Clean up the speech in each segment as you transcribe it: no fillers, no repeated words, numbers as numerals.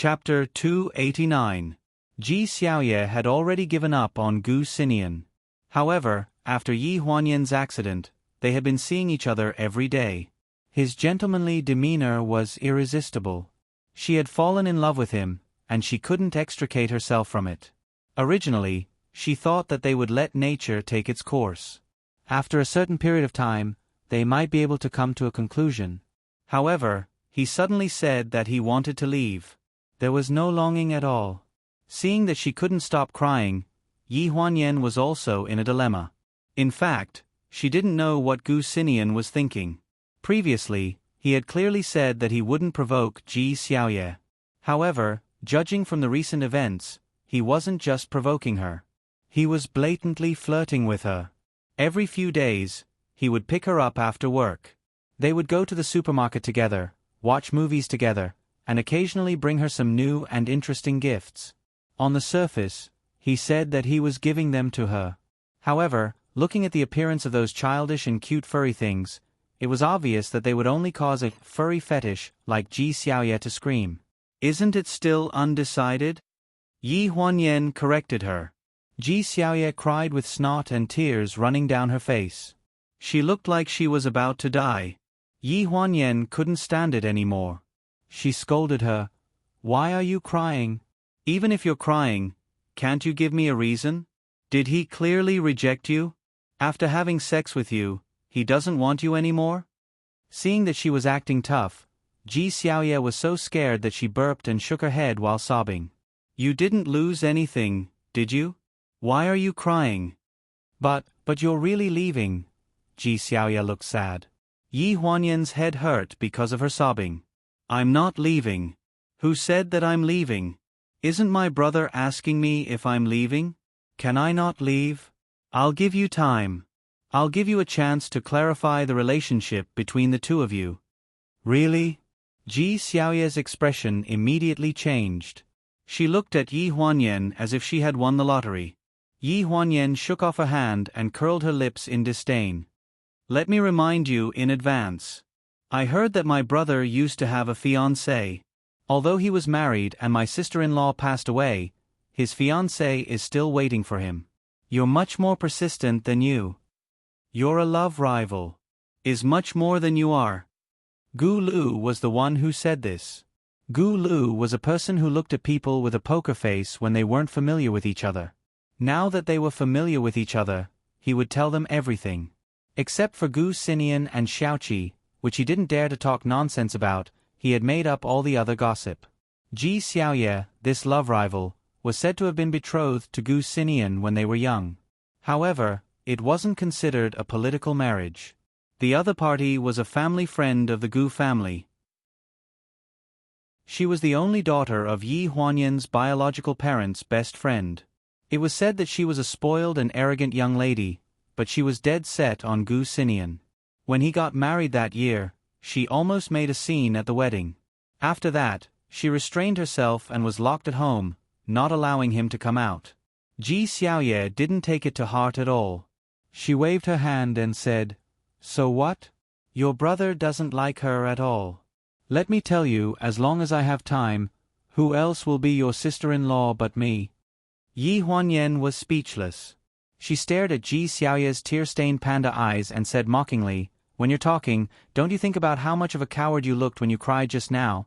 Chapter 289. Ji Xiaoye had already given up on Gu Xinian. However, after Yi Huanyan's accident, they had been seeing each other every day. His gentlemanly demeanor was irresistible. She had fallen in love with him, and she couldn't extricate herself from it. Originally, she thought that they would let nature take its course. After a certain period of time, they might be able to come to a conclusion. However, he suddenly said that he wanted to leave. There was no longing at all. Seeing that she couldn't stop crying, Yi Huanyan was also in a dilemma. In fact, she didn't know what Gu Xinian was thinking. Previously, he had clearly said that he wouldn't provoke Ji Xiaoye. However, judging from the recent events, he wasn't just provoking her. He was blatantly flirting with her. Every few days, he would pick her up after work. They would go to the supermarket together, watch movies together, and occasionally bring her some new and interesting gifts. On the surface, he said that he was giving them to her. However, looking at the appearance of those childish and cute furry things, it was obvious that they would only cause a furry fetish like Ji Xiaoye to scream. Isn't it still undecided? Yi Huanyan corrected her. Ji Xiaoye cried with snot and tears running down her face. She looked like she was about to die. Yi Huanyan couldn't stand it anymore. She scolded her. Why are you crying? Even if you're crying, can't you give me a reason? Did he clearly reject you? After having sex with you, he doesn't want you anymore? Seeing that she was acting tough, Ji Xiaoye was so scared that she burped and shook her head while sobbing. You didn't lose anything, did you? Why are you crying? But you're really leaving. Ji Xiaoye looked sad. Yi Huanyan's head hurt because of her sobbing. I'm not leaving. Who said that I'm leaving? Isn't my brother asking me if I'm leaving? Can I not leave? I'll give you time. I'll give you a chance to clarify the relationship between the two of you. Really? Ji Xiaoye's expression immediately changed. She looked at Yi Huanyan as if she had won the lottery. Yi Huanyan shook off her hand and curled her lips in disdain. Let me remind you in advance. I heard that my brother used to have a fiancée. Although he was married and my sister-in-law passed away, his fiancée is still waiting for him. You're much more persistent than you. You're a love rival. Is much more than you are. Gu Lu was the one who said this. Gu Lu was a person who looked at people with a poker face when they weren't familiar with each other. Now that they were familiar with each other, he would tell them everything. Except for Gu Xinian and Xiaoqi, which he didn't dare to talk nonsense about, he had made up all the other gossip. Ji Xiaoye, this love rival, was said to have been betrothed to Gu Xinian when they were young. However, it wasn't considered a political marriage. The other party was a family friend of the Gu family. She was the only daughter of Yi Huanyan's biological parents' best friend. It was said that she was a spoiled and arrogant young lady, but she was dead set on Gu Xinian. When he got married that year, she almost made a scene at the wedding. After that, she restrained herself and was locked at home, not allowing him to come out. Ji Xiaoye didn't take it to heart at all. She waved her hand and said, So what? Your brother doesn't like her at all. Let me tell you, as long as I have time, who else will be your sister-in-law but me? Yi Huanyan was speechless. She stared at Ji Xiaoye's tear-stained panda eyes and said mockingly, When you're talking, don't you think about how much of a coward you looked when you cried just now?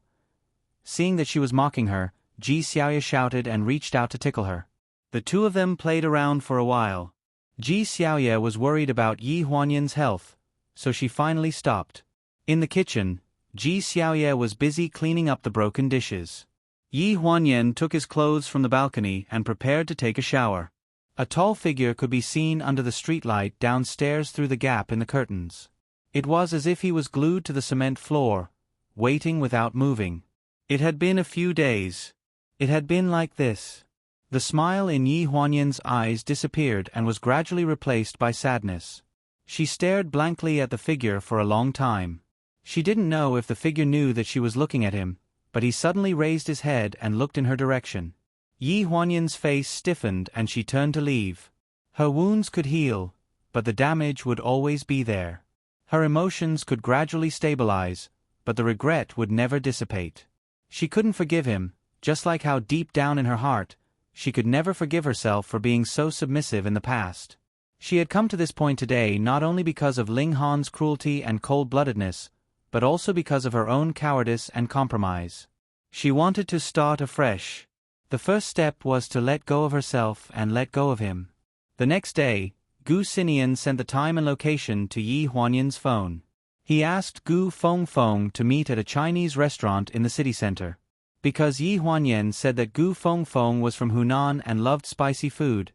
Seeing that she was mocking her, Ji Xiaoye shouted and reached out to tickle her. The two of them played around for a while. Ji Xiaoye was worried about Yi Huanyan's health, so she finally stopped. In the kitchen, Ji Xiaoye was busy cleaning up the broken dishes. Yi Huanyan took his clothes from the balcony and prepared to take a shower. A tall figure could be seen under the streetlight downstairs through the gap in the curtains. It was as if he was glued to the cement floor, waiting without moving. It had been a few days. It had been like this. The smile in Yi Huanyan's eyes disappeared and was gradually replaced by sadness. She stared blankly at the figure for a long time. She didn't know if the figure knew that she was looking at him, but he suddenly raised his head and looked in her direction. Yi Huanyan's face stiffened and she turned to leave. Her wounds could heal, but the damage would always be there. Her emotions could gradually stabilize, but the regret would never dissipate. She couldn't forgive him, just like how deep down in her heart, she could never forgive herself for being so submissive in the past. She had come to this point today not only because of Ling Han's cruelty and cold-bloodedness, but also because of her own cowardice and compromise. She wanted to start afresh. The first step was to let go of herself and let go of him. The next day, Gu Xinian sent the time and location to Yi Huanyan's phone. He asked Gu Fengfeng to meet at a Chinese restaurant in the city center. Because Yi Huanyan said that Gu Fengfeng was from Hunan and loved spicy food,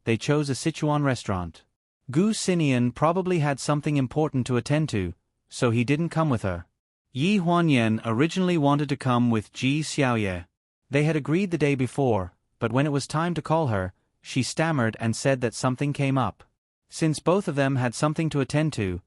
they chose a Sichuan restaurant. Gu Xinian probably had something important to attend to, so he didn't come with her. Yi Huanyan originally wanted to come with Ji Xiaoye. They had agreed the day before, but when it was time to call her, she stammered and said that something came up. Since both of them had something to attend to,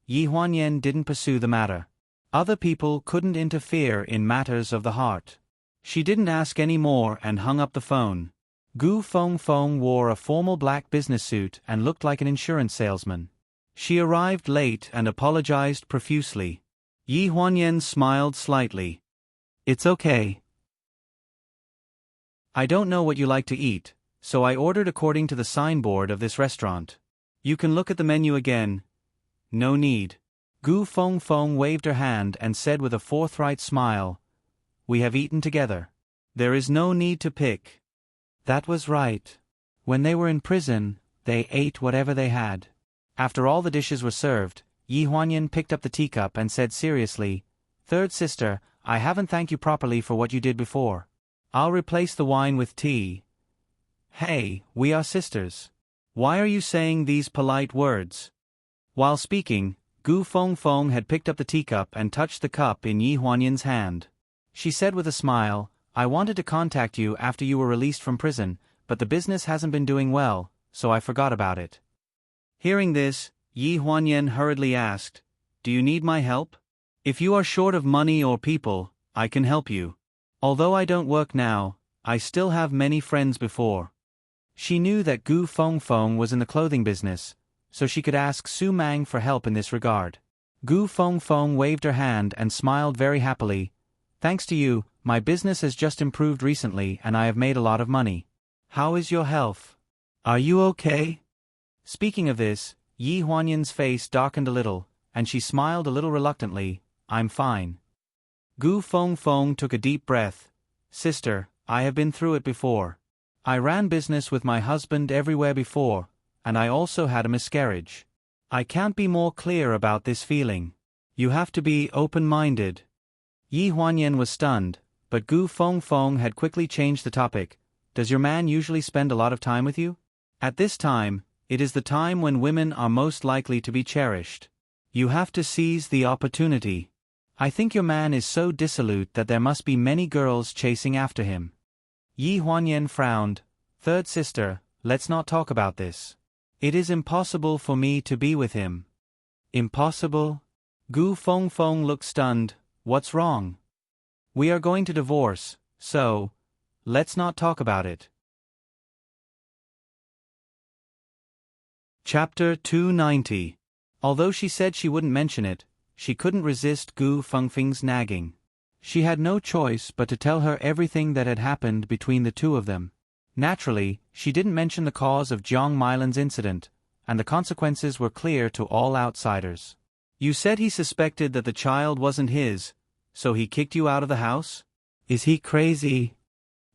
Yi Huanyan didn't pursue the matter. Other people couldn't interfere in matters of the heart. She didn't ask any more and hung up the phone. Gu Fengfeng wore a formal black business suit and looked like an insurance salesman. She arrived late and apologized profusely. Yi Huanyan smiled slightly. "It's okay. I don't know what you like to eat, so I ordered according to the signboard of this restaurant. You can look at the menu again." "No need." Gu Fengfeng waved her hand and said with a forthright smile, "We have eaten together. There is no need to pick." That was right. When they were in prison, they ate whatever they had. After all the dishes were served, Yi Huanyan picked up the teacup and said seriously, "Third sister, I haven't thanked you properly for what you did before. I'll replace the wine with tea." "Hey, we are sisters. Why are you saying these polite words?" While speaking, Gu Fengfeng had picked up the teacup and touched the cup in Yi Huanyan's hand. She said with a smile, "I wanted to contact you after you were released from prison, but the business hasn't been doing well, so I forgot about it." Hearing this, Yi Huanyan hurriedly asked, "Do you need my help? If you are short of money or people, I can help you. Although I don't work now, I still have many friends before." She knew that Gu Fengfeng was in the clothing business, so she could ask Su Mang for help in this regard. Gu Fengfeng waved her hand and smiled very happily. "Thanks to you, my business has just improved recently and I have made a lot of money. How is your health? Are you okay?" Speaking of this, Yi Huanyan's face darkened a little, and she smiled a little reluctantly. "I'm fine." Gu Fengfeng took a deep breath. "Sister, I have been through it before. I ran business with my husband everywhere before, and I also had a miscarriage. I can't be more clear about this feeling. You have to be open-minded." Yi Huanyan was stunned, but Gu Fengfeng had quickly changed the topic. "Does your man usually spend a lot of time with you?" "At this time, it is the time when women are most likely to be cherished. You have to seize the opportunity. I think your man is so dissolute that there must be many girls chasing after him." Yi Huanyan frowned. "Third sister, let's not talk about this. It is impossible for me to be with him." "Impossible?" Gu Fengfeng looked stunned. "What's wrong?" "We are going to divorce, so let's not talk about it." Chapter 290. Although she said she wouldn't mention it, she couldn't resist Gu Fengfeng's nagging. She had no choice but to tell her everything that had happened between the two of them. Naturally, she didn't mention the cause of Jiang Mailan's incident, and the consequences were clear to all outsiders. "You said he suspected that the child wasn't his, so he kicked you out of the house? Is he crazy?"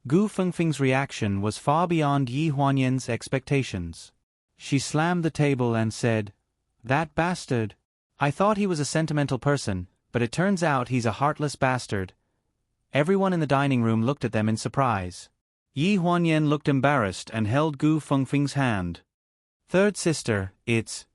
Gu Fengfeng's reaction was far beyond Yi Huanyan's expectations. She slammed the table and said, "That bastard! I thought he was a sentimental person, but it turns out he's a heartless bastard." Everyone in the dining room looked at them in surprise. Yi Huanyan looked embarrassed and held Gu Fengfeng's hand. "Third sister, it's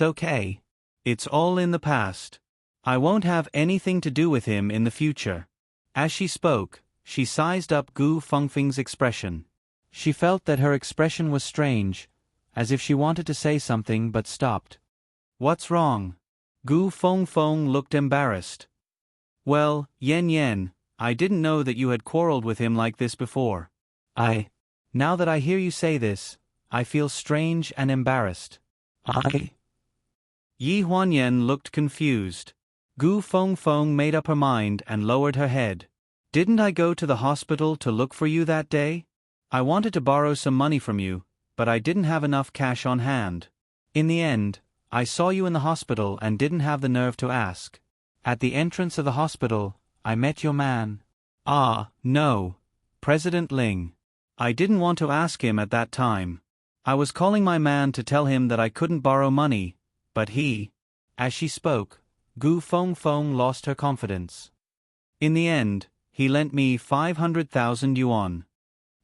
okay. It's all in the past. I won't have anything to do with him in the future." As she spoke, she sized up Gu Fengfeng's expression. She felt that her expression was strange, as if she wanted to say something but stopped. "What's wrong?" Gu Fengfeng looked embarrassed. "Well, Yan, I didn't know that you had quarreled with him like this before. Now that I hear you say this, I feel strange and embarrassed." Yi Huanyan looked confused. Gu Fengfeng made up her mind and lowered her head. Didn't I go to the hospital to look for you that day? I wanted to borrow some money from you, but I didn't have enough cash on hand. In the end, I saw you in the hospital and didn't have the nerve to ask. At the entrance of the hospital, I met your man. Ah, no. President Ling. I didn't want to ask him at that time. I was calling my man to tell him that I couldn't borrow money, but he... As she spoke, Gu Fengfeng lost her confidence. In the end, he lent me 500,000 yuan.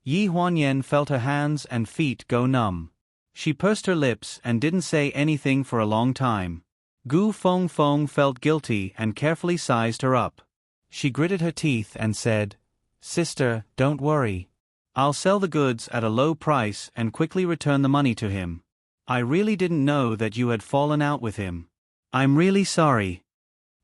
Yi Huanyan felt her hands and feet go numb. She pursed her lips and didn't say anything for a long time. Gu Fengfeng felt guilty and carefully sized her up. She gritted her teeth and said, "Sister, don't worry. I'll sell the goods at a low price and quickly return the money to him. I really didn't know that you had fallen out with him. I'm really sorry."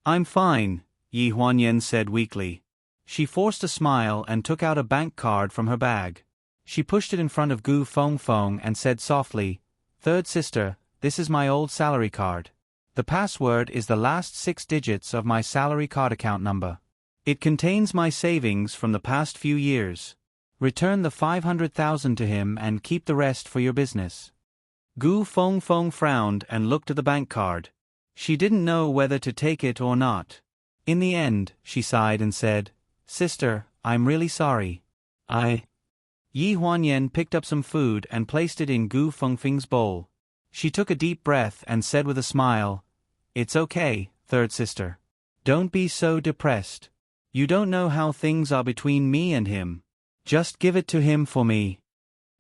"I'm fine," Yi Huanyan said weakly. She forced a smile and took out a bank card from her bag. She pushed it in front of Gu Fengfeng and said softly, "Third sister, this is my old salary card. The password is the last 6 digits of my salary card account number. It contains my savings from the past few years. Return the 500,000 to him and keep the rest for your business." Gu Fengfeng frowned and looked at the bank card. She didn't know whether to take it or not. In the end, she sighed and said, "Sister, I'm really sorry. Yi Huanyan picked up some food and placed it in Gu Fengfeng's bowl. She took a deep breath and said with a smile, "It's okay, third sister. Don't be so depressed. You don't know how things are between me and him. Just give it to him for me."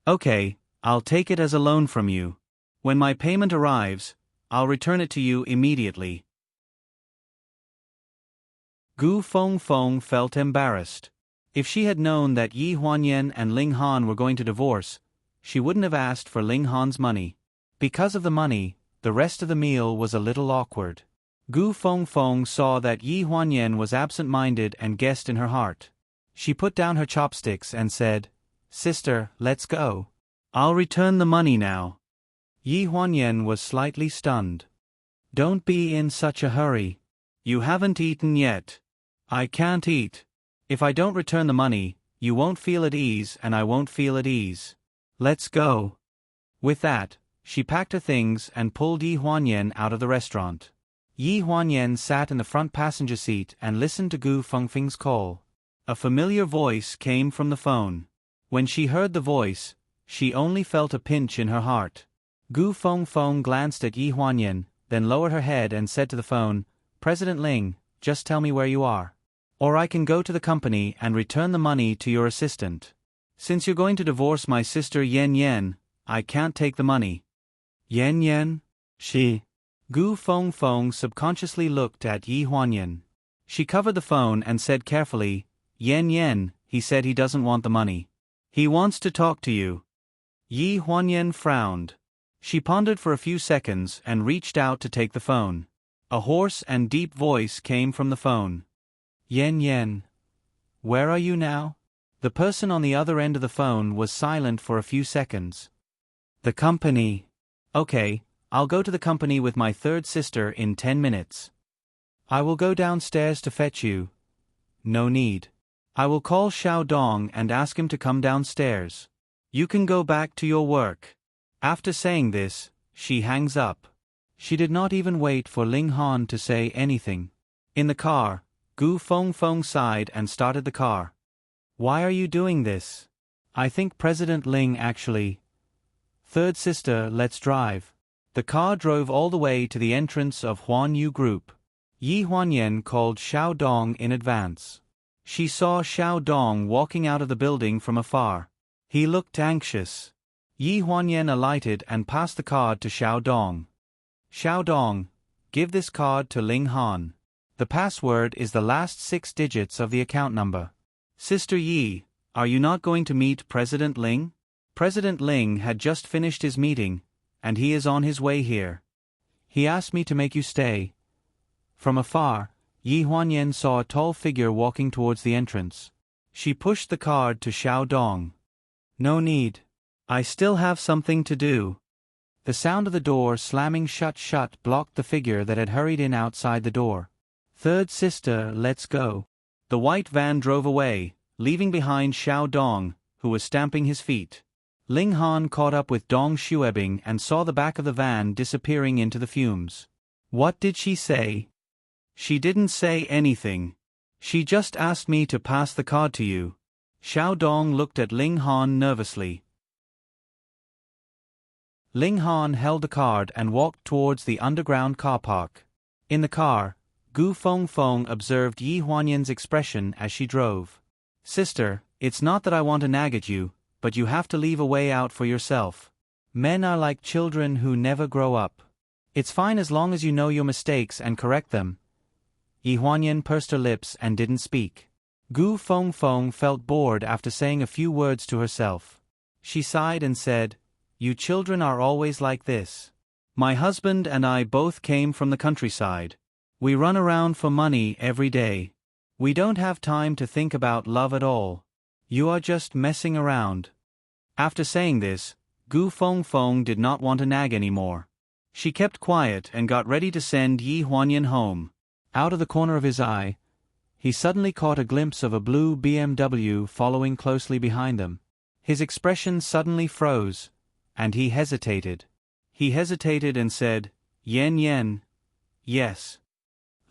"Okay, I'll take it as a loan from you. When my payment arrives, I'll return it to you immediately." Gu Fengfeng felt embarrassed. If she had known that Yi Huanyan and Ling Han were going to divorce, she wouldn't have asked for Ling Han's money. Because of the money, the rest of the meal was a little awkward. Gu Fengfeng saw that Yi Huanyan was absent-minded and guessed in her heart. She put down her chopsticks and said, "Sister, let's go. I'll return the money now." Yi Huanyan was slightly stunned. "Don't be in such a hurry. You haven't eaten yet." "I can't eat. If I don't return the money, you won't feel at ease and I won't feel at ease. Let's go." With that, she packed her things and pulled Yi Huanyan out of the restaurant. Yi Huanyan sat in the front passenger seat and listened to Gu Fengfeng's call. A familiar voice came from the phone. When she heard the voice, she only felt a pinch in her heart. Gu Fengfeng glanced at Yi Huanyan, then lowered her head and said to the phone, "President Ling, just tell me where you are. Or I can go to the company and return the money to your assistant. Since you're going to divorce my sister Yan Yan, I can't take the money." "Yan Yan?" Gu Fengfeng subconsciously looked at Yi Huanyan. She covered the phone and said carefully, "Yan Yan, he said he doesn't want the money. He wants to talk to you." Yi Huanyan frowned. She pondered for a few seconds and reached out to take the phone. A hoarse and deep voice came from the phone. "Yan Yan. Where are you now?" The person on the other end of the phone was silent for a few seconds. "The company." "Okay, I'll go to the company with my third sister in 10 minutes. I will go downstairs to fetch you." "No need. I will call Xiao Dong and ask him to come downstairs. You can go back to your work." After saying this, she hangs up. She did not even wait for Ling Han to say anything. In the car, Gu Fengfeng sighed and started the car. "Why are you doing this?" "I think President Ling actually." "Third sister, let's drive." The car drove all the way to the entrance of Huan Yu Group. Yi Huanyan called Xiao Dong in advance. She saw Xiao Dong walking out of the building from afar. He looked anxious. Yi Huanyan alighted and passed the card to Xiao Dong. "Xiao Dong, give this card to Ling Han. The password is the last 6 digits of the account number." "Sister Yi, are you not going to meet President Ling?" "President Ling had just finished his meeting, and he is on his way here. He asked me to make you stay." From afar, Yi Huanyan saw a tall figure walking towards the entrance. She pushed the card to Xiao Dong. "No need. I still have something to do." The sound of the door slamming shut blocked the figure that had hurried in outside the door. "Third sister, let's go." The white van drove away, leaving behind Xiao Dong, who was stamping his feet. Ling Han caught up with Dong Xuebing and saw the back of the van disappearing into the fumes. What did she say? She didn't say anything. She just asked me to pass the card to you. Xiao Dong looked at Ling Han nervously. Ling Han held the card and walked towards the underground car park. In the car, Gu Fengfeng observed Yi Huanyan's expression as she drove. Sister, it's not that I want to nag at you, but you have to leave a way out for yourself. Men are like children who never grow up. It's fine as long as you know your mistakes and correct them. Yi Huanyan pursed her lips and didn't speak. Gu Fengfeng felt bored after saying a few words to herself. She sighed and said, "You children are always like this. My husband and I both came from the countryside. We run around for money every day. We don't have time to think about love at all. You are just messing around." After saying this, Gu Fengfeng did not want to nag anymore. She kept quiet and got ready to send Yi Huanyan home. Out of the corner of his eye, he suddenly caught a glimpse of a blue BMW following closely behind them. His expression suddenly froze, and he hesitated. He hesitated and said, "Yen Yen, yes.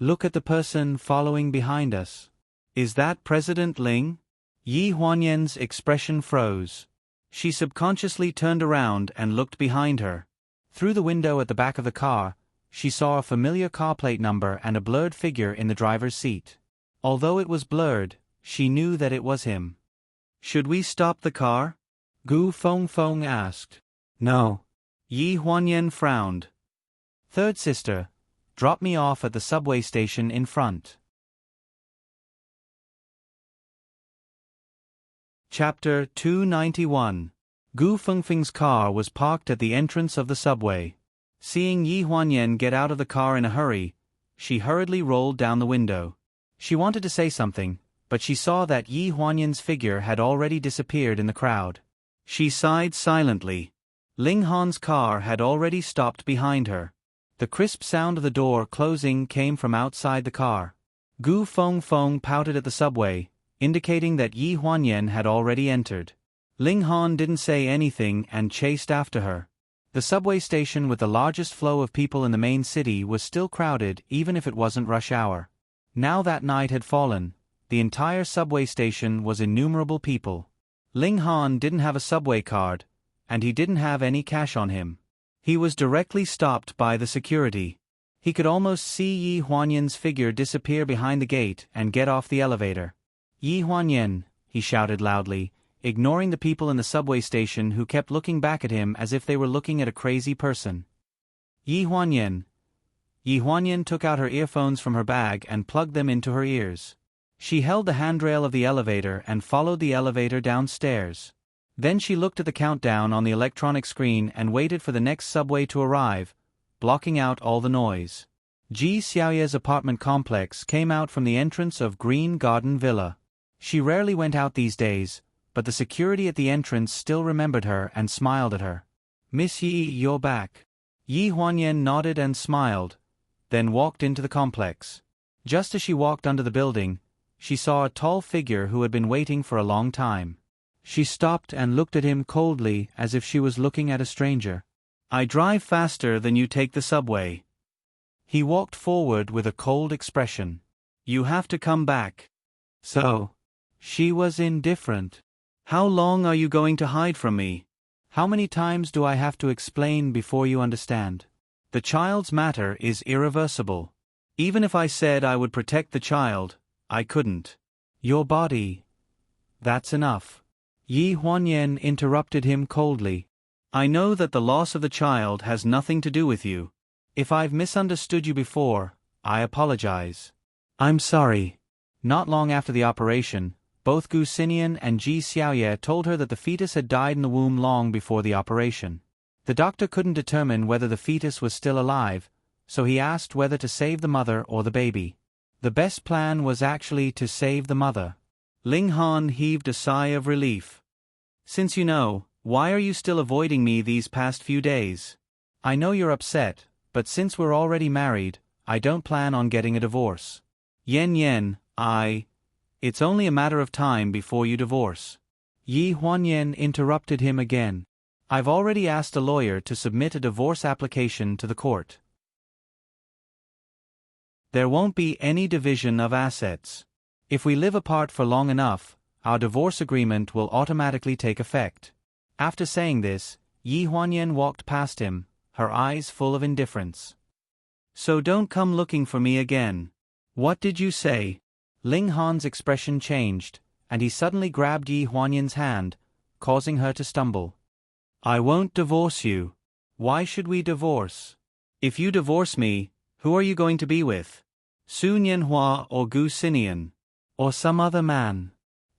Look at the person following behind us. Is that President Ling?" Yi Huanyan's expression froze. She subconsciously turned around and looked behind her. Through the window at the back of the car, she saw a familiar car plate number and a blurred figure in the driver's seat. Although it was blurred, she knew that it was him. "Should we stop the car?" Gu Fengfeng asked. "No." Yi Huanyan frowned. "Third sister, drop me off at the subway station in front." Chapter 291. Gu Fengfeng's car was parked at the entrance of the subway. Seeing Yi Huanyan get out of the car in a hurry, she hurriedly rolled down the window. She wanted to say something, but she saw that Yi Huanyan's figure had already disappeared in the crowd. She sighed silently. Ling Han's car had already stopped behind her. The crisp sound of the door closing came from outside the car. Gu Fengfeng pouted at the subway, indicating that Yi Huanyan had already entered. Ling Han didn't say anything and chased after her. The subway station with the largest flow of people in the main city was still crowded even if it wasn't rush hour. Now that night had fallen, the entire subway station was innumerable people. Ling Han didn't have a subway card, and he didn't have any cash on him. He was directly stopped by the security. He could almost see Yi Huanyan's figure disappear behind the gate and get off the elevator. "Yi Huanyan," he shouted loudly, ignoring the people in the subway station who kept looking back at him as if they were looking at a crazy person. "Yi Huanyan." Yi Huanyan took out her earphones from her bag and plugged them into her ears. She held the handrail of the elevator and followed the elevator downstairs. Then she looked at the countdown on the electronic screen and waited for the next subway to arrive, blocking out all the noise. Ji Xiaoye's apartment complex came out from the entrance of Green Garden Villa. She rarely went out these days, but the security at the entrance still remembered her and smiled at her. "Miss Yi, you're back." Yi Huanyan nodded and smiled, then walked into the complex. Just as she walked under the building, she saw a tall figure who had been waiting for a long time. She stopped and looked at him coldly as if she was looking at a stranger. "I drive faster than you take the subway." He walked forward with a cold expression. "You have to come back." "So?" She was indifferent. "How long are you going to hide from me? How many times do I have to explain before you understand? The child's matter is irreversible. Even if I said I would protect the child, I couldn't. Your body. That's enough." Yi Huanyan interrupted him coldly. "I know that the loss of the child has nothing to do with you. If I've misunderstood you before, I apologize." "I'm sorry." Not long after the operation, both Gu Xinian and Ji Xiaoye told her that the fetus had died in the womb long before the operation. The doctor couldn't determine whether the fetus was still alive, so he asked whether to save the mother or the baby. The best plan was actually to save the mother. Ling Han heaved a sigh of relief. "Since you know, why are you still avoiding me these past few days? I know you're upset, but since we're already married, I don't plan on getting a divorce. Yen Yen, It's only a matter of time before you divorce. Yi Huanyan interrupted him again. I've already asked a lawyer to submit a divorce application to the court. There won't be any division of assets. If we live apart for long enough, our divorce agreement will automatically take effect. After saying this, Yi Huanyan walked past him, her eyes full of indifference. So don't come looking for me again. What did you say? Ling Han's expression changed, and he suddenly grabbed Yi Huanyan's hand, causing her to stumble. I won't divorce you. Why should we divorce? If you divorce me, who are you going to be with? Su Nianhua or Gu Xinian? Or some other man?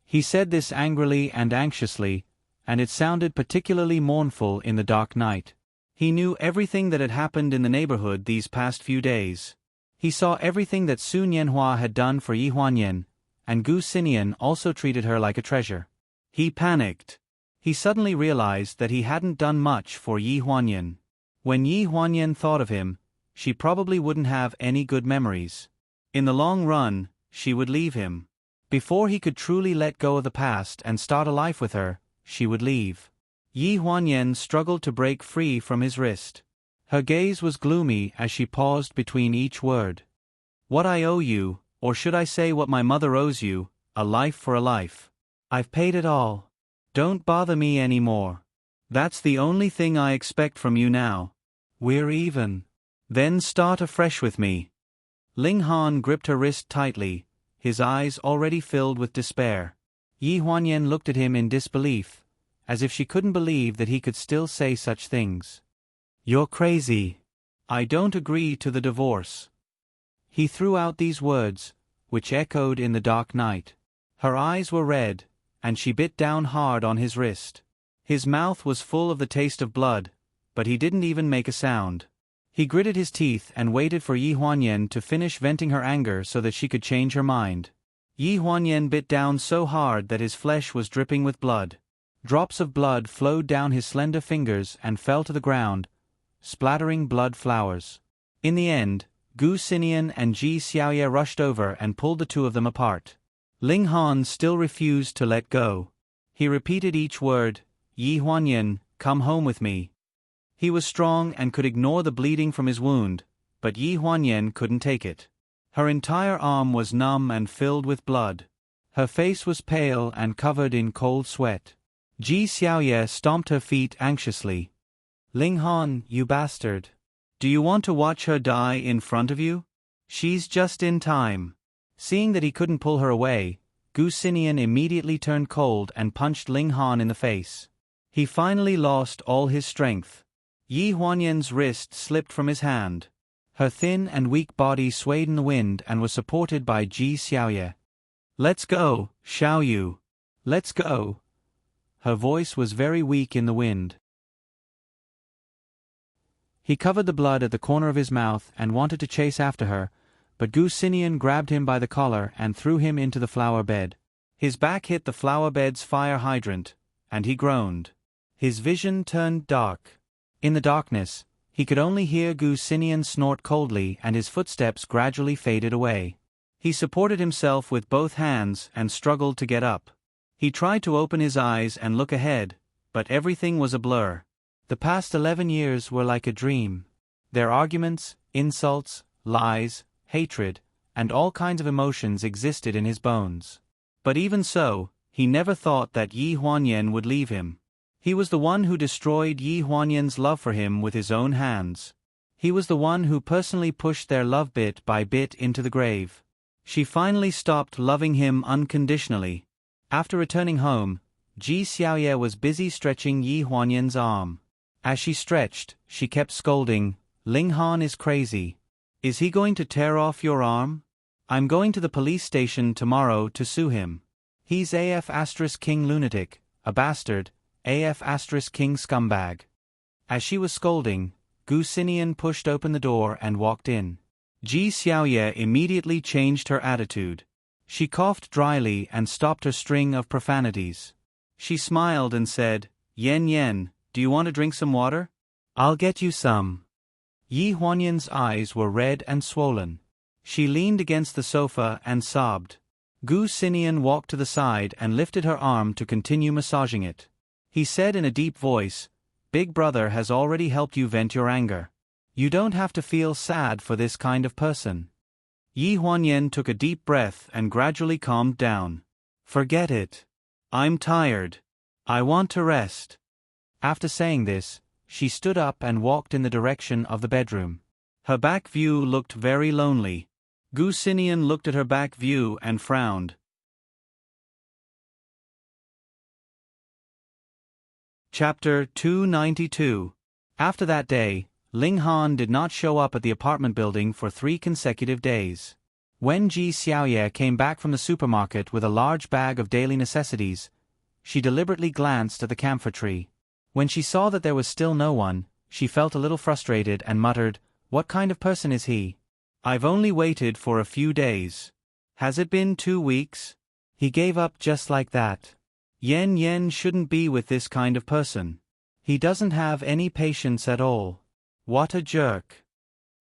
He said this angrily and anxiously, and it sounded particularly mournful in the dark night. He knew everything that had happened in the neighborhood these past few days. He saw everything that Su Nianhua had done for Yi Huanyan, and Gu Xinian also treated her like a treasure. He panicked. He suddenly realized that he hadn't done much for Yi Huanyan. When Yi Huanyan thought of him, she probably wouldn't have any good memories. In the long run, she would leave him. Before he could truly let go of the past and start a life with her, she would leave. Yi Huanyan struggled to break free from his wrist. Her gaze was gloomy as she paused between each word. What I owe you, or should I say what my mother owes you, a life for a life. I've paid it all. Don't bother me anymore. That's the only thing I expect from you now. We're even. Then start afresh with me. Ling Han gripped her wrist tightly, his eyes already filled with despair. Yi Huanyan looked at him in disbelief, as if she couldn't believe that he could still say such things. You're crazy. I don't agree to the divorce. He threw out these words, which echoed in the dark night. Her eyes were red, and she bit down hard on his wrist. His mouth was full of the taste of blood, but he didn't even make a sound. He gritted his teeth and waited for Yi Huanyan to finish venting her anger so that she could change her mind. Yi Huanyan bit down so hard that his flesh was dripping with blood. Drops of blood flowed down his slender fingers and fell to the ground, splattering blood flowers. In the end, Gu Xinian and Ji Xiaoye rushed over and pulled the two of them apart. Ling Han still refused to let go. He repeated each word, Yi Huanyan, come home with me. He was strong and could ignore the bleeding from his wound, but Yi Huanyan couldn't take it. Her entire arm was numb and filled with blood. Her face was pale and covered in cold sweat. Ji Xiaoye stomped her feet anxiously. Ling Han, you bastard. Do you want to watch her die in front of you? She's just in time. Seeing that he couldn't pull her away, Gu Xinian immediately turned cold and punched Ling Han in the face. He finally lost all his strength. Yi Huanyan's wrist slipped from his hand. Her thin and weak body swayed in the wind and was supported by Ji Xiaoye. Let's go, Xiao Yu. Let's go. Her voice was very weak in the wind. He covered the blood at the corner of his mouth and wanted to chase after her, but Gu Xinian grabbed him by the collar and threw him into the flower bed. His back hit the flower bed's fire hydrant, and he groaned. His vision turned dark. In the darkness, he could only hear Gu Xinian snort coldly and his footsteps gradually faded away. He supported himself with both hands and struggled to get up. He tried to open his eyes and look ahead, but everything was a blur. The past 11 years were like a dream. Their arguments, insults, lies, hatred, and all kinds of emotions existed in his bones. But even so, he never thought that Yi Huanyan would leave him. He was the one who destroyed Yi Huanyan's love for him with his own hands. He was the one who personally pushed their love bit by bit into the grave. She finally stopped loving him unconditionally. After returning home, Ji Xiaoye was busy stretching Yi Huanyan's arm. As she stretched, she kept scolding, Ling Han is crazy. Is he going to tear off your arm? I'm going to the police station tomorrow to sue him. He's King lunatic, a bastard, King scumbag. As she was scolding, Gu Xinian pushed open the door and walked in. Ji Xiaoye immediately changed her attitude. She coughed dryly and stopped her string of profanities. She smiled and said, Yen Yen, do you want to drink some water? I'll get you some. Yi Huanyan's eyes were red and swollen. She leaned against the sofa and sobbed. Gu Xinian walked to the side and lifted her arm to continue massaging it. He said in a deep voice, "Big brother has already helped you vent your anger. You don't have to feel sad for this kind of person." Yi Huanyan took a deep breath and gradually calmed down. "Forget it. I'm tired. I want to rest." After saying this, she stood up and walked in the direction of the bedroom. Her back view looked very lonely. Gu Xinian looked at her back view and frowned. Chapter 292. After that day, Ling Han did not show up at the apartment building for 3 consecutive days. When Ji Xiaoye came back from the supermarket with a large bag of daily necessities, she deliberately glanced at the camphor tree. When she saw that there was still no one, she felt a little frustrated and muttered, "What kind of person is he? I've only waited for a few days. Has it been 2 weeks? He gave up just like that. Yen shouldn't be with this kind of person. He doesn't have any patience at all. What a jerk."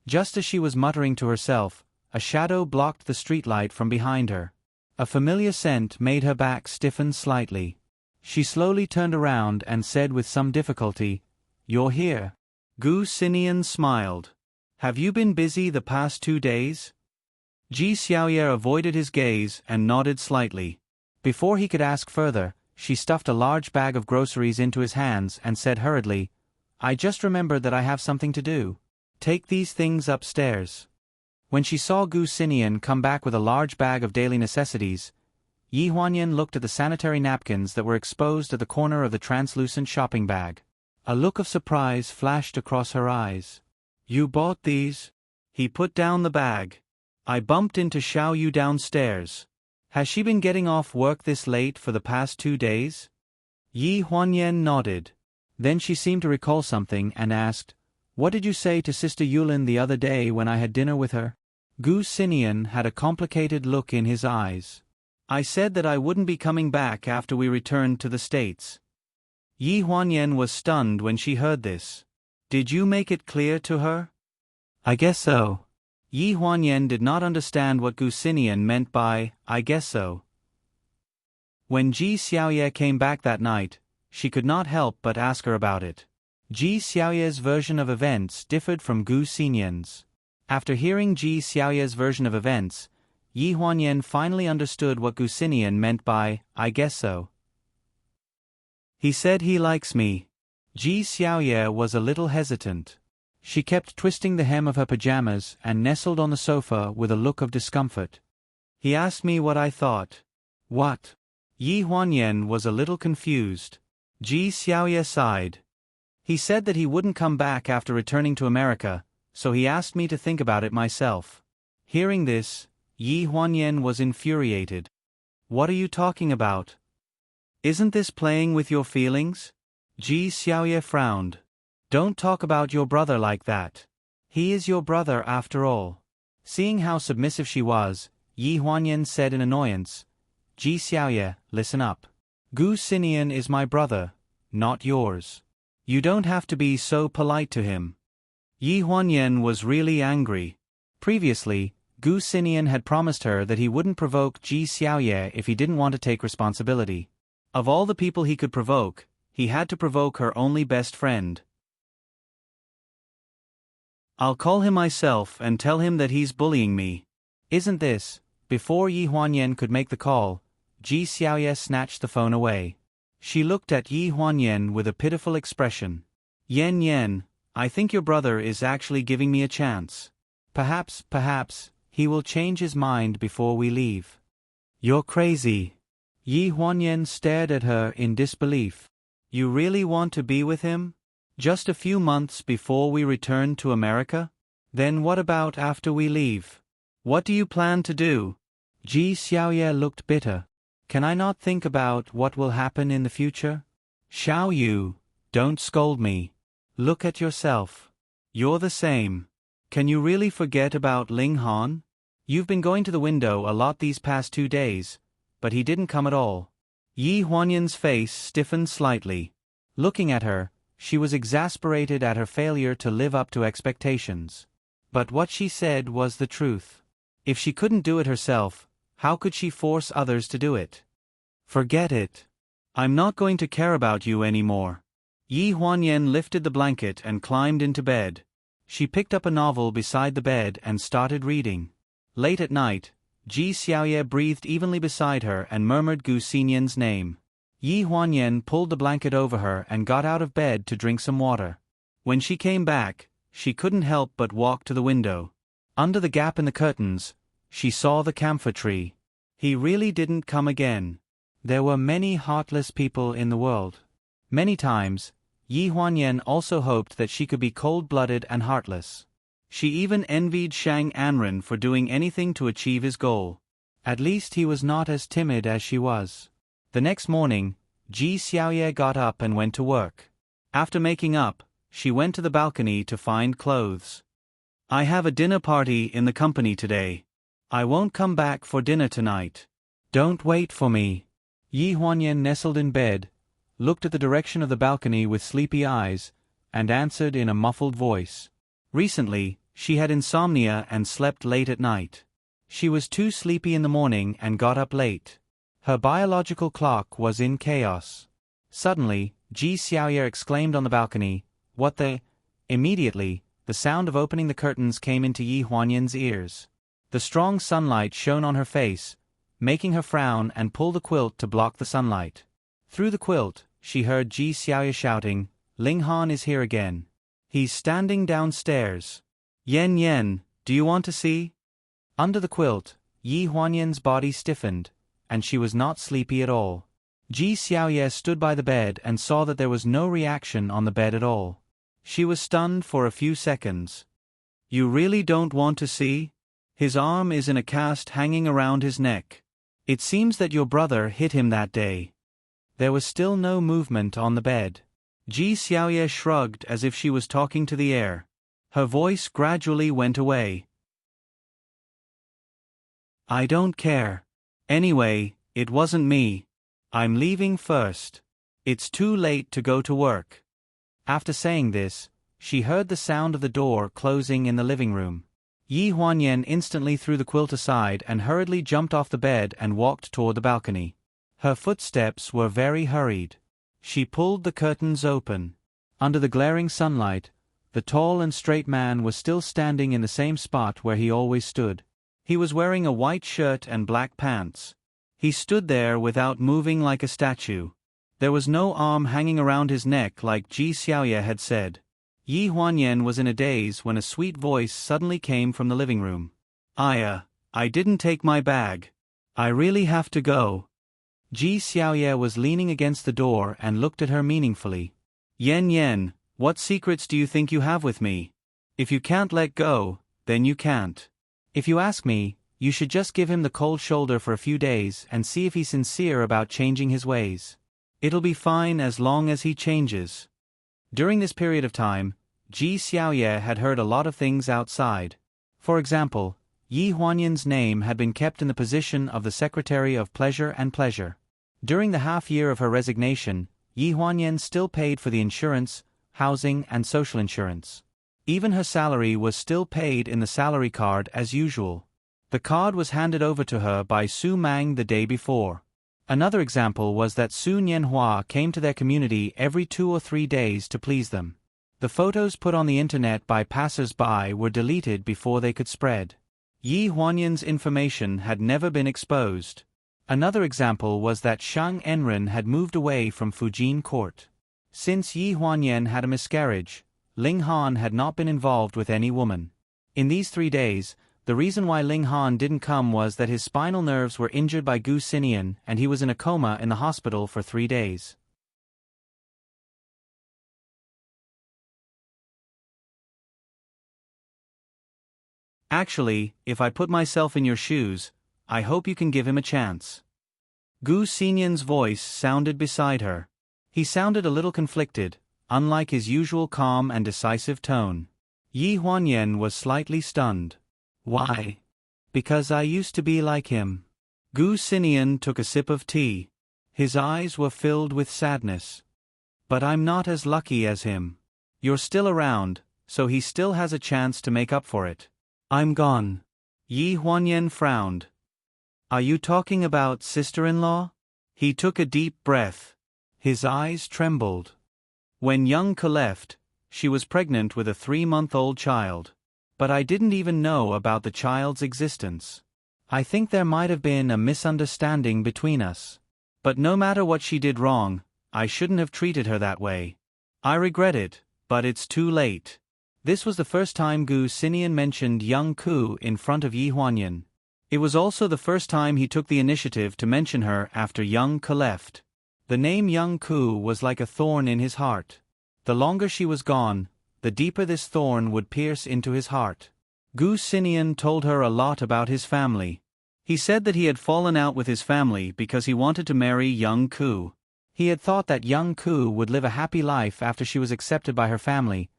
Just as she was muttering to herself, a shadow blocked the streetlight from behind her. A familiar scent made her back stiffen slightly. She slowly turned around and said with some difficulty, "You're here." Gu Xinian smiled. "Have you been busy the past 2 days?" Ji Xiaoye avoided his gaze and nodded slightly. Before he could ask further, she stuffed a large bag of groceries into his hands and said hurriedly, "I just remembered that I have something to do. Take these things upstairs." When she saw Gu Xinian come back with a large bag of daily necessities, Yi Huanyan looked at the sanitary napkins that were exposed at the corner of the translucent shopping bag. A look of surprise flashed across her eyes. "You bought these?" He put down the bag. "I bumped into Xiao Yu downstairs. Has she been getting off work this late for the past 2 days?" Yi Huanyan nodded. Then she seemed to recall something and asked, "What did you say to Sister Yulin the other day when I had dinner with her?" Gu Xinian had a complicated look in his eyes. "I said that I wouldn't be coming back after we returned to the States." Yi Huanyan was stunned when she heard this. "Did you make it clear to her?" "I guess so." Yi Huanyan did not understand what Gu Xinian meant by, "I guess so." When Ji Xiaoye came back that night, she could not help but ask her about it. Ji Xiaoye's version of events differed from Gu Xinian's. After hearing Ji Xiaoye's version of events, Yi Huanyan finally understood what Gu Xinian meant by, "I guess so." "He said he likes me." Ji Xiaoye was a little hesitant. She kept twisting the hem of her pajamas and nestled on the sofa with a look of discomfort. "He asked me what I thought." "What?" Yi Huanyan was a little confused. Ji Xiaoye sighed. "He said that he wouldn't come back after returning to America, so he asked me to think about it myself." Hearing this, Yi Huanyan was infuriated. "What are you talking about? Isn't this playing with your feelings?" Ji Xiaoye frowned. "Don't talk about your brother like that. He is your brother after all." Seeing how submissive she was, Yi Huanyan said in annoyance, "Ji Xiaoye, listen up. Gu Xinian is my brother, not yours. You don't have to be so polite to him." Yi Huanyan was really angry. Previously, Gu Xinian had promised her that he wouldn't provoke Ji Xiaoye if he didn't want to take responsibility. Of all the people he could provoke, he had to provoke her only best friend. "I'll call him myself and tell him that he's bullying me." "Isn't this?" Before Yi Huanyan could make the call, Ji Xiaoye snatched the phone away. She looked at Yi Huanyan with a pitiful expression. Yen, I think your brother is actually giving me a chance. Perhaps, he will change his mind before we leave." "You're crazy." Yi Huanyan stared at her in disbelief. "You really want to be with him? Just a few months before we return to America? Then what about after we leave? What do you plan to do?" Ji Xiaoye looked bitter. "Can I not think about what will happen in the future?" "Xiao Yu, don't scold me. Look at yourself. You're the same. Can you really forget about Ling Han? You've been going to the window a lot these past 2 days, but he didn't come at all." Yi Huanyan's face stiffened slightly. Looking at her, she was exasperated at her failure to live up to expectations. But what she said was the truth. If she couldn't do it herself, How could she force others to do it? Forget it. I'm not going to care about you anymore. Yi Huanyan lifted the blanket and climbed into bed. She picked up a novel beside the bed and started reading. Late at night, Ji Xiaoye breathed evenly beside her and murmured Gu Xinyan's name. Yi Huanyan pulled the blanket over her and got out of bed to drink some water. When she came back, she couldn't help but walk to the window. Under the gap in the curtains, she saw the camphor tree. He really didn't come again. There were many heartless people in the world. Many times, Yi Huanyan also hoped that she could be cold-blooded and heartless. She even envied Shang Anren for doing anything to achieve his goal. At least he was not as timid as she was. The next morning, Ji Xiaoye got up and went to work. After making up, she went to the balcony to find clothes. I have a dinner party in the company today. I won't come back for dinner tonight. Don't wait for me. Yi Huanyan nestled in bed, looked at the direction of the balcony with sleepy eyes, and answered in a muffled voice. Recently, she had insomnia and slept late at night. She was too sleepy in the morning and got up late. Her biological clock was in chaos. Suddenly, Ji Xiaoye exclaimed on the balcony, "What the—" Immediately, the sound of opening the curtains came into Yi Huanyan's ears. The strong sunlight shone on her face, making her frown and pull the quilt to block the sunlight. Through the quilt, she heard Ji Xiaoye shouting, "Ling Han is here again. He's standing downstairs. Yen Yen, do you want to see?" Under the quilt, Yi Huanyan's body stiffened, and she was not sleepy at all. Ji Xiaoye stood by the bed and saw that there was no reaction on the bed at all. She was stunned for a few seconds. "You really don't want to see? His arm is in a cast hanging around his neck. It seems that your brother hit him that day." There was still no movement on the bed. Ji Xiaoye shrugged as if she was talking to the air. Her voice gradually went away. "I don't care. Anyway, it wasn't me. I'm leaving first. It's too late to go to work." After saying this, she heard the sound of the door closing in the living room. Yi Huanyan instantly threw the quilt aside and hurriedly jumped off the bed and walked toward the balcony. Her footsteps were very hurried. She pulled the curtains open. Under the glaring sunlight, the tall and straight man was still standing in the same spot where he always stood. He was wearing a white shirt and black pants. He stood there without moving like a statue. There was no arm hanging around his neck like Ji Xiaoye had said. Yi Huanyan was in a daze when a sweet voice suddenly came from the living room. I didn't take my bag. I really have to go." Ji Xiaoye was leaning against the door and looked at her meaningfully. "Yen Yen, what secrets do you think you have with me? If you can't let go, then you can't. If you ask me, you should just give him the cold shoulder for a few days and see if he's sincere about changing his ways. It'll be fine as long as he changes." During this period of time, Ji Xiaoye had heard a lot of things outside. For example, Yi Huanyan's name had been kept in the position of the Secretary of Pleasure and Pleasure. During the half-year of her resignation, Yi Huanyan still paid for the insurance, housing and social insurance. Even her salary was still paid in the salary card as usual. The card was handed over to her by Su Mang the day before. Another example was that Su Nianhua came to their community every 2 or 3 days to please them. The photos put on the internet by passers-by were deleted before they could spread. Yi Huanyan's information had never been exposed. Another example was that Shang Enren had moved away from Fujin Court. Since Yi Huanyan had a miscarriage, Ling Han had not been involved with any woman. In these 3 days, the reason why Ling Han didn't come was that his spinal nerves were injured by Gu Xinyan and he was in a coma in the hospital for 3 days. Actually, if I put myself in your shoes, I hope you can give him a chance. Gu Xinyan's voice sounded beside her. He sounded a little conflicted, unlike his usual calm and decisive tone. Yi Huanyan was slightly stunned. "Why?" "Because I used to be like him." Gu Xinyan took a sip of tea. His eyes were filled with sadness. "But I'm not as lucky as him. You're still around, so he still has a chance to make up for it. I'm gone." Yi Huanyan frowned. Are you talking about sister-in-law? He took a deep breath. His eyes trembled. When young Ke left, she was pregnant with a 3-month-old child. But I didn't even know about the child's existence. I think there might have been a misunderstanding between us. But no matter what she did wrong, I shouldn't have treated her that way. I regret it, but it's too late. This was the first time Gu Xinian mentioned young Ku in front of Yi Huanyan. It was also the first time he took the initiative to mention her after young Ke left. The name young Ku was like a thorn in his heart. The longer she was gone, the deeper this thorn would pierce into his heart. Gu Xinian told her a lot about his family. He said that he had fallen out with his family because he wanted to marry young Ku. He had thought that young Ku would live a happy life after she was accepted by her family,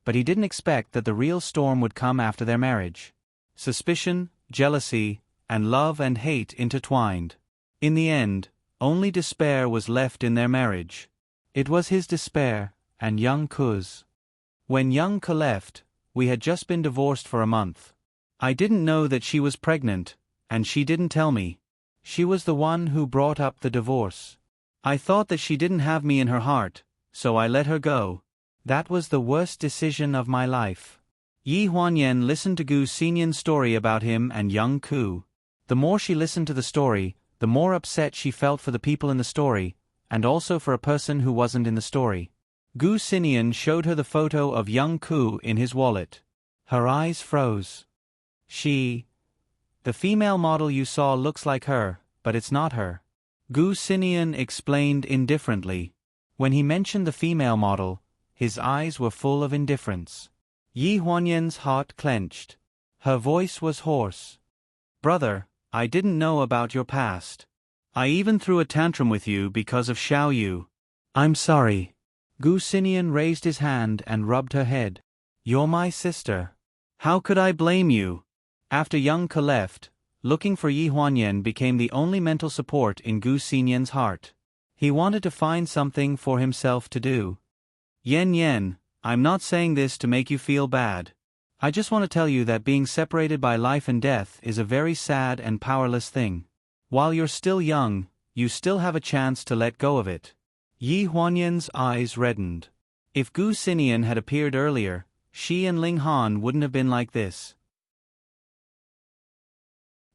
but he didn't expect that the real storm would come after their marriage. Suspicion, jealousy, and love and hate intertwined. In the end, only despair was left in their marriage. It was his despair, and young Ku's. When young Ke left, we had just been divorced for a month. I didn't know that she was pregnant, and she didn't tell me. She was the one who brought up the divorce. I thought that she didn't have me in her heart, so I let her go. That was the worst decision of my life. Yi Huanyan listened to Gu Xinian's story about him and young Ku. The more she listened to the story, the more upset she felt for the people in the story, and also for a person who wasn't in the story. Gu Xinian showed her the photo of young Ku in his wallet. Her eyes froze. The female model you saw looks like her, but it's not her. Gu Xinian explained indifferently. When he mentioned the female model, his eyes were full of indifference. Yi Huanyan's heart clenched. Her voice was hoarse. Brother, I didn't know about your past. I even threw a tantrum with you because of Xiao Yu. I'm sorry. Gu Xinian raised his hand and rubbed her head. You're my sister. How could I blame you? After young Ke left, looking for Yi Huanyan became the only mental support in Gu Xinian's heart. He wanted to find something for himself to do. Yen, I'm not saying this to make you feel bad. I just want to tell you that being separated by life and death is a very sad and powerless thing. While you're still young, you still have a chance to let go of it. Yi Huanyan's eyes reddened. If Gu Xinian had appeared earlier, she and Ling Han wouldn't have been like this.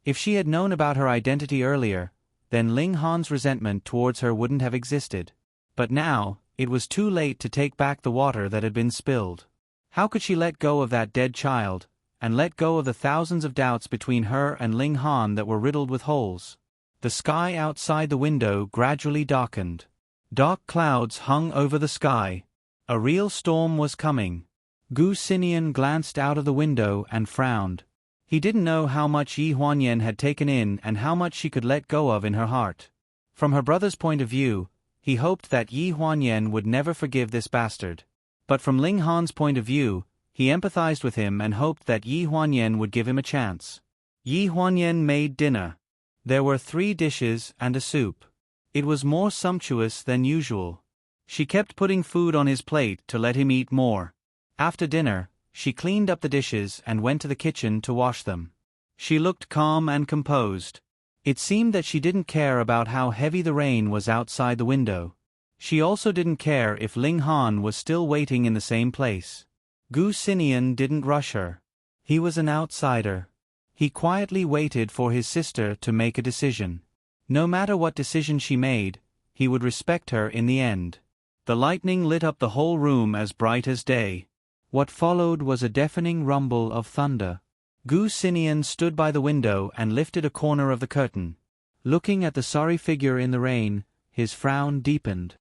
If she had known about her identity earlier, then Ling Han's resentment towards her wouldn't have existed. But now, it was too late to take back the water that had been spilled. How could she let go of that dead child, and let go of the thousands of doubts between her and Ling Han that were riddled with holes? The sky outside the window gradually darkened. Dark clouds hung over the sky. A real storm was coming. Gu Xinian glanced out of the window and frowned. He didn't know how much Yi Huanyan had taken in and how much she could let go of in her heart. From her brother's point of view, he hoped that Yi Huanyan would never forgive this bastard. But from Ling Han's point of view, he empathized with him and hoped that Yi Huanyan would give him a chance. Yi Huanyan made dinner. There were 3 dishes and a soup. It was more sumptuous than usual. She kept putting food on his plate to let him eat more. After dinner, she cleaned up the dishes and went to the kitchen to wash them. She looked calm and composed. It seemed that she didn't care about how heavy the rain was outside the window. She also didn't care if Ling Han was still waiting in the same place. Gu Xinian didn't rush her. He was an outsider. He quietly waited for his sister to make a decision. No matter what decision she made, he would respect her in the end. The lightning lit up the whole room as bright as day. What followed was a deafening rumble of thunder. Gu Xinian stood by the window and lifted a corner of the curtain. Looking at the sorry figure in the rain, his frown deepened.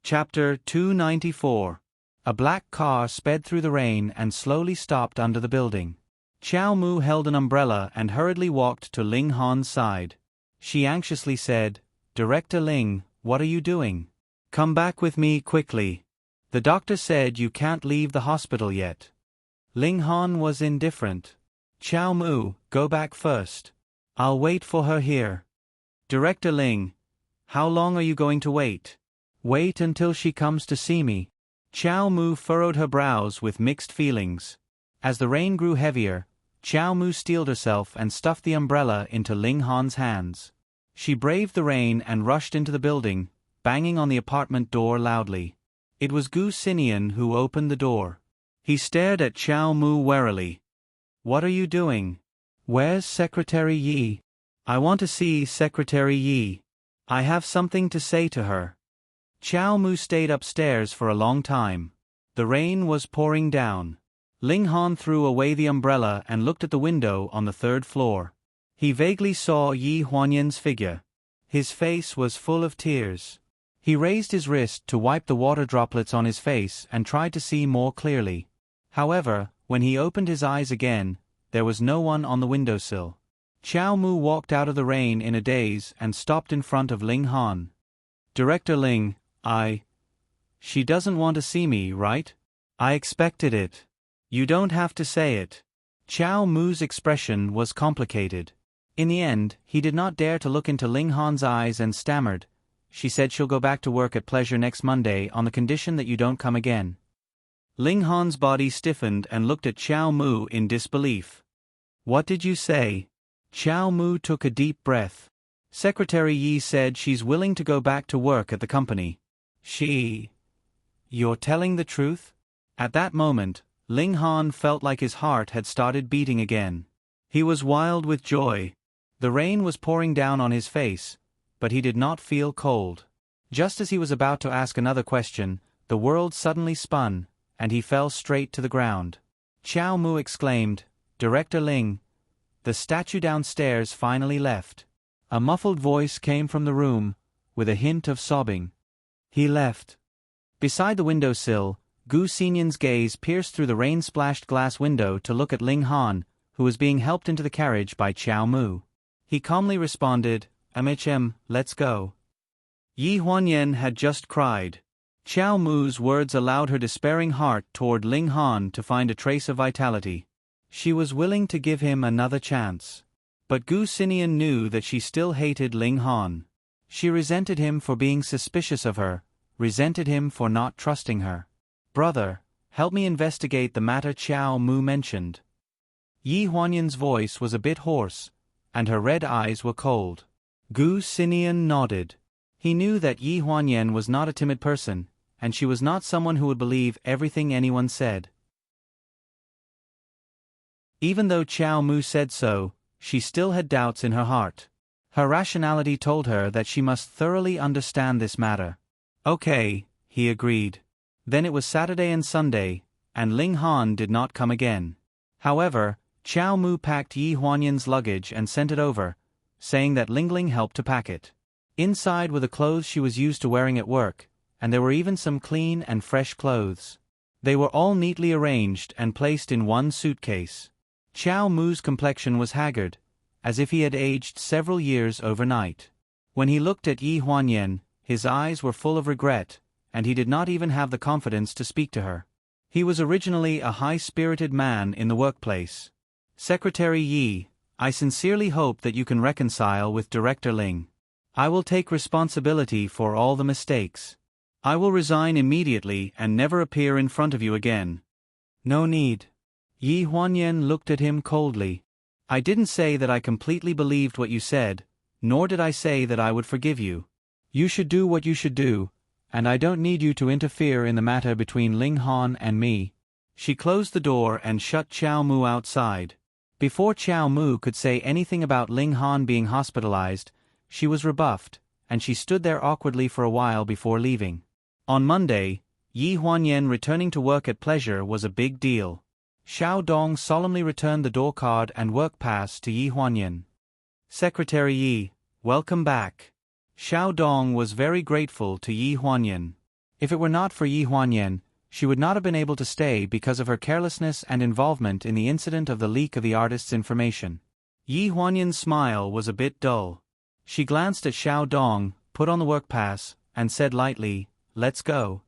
Chapter 294. A black car sped through the rain and slowly stopped under the building. Xiao Mu held an umbrella and hurriedly walked to Ling Han's side. She anxiously said, "Director Ling, what are you doing? Come back with me quickly. The doctor said you can't leave the hospital yet." Ling Han was indifferent. "Xiao Mu, go back first. I'll wait for her here." "Director Ling, how long are you going to wait?" "Wait until she comes to see me." Xiao Mu furrowed her brows with mixed feelings. As the rain grew heavier, Qiao Mu steeled herself and stuffed the umbrella into Ling Han's hands. She braved the rain and rushed into the building, banging on the apartment door loudly. It was Gu Xinian who opened the door. He stared at Qiao Mu warily. "What are you doing? Where's Secretary Yi? I want to see Secretary Yi. I have something to say to her." Qiao Mu stayed upstairs for a long time. The rain was pouring down. Ling Han threw away the umbrella and looked at the window on the third floor. He vaguely saw Yi Huanyan's figure. His face was full of tears. He raised his wrist to wipe the water droplets on his face and tried to see more clearly. However, when he opened his eyes again, there was no one on the windowsill. Qiao Mu walked out of the rain in a daze and stopped in front of Ling Han. "Director Ling, She doesn't want to see me, right? I expected it. You don't have to say it." Qiao Mu's expression was complicated. In the end, he did not dare to look into Ling Han's eyes and stammered, "She said she'll go back to work at pleasure next Monday on the condition that you don't come again." Ling Han's body stiffened and looked at Qiao Mu in disbelief. "What did you say?" Qiao Mu took a deep breath. "Secretary Yi said she's willing to go back to work at the company." "You're telling the truth?" At that moment, Ling Han felt like his heart had started beating again. He was wild with joy. The rain was pouring down on his face, but he did not feel cold. Just as he was about to ask another question, the world suddenly spun, and he fell straight to the ground. Qiao Mu exclaimed, "Director Ling." The statue downstairs finally left. A muffled voice came from the room, with a hint of sobbing. "He left." Beside the windowsill, Gu Xinian's gaze pierced through the rain-splashed glass window to look at Ling Han, who was being helped into the carriage by Qiao Mu. He calmly responded, let's go." Yi Huanyan had just cried. Qiao Mu's words allowed her despairing heart toward Ling Han to find a trace of vitality. She was willing to give him another chance. But Gu Xinian knew that she still hated Ling Han. She resented him for being suspicious of her, resented him for not trusting her. "Brother, help me investigate the matter Qiao Mu mentioned." Yi Huanyan's voice was a bit hoarse, and her red eyes were cold. Gu Xinian nodded. He knew that Yi Huanyan was not a timid person, and she was not someone who would believe everything anyone said. Even though Qiao Mu said so, she still had doubts in her heart. Her rationality told her that she must thoroughly understand this matter. "Okay," he agreed. Then it was Saturday and Sunday, and Ling Han did not come again. However, Qiao Mu packed Yi Huanyan's luggage and sent it over, saying that Lingling helped to pack it. Inside were the clothes she was used to wearing at work, and there were even some clean and fresh clothes. They were all neatly arranged and placed in one suitcase. Qiao Mu's complexion was haggard, as if he had aged several years overnight. When he looked at Yi Huanyan, his eyes were full of regret, and he did not even have the confidence to speak to her. He was originally a high-spirited man in the workplace. "Secretary Yi, I sincerely hope that you can reconcile with Director Ling. I will take responsibility for all the mistakes. I will resign immediately and never appear in front of you again." "No need." Yi Huanyan looked at him coldly. "I didn't say that I completely believed what you said, nor did I say that I would forgive you. You should do what you should do, and I don't need you to interfere in the matter between Ling Han and me." She closed the door and shut Qiao Mu outside. Before Qiao Mu could say anything about Ling Han being hospitalized, she was rebuffed, and she stood there awkwardly for a while before leaving. On Monday, Yi Huanyan returning to work at pleasure was a big deal. Xiao Dong solemnly returned the door card and work pass to Yi Huanyan. "Secretary Yi, welcome back." Xiao Dong was very grateful to Yi Huanyan. If it were not for Yi Huanyan, she would not have been able to stay because of her carelessness and involvement in the incident of the leak of the artist's information. Yi Huanyan's smile was a bit dull. She glanced at Xiao Dong, put on the work pass, and said lightly, "Let's go."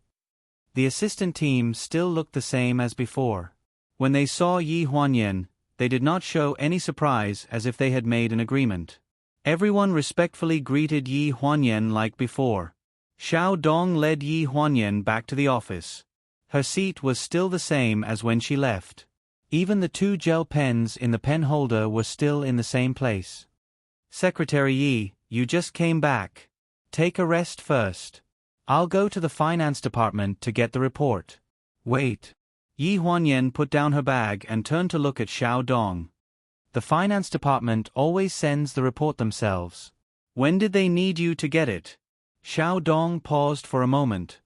The assistant team still looked the same as before. When they saw Yi Huanyan, they did not show any surprise, as if they had made an agreement. Everyone respectfully greeted Yi Huanyan like before. Xiao Dong led Yi Huanyan back to the office. Her seat was still the same as when she left. Even the 2 gel pens in the pen holder were still in the same place. Secretary Yi, you just came back. Take a rest first. I'll go to the finance department to get the report. Wait. Yi Huanyan put down her bag and turned to look at Xiao Dong. The finance department always sends the report themselves. When did they need you to get it? Xiao Dong paused for a moment.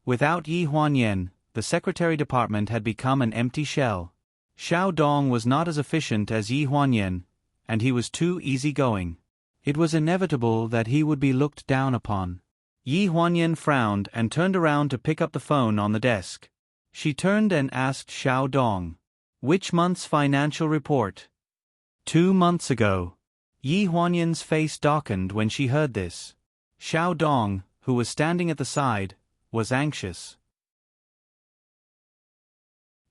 Without Yi Huanyan, the secretary department had become an empty shell. Xiao Dong was not as efficient as Yi Huanyan, and he was too easygoing. It was inevitable that he would be looked down upon. Yi Huanyan frowned and turned around to pick up the phone on the desk. She turned and asked Xiao Dong, "Which month's financial report?" 2 months ago. Yi Huanyan's face darkened when she heard this. Xiao Dong, who was standing at the side, was anxious.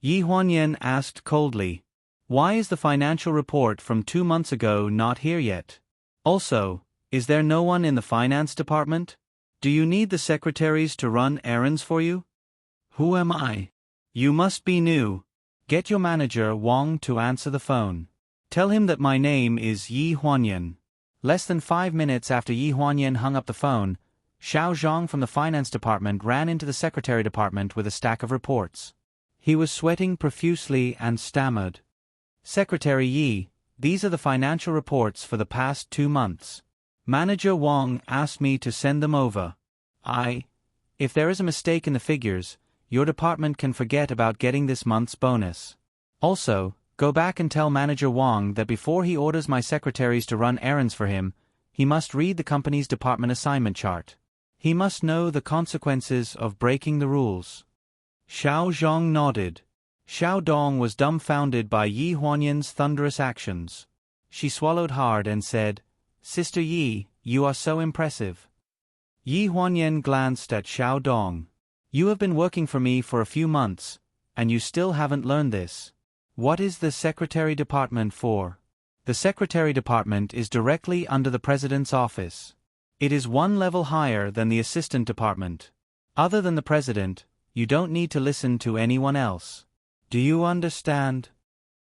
Yi Huanyan asked coldly, "Why is the financial report from 2 months ago not here yet? Also, is there no one in the finance department? Do you need the secretaries to run errands for you?" "Who am I?" "You must be new. Get your manager Wang to answer the phone. Tell him that my name is Yi Huanyan." Less than 5 minutes after Yi Huanyan hung up the phone, Xiao Zhang from the finance department ran into the secretary department with a stack of reports. He was sweating profusely and stammered, "Secretary Yi, these are the financial reports for the past 2 months. Manager Wang asked me to send them over. If there is a mistake in the figures, your department can forget about getting this month's bonus. Also, go back and tell Manager Wang that before he orders my secretaries to run errands for him, he must read the company's department assignment chart. He must know the consequences of breaking the rules." Xiao Zhang nodded. Xiao Dong was dumbfounded by Yi Huanyan's thunderous actions. She swallowed hard and said, "Sister Yi, you are so impressive." Yi Huanyan glanced at Xiao Dong. "You have been working for me for a few months, and you still haven't learned this. What is the Secretary Department for?" The Secretary Department is directly under the President's office. It is 1 level higher than the Assistant Department. Other than the President, you don't need to listen to anyone else. Do you understand?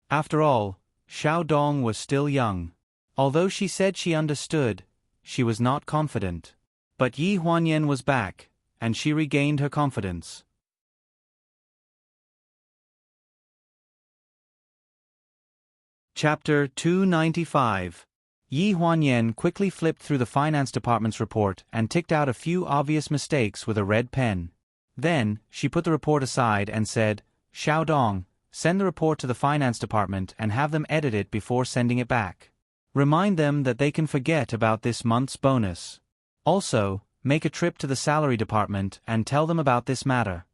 After all, Xiao Dong was still young. Although she said she understood, she was not confident. But Yi Huanyan was back, and she regained her confidence. Chapter 295. Yi Huanyan quickly flipped through the finance department's report and ticked out a few obvious mistakes with a red pen. Then, she put the report aside and said, "Xiao Dong, send the report to the finance department and have them edit it before sending it back. Remind them that they can forget about this month's bonus. Also, make a trip to the salary department and tell them about this matter."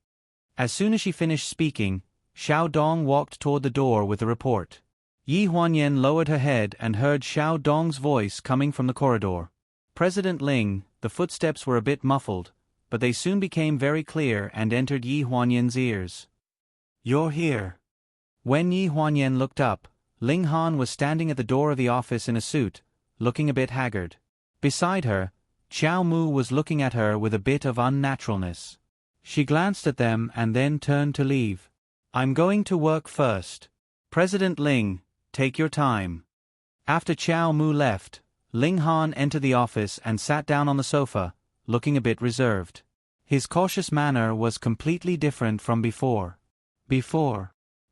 As soon as she finished speaking, Xiao Dong walked toward the door with the report. Yi Huanyan lowered her head and heard Xiao Dong's voice coming from the corridor. "President Ling," the footsteps were a bit muffled, but they soon became very clear and entered Yi Huanyan's ears. "You're here." When Yi Huanyan looked up, Ling Han was standing at the door of the office in a suit, looking a bit haggard. Beside her, Qiao Mu was looking at her with a bit of unnaturalness. She glanced at them and then turned to leave. "I'm going to work first. President Ling, take your time." After Qiao Mu left, Ling Han entered the office and sat down on the sofa, looking a bit reserved. His cautious manner was completely different from before.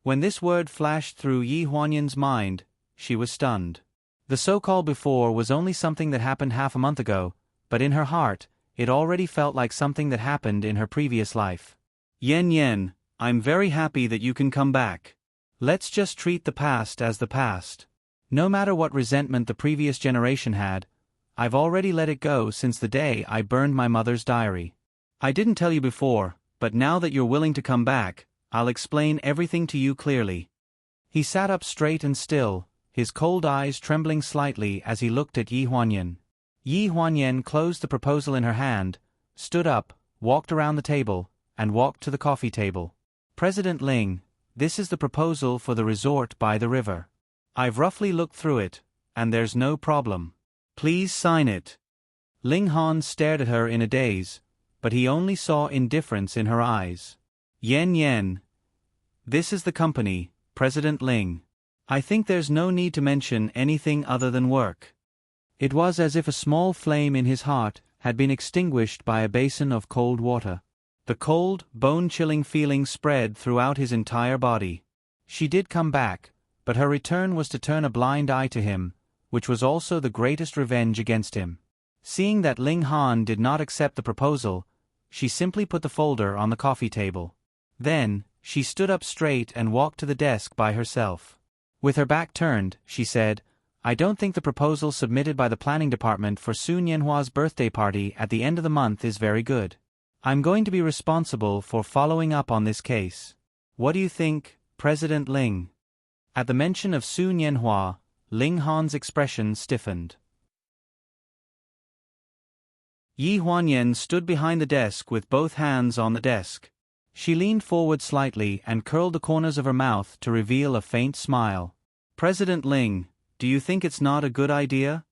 When this word flashed through Yi Huanyan's mind, she was stunned. The so-called before was only something that happened half a month ago, but in her heart, it already felt like something that happened in her previous life. "Yan, I'm very happy that you can come back. Let's just treat the past as the past. No matter what resentment the previous generation had, I've already let it go since the day I burned my mother's diary. I didn't tell you before, but now that you're willing to come back, I'll explain everything to you clearly." He sat up straight and still, his cold eyes trembling slightly as he looked at Yi Huanyan. Yi Huanyan closed the proposal in her hand, stood up, walked around the table, and walked to the coffee table. "President Ling, this is the proposal for the resort by the river. I've roughly looked through it, and there's no problem. Please sign it." Ling Han stared at her in a daze, but he only saw indifference in her eyes. Yan, This is the company, President Ling. I think there's no need to mention anything other than work." It was as if a small flame in his heart had been extinguished by a basin of cold water. The cold, bone-chilling feeling spread throughout his entire body. She did come back, but her return was to turn a blind eye to him, which was also the greatest revenge against him. Seeing that Ling Han did not accept the proposal, she simply put the folder on the coffee table. Then, she stood up straight and walked to the desk by herself. With her back turned, she said, "I don't think the proposal submitted by the planning department for Sun Yanhua's birthday party at the end of the month is very good. I'm going to be responsible for following up on this case. What do you think, President Ling?" At the mention of Sun Yanhua, Ling Han's expression stiffened. Yi Huanyan stood behind the desk with both hands on the desk. She leaned forward slightly and curled the corners of her mouth to reveal a faint smile. "President Ling, do you think it's not a good idea?"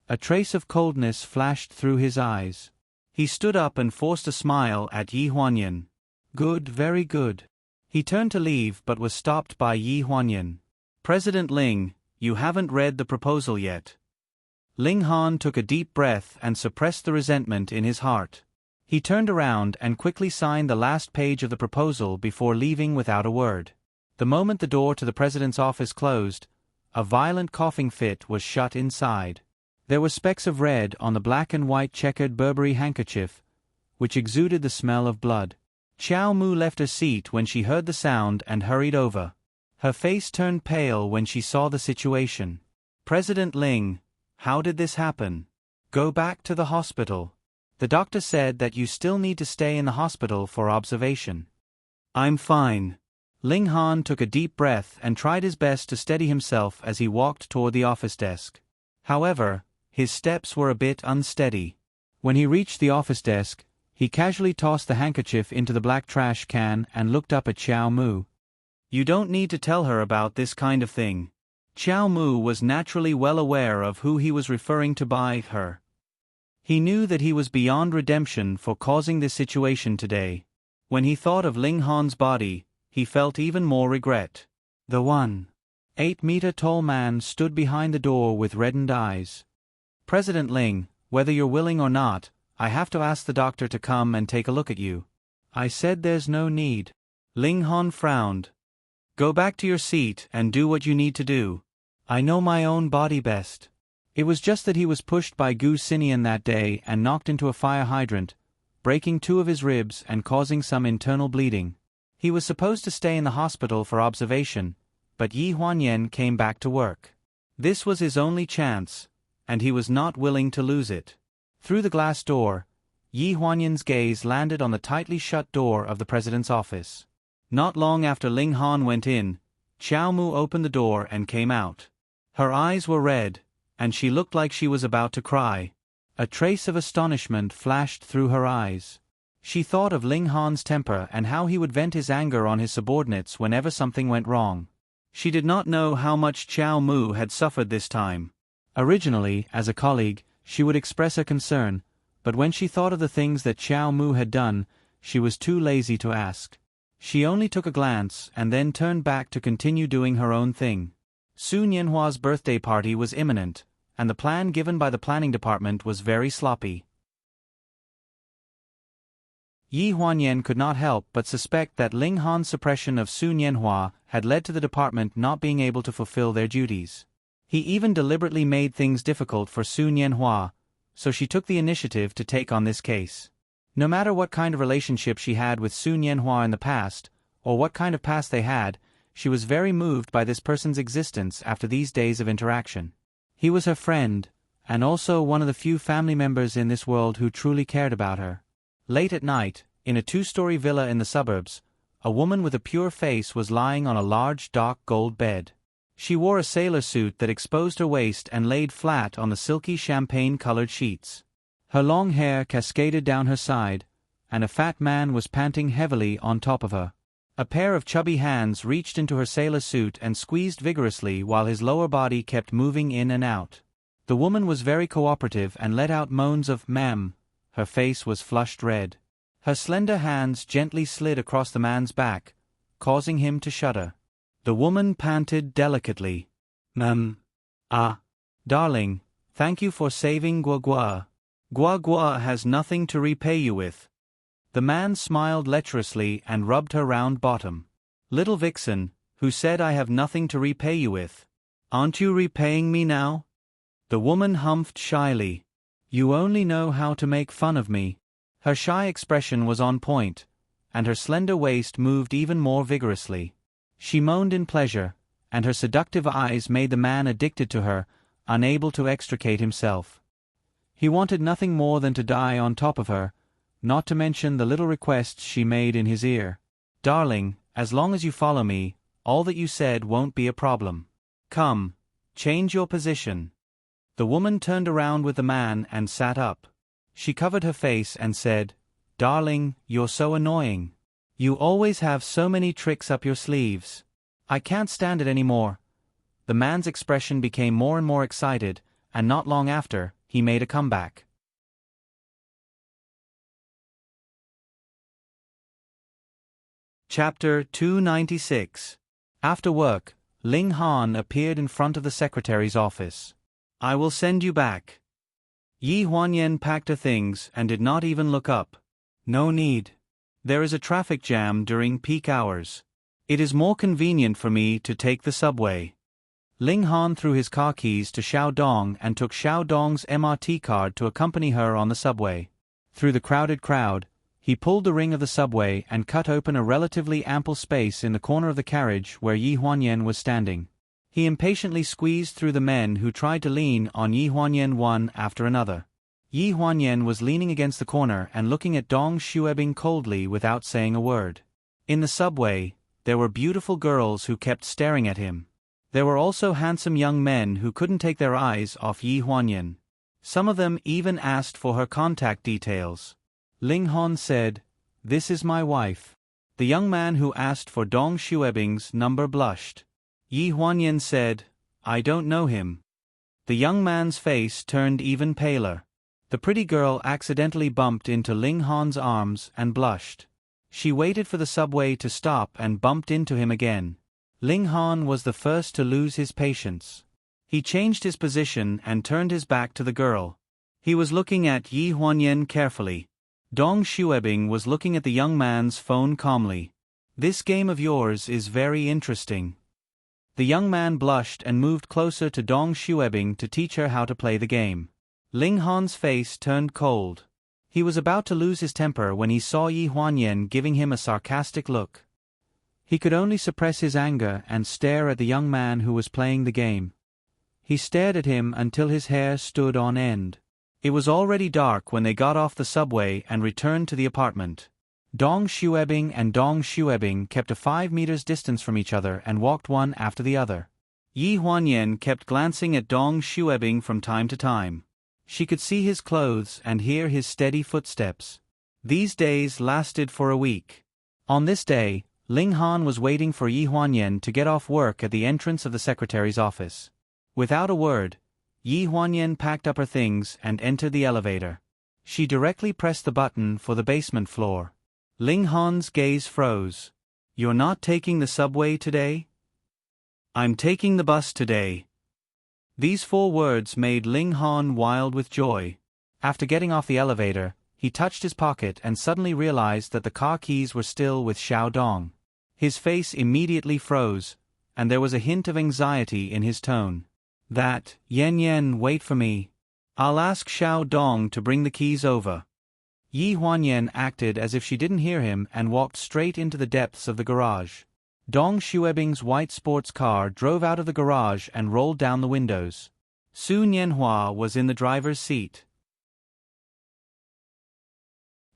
A trace of coldness flashed through his eyes. He stood up and forced a smile at Yi Huanyan. "Good, very good." He turned to leave but was stopped by Yi Huanyan. "President Ling, you haven't read the proposal yet." Ling Han took a deep breath and suppressed the resentment in his heart. He turned around and quickly signed the last page of the proposal before leaving without a word. The moment the door to the president's office closed, a violent coughing fit was shut inside. There were specks of red on the black and white checkered Burberry handkerchief, which exuded the smell of blood. Xiao Mu left her seat when she heard the sound and hurried over. Her face turned pale when she saw the situation. "President Ling, how did this happen?" "Go back to the hospital. The doctor said that you still need to stay in the hospital for observation." "I'm fine." Ling Han took a deep breath and tried his best to steady himself as he walked toward the office desk. However, his steps were a bit unsteady. When he reached the office desk, he casually tossed the handkerchief into the black trash can and looked up at Xiao Mu. "You don't need to tell her about this kind of thing." Xiao Mu was naturally well aware of who he was referring to by her. He knew that he was beyond redemption for causing this situation today. When he thought of Ling Han's body, he felt even more regret. The 1.8-meter-tall man stood behind the door with reddened eyes. "President Ling, whether you're willing or not, I have to ask the doctor to come and take a look at you." "I said there's no need." Ling Han frowned. "Go back to your seat and do what you need to do. I know my own body best." It was just that he was pushed by Gu Sinian that day and knocked into a fire hydrant, breaking 2 of his ribs and causing some internal bleeding. He was supposed to stay in the hospital for observation, but Yi Huanyan came back to work. This was his only chance, and he was not willing to lose it. Through the glass door, Yi Huanyan's gaze landed on the tightly shut door of the president's office. Not long after Ling Han went in, Xiao Mu opened the door and came out. Her eyes were red, and she looked like she was about to cry. A trace of astonishment flashed through her eyes. She thought of Ling Han's temper and how he would vent his anger on his subordinates whenever something went wrong. She did not know how much Xiao Mu had suffered this time. Originally, as a colleague, she would express her concern, but when she thought of the things that Xiao Mu had done, she was too lazy to ask. She only took a glance and then turned back to continue doing her own thing. Sun Yanhua's birthday party was imminent, and the plan given by the planning department was very sloppy. Yi Huanyan could not help but suspect that Ling Han's suppression of Sun Yanhua had led to the department not being able to fulfill their duties. He even deliberately made things difficult for Sun Yanhua, so she took the initiative to take on this case. No matter what kind of relationship she had with Sun Yanhua in the past, or what kind of past they had, she was very moved by this person's existence after these days of interaction. He was her friend, and also one of the few family members in this world who truly cared about her. Late at night, in a 2-story villa in the suburbs, a woman with a pure face was lying on a large dark gold bed. She wore a sailor suit that exposed her waist and laid flat on the silky champagne-colored sheets. Her long hair cascaded down her side, and a fat man was panting heavily on top of her. A pair of chubby hands reached into her sailor suit and squeezed vigorously while his lower body kept moving in and out. The woman was very cooperative and let out moans of "ma'am." Her face was flushed red. Her slender hands gently slid across the man's back, causing him to shudder. The woman panted delicately. Darling, thank you for saving Guagua. Guagua has nothing to repay you with." The man smiled lecherously and rubbed her round bottom. "Little vixen, who said I have nothing to repay you with? Aren't you repaying me now?" The woman humphed shyly. "You only know how to make fun of me." Her shy expression was on point, and her slender waist moved even more vigorously. She moaned in pleasure, and her seductive eyes made the man addicted to her, unable to extricate himself. He wanted nothing more than to die on top of her, not to mention the little requests she made in his ear. "Darling, as long as you follow me, all that you said won't be a problem. Come, change your position." The woman turned around with the man and sat up. She covered her face and said, "Darling, you're so annoying. You always have so many tricks up your sleeves. I can't stand it anymore." The man's expression became more and more excited, and not long after, he made a comeback. Chapter 296. After work, Ling Han appeared in front of the secretary's office. "I will send you back." Yi Huanyan packed her things and did not even look up. "No need. There is a traffic jam during peak hours. It is more convenient for me to take the subway." Ling Han threw his car keys to Xiao Dong and took Xiao Dong's MRT card to accompany her on the subway. Through the crowded crowd, he pulled the ring of the subway and cut open a relatively ample space in the corner of the carriage where Yi Huanyan was standing. He impatiently squeezed through the men who tried to lean on Yi Huanyan one after another. Yi Huanyan was leaning against the corner and looking at Dong Xuebing coldly without saying a word. In the subway, there were beautiful girls who kept staring at him. There were also handsome young men who couldn't take their eyes off Yi Huanyan. Some of them even asked for her contact details. Ling Han said, "This is my wife." The young man who asked for Dong Xuebing's number blushed. Yi Huanyan said, "I don't know him." The young man's face turned even paler. The pretty girl accidentally bumped into Ling Han's arms and blushed. She waited for the subway to stop and bumped into him again. Ling Han was the first to lose his patience. He changed his position and turned his back to the girl. He was looking at Yi Huanyan carefully. Dong Xuebing was looking at the young man's phone calmly. "This game of yours is very interesting." The young man blushed and moved closer to Dong Xuebing to teach her how to play the game. Ling Han's face turned cold. He was about to lose his temper when he saw Yi Huanyan giving him a sarcastic look. He could only suppress his anger and stare at the young man who was playing the game. He stared at him until his hair stood on end. It was already dark when they got off the subway and returned to the apartment. Dong Xuebing and Dong Xuebing kept a 5 meters distance from each other and walked one after the other. Yi Huanyan kept glancing at Dong Xuebing from time to time. She could see his clothes and hear his steady footsteps. These days lasted for a week. On this day, Ling Han was waiting for Yi Huanyan to get off work at the entrance of the secretary's office. Without a word, Yi Huanyan packed up her things and entered the elevator. She directly pressed the button for the basement floor. Ling Han's gaze froze. "You're not taking the subway today?" "I'm taking the bus today." These 4 words made Ling Han wild with joy. After getting off the elevator, he touched his pocket and suddenly realized that the car keys were still with Xiao Dong. His face immediately froze, and there was a hint of anxiety in his tone. Yen, wait for me. I'll ask Xiao Dong to bring the keys over." Yi Huanyan acted as if she didn't hear him and walked straight into the depths of the garage. Dong Xuebing's white sports car drove out of the garage and rolled down the windows. Su Nianhua was in the driver's seat.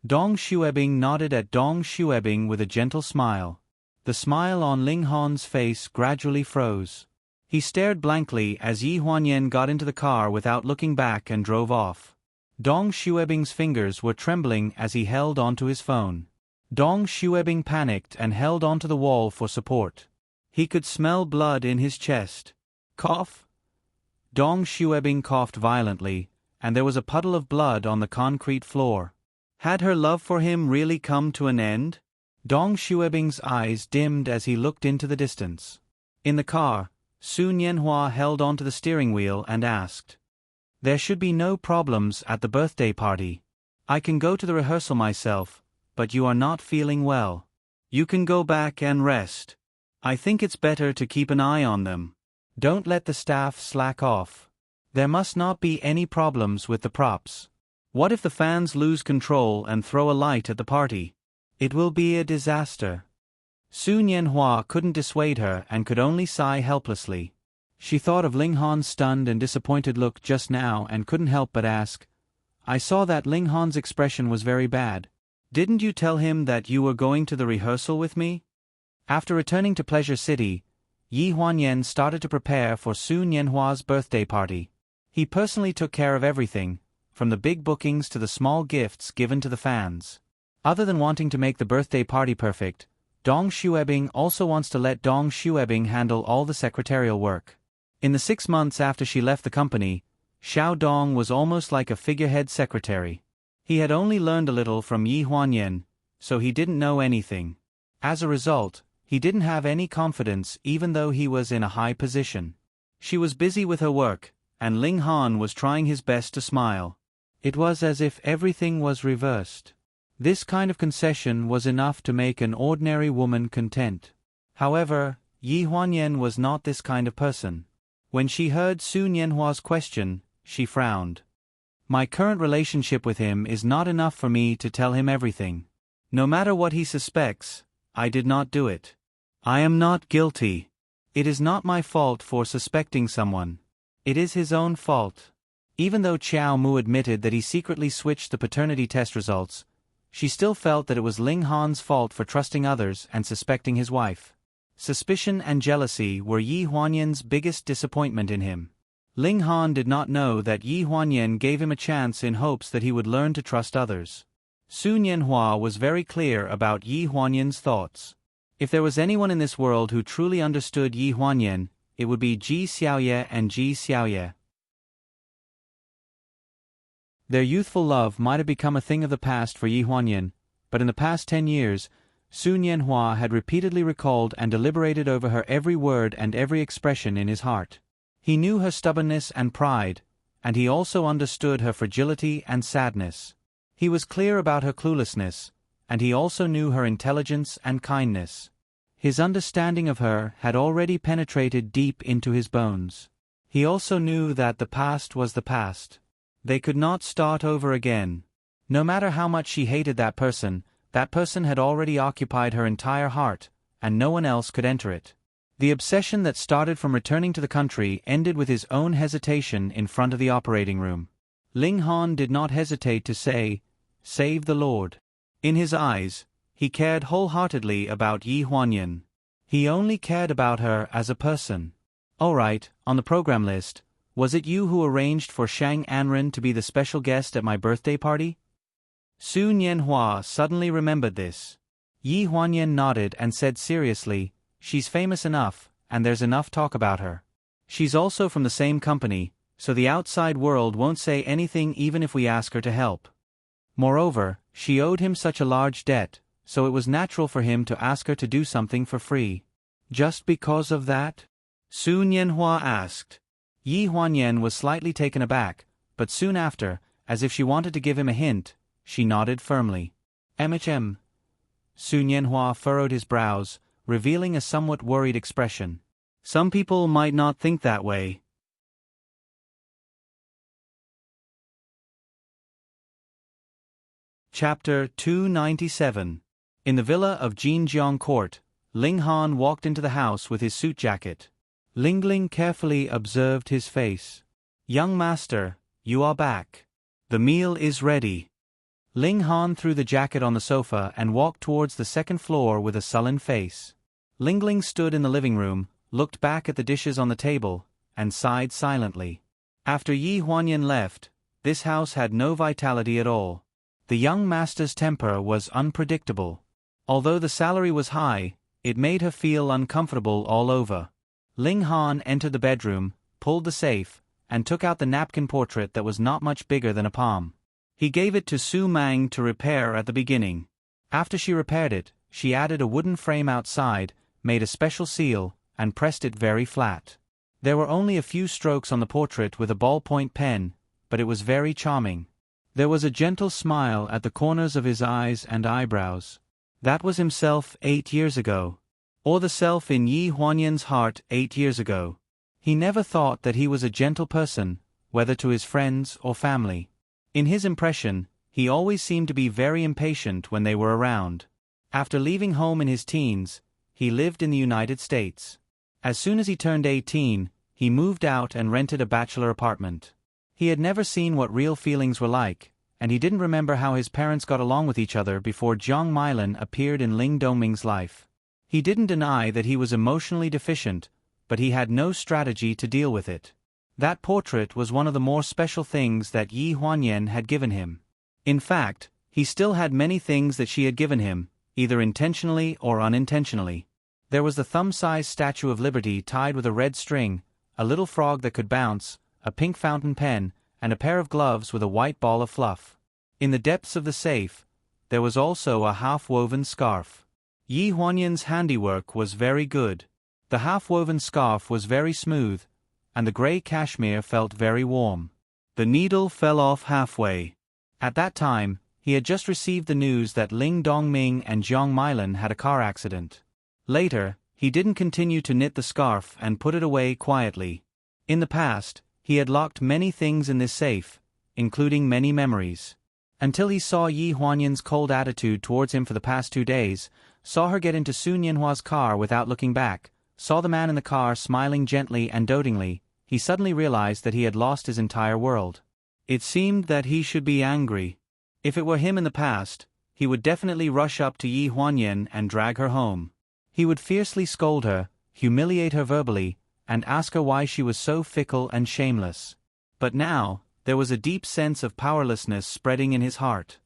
Dong Xuebing nodded at Dong Xuebing with a gentle smile. The smile on Ling Han's face gradually froze. He stared blankly as Yi Huanyan got into the car without looking back and drove off. Dong Xuebing's fingers were trembling as he held onto his phone. Dong Xuebing panicked and held onto the wall for support. He could smell blood in his chest. "Cough?" Dong Xuebing coughed violently, and there was a puddle of blood on the concrete floor. Had her love for him really come to an end? Dong Xuebing's eyes dimmed as he looked into the distance. In the car, Su Nianhua held onto the steering wheel and asked, "There should be no problems at the birthday party. I can go to the rehearsal myself, but you are not feeling well. You can go back and rest. I think it's better to keep an eye on them. Don't let the staff slack off. There must not be any problems with the props. What if the fans lose control and throw a light at the party? It will be a disaster." Su Nianhua couldn't dissuade her and could only sigh helplessly. She thought of Ling Han's stunned and disappointed look just now and couldn't help but ask, "I saw that Ling Han's expression was very bad. Didn't you tell him that you were going to the rehearsal with me?" After returning to Pleasure City, Yi Huanyan started to prepare for Su Nianhua's birthday party. He personally took care of everything, from the big bookings to the small gifts given to the fans. Other than wanting to make the birthday party perfect, Dong Xuebing also wants to let Dong Xuebing handle all the secretarial work. In the 6 months after she left the company, Xiao Dong was almost like a figurehead secretary. He had only learned a little from Yi Huanyan, so he didn't know anything. As a result, he didn't have any confidence even though he was in a high position. She was busy with her work, and Ling Han was trying his best to smile. It was as if everything was reversed. This kind of concession was enough to make an ordinary woman content. However, Yi Huanyan was not this kind of person. When she heard Su Nianhua's question, she frowned. "My current relationship with him is not enough for me to tell him everything. No matter what he suspects, I did not do it. I am not guilty. It is not my fault for suspecting someone. It is his own fault." Even though Qiao Mu admitted that he secretly switched the paternity test results, she still felt that it was Ling Han's fault for trusting others and suspecting his wife. Suspicion and jealousy were Yi Huanyan's biggest disappointment in him. Ling Han did not know that Yi Huanyan gave him a chance in hopes that he would learn to trust others. Su Nianhua was very clear about Yi Huanyan's thoughts. If there was anyone in this world who truly understood Yi Huanyan, it would be Ji Xiaoye and Ji Xiaoye. Their youthful love might have become a thing of the past for Yi Huanyan, but in the past 10 years, Su Nianhua had repeatedly recalled and deliberated over her every word and every expression in his heart. He knew her stubbornness and pride, and he also understood her fragility and sadness. He was clear about her cluelessness, and he also knew her intelligence and kindness. His understanding of her had already penetrated deep into his bones. He also knew that the past was the past. They could not start over again. No matter how much she hated that person had already occupied her entire heart, and no one else could enter it. The obsession that started from returning to the country ended with his own hesitation in front of the operating room. Ling Han did not hesitate to say, "Save the Lord." In his eyes, he cared wholeheartedly about Yi Huanyan. He only cared about her as a person. "All right, on the program list, was it you who arranged for Shang Anren to be the special guest at my birthday party?" Su Nianhua suddenly remembered this. Yi Huanyan nodded and said seriously, "She's famous enough, and there's enough talk about her. She's also from the same company, so the outside world won't say anything even if we ask her to help. Moreover, she owed him such a large debt, so it was natural for him to ask her to do something for free." "Just because of that?" Su Nianhua asked. Yi Huanyan was slightly taken aback, but soon after, as if she wanted to give him a hint, she nodded firmly. "MHM." Su Nianhua furrowed his brows, revealing a somewhat worried expression. "Some people might not think that way." Chapter 297. In the villa of Jinjiang Court, Ling Han walked into the house with his suit jacket. Lingling carefully observed his face. "Young master, you are back. The meal is ready." Ling Han threw the jacket on the sofa and walked towards the second floor with a sullen face. Lingling stood in the living room, looked back at the dishes on the table, and sighed silently. After Yi Huanyan left, this house had no vitality at all. The young master's temper was unpredictable. Although the salary was high, it made her feel uncomfortable all over. Ling Han entered the bedroom, pulled the safe, and took out the napkin portrait that was not much bigger than a palm. He gave it to Su Mang to repair at the beginning. After she repaired it, she added a wooden frame outside, made a special seal, and pressed it very flat. There were only a few strokes on the portrait with a ballpoint pen, but it was very charming. There was a gentle smile at the corners of his eyes and eyebrows. That was himself 8 years ago. Or the self in Yi Huanyan's heart 8 years ago. He never thought that he was a gentle person, whether to his friends or family. In his impression, he always seemed to be very impatient when they were around. After leaving home in his teens, he lived in the United States. As soon as he turned 18, he moved out and rented a bachelor apartment. He had never seen what real feelings were like, and he didn't remember how his parents got along with each other before Jiang Meilan appeared in Ling Dongming's life. He didn't deny that he was emotionally deficient, but he had no strategy to deal with it. That portrait was one of the more special things that Yi Huanyan had given him. In fact, he still had many things that she had given him, either intentionally or unintentionally. There was the thumb-sized Statue of Liberty tied with a red string, a little frog that could bounce, a pink fountain pen, and a pair of gloves with a white ball of fluff. In the depths of the safe, there was also a half-woven scarf. Yi Huanyan's handiwork was very good. The half-woven scarf was very smooth, and the grey cashmere felt very warm. The needle fell off halfway. At that time, he had just received the news that Ling Dongming and Jiang Meilan had a car accident. Later, he didn't continue to knit the scarf and put it away quietly. In the past, he had locked many things in this safe, including many memories. Until he saw Yi Huanyan's cold attitude towards him for the past 2 days, saw her get into Sun Yanhua's car without looking back, saw the man in the car smiling gently and dotingly, he suddenly realized that he had lost his entire world. It seemed that he should be angry. If it were him in the past, he would definitely rush up to Yi Huanyan and drag her home. He would fiercely scold her, humiliate her verbally, and ask her why she was so fickle and shameless. But now, there was a deep sense of powerlessness spreading in his heart.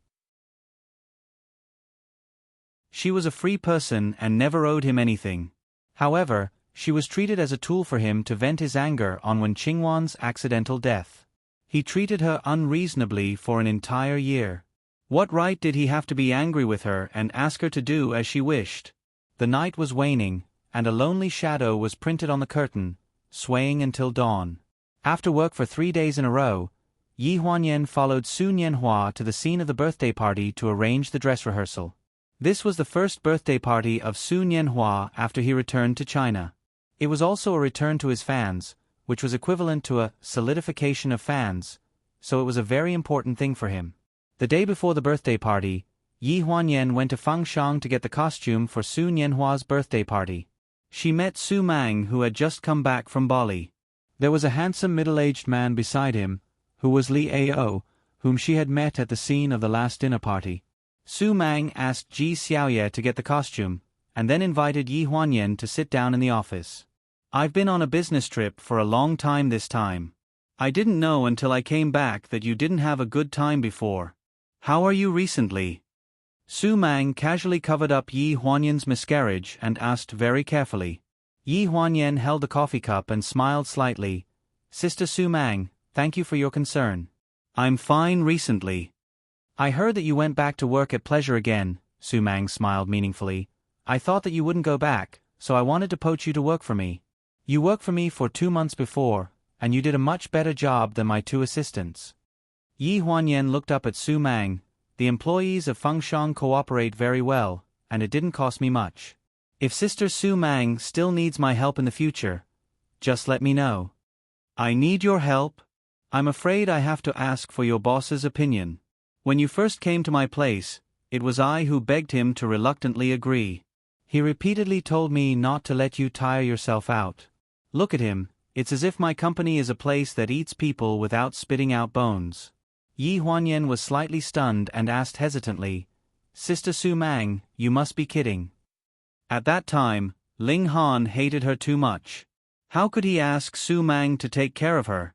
She was a free person and never owed him anything. However, she was treated as a tool for him to vent his anger on Wen Qingwan's accidental death. He treated her unreasonably for an entire year. What right did he have to be angry with her and ask her to do as she wished? The night was waning, and a lonely shadow was printed on the curtain, swaying until dawn. After work for 3 days in a row, Yi Huanyan followed Sun Yanhua to the scene of the birthday party to arrange the dress rehearsal. This was the first birthday party of Sun Yanhua after he returned to China. It was also a return to his fans, which was equivalent to a solidification of fans, so it was a very important thing for him. The day before the birthday party, Yi Huanyan went to Fangshang to get the costume for Sun Yanhua's birthday party. She met Su Mang, who had just come back from Bali. There was a handsome middle-aged man beside him, who was Li Ao, whom she had met at the scene of the last dinner party. Su Mang asked Ji Xiaoye to get the costume, and then invited Yi Huanyan to sit down in the office. "I've been on a business trip for a long time this time. I didn't know until I came back that you didn't have a good time before. How are you recently?" Su Mang casually covered up Yi Huanyan's miscarriage and asked very carefully. Yi Huanyan held the coffee cup and smiled slightly. "Sister Su Mang, thank you for your concern. I'm fine recently." "I heard that you went back to work at Pleasure again," Su Mang smiled meaningfully. "I thought that you wouldn't go back, so I wanted to poach you to work for me. You worked for me for 2 months before, and you did a much better job than my 2 assistants." Yi Huanyan looked up at Su Mang. "The employees of Fangshang cooperate very well, and it didn't cost me much. If Sister Su Mang still needs my help in the future, just let me know." "I need your help? I'm afraid I have to ask for your boss's opinion. When you first came to my place, it was I who begged him to reluctantly agree. He repeatedly told me not to let you tire yourself out. Look at him, it's as if my company is a place that eats people without spitting out bones." Yi Huanyan was slightly stunned and asked hesitantly, "Sister Su Mang, you must be kidding." At that time, Ling Han hated her too much. How could he ask Su Mang to take care of her?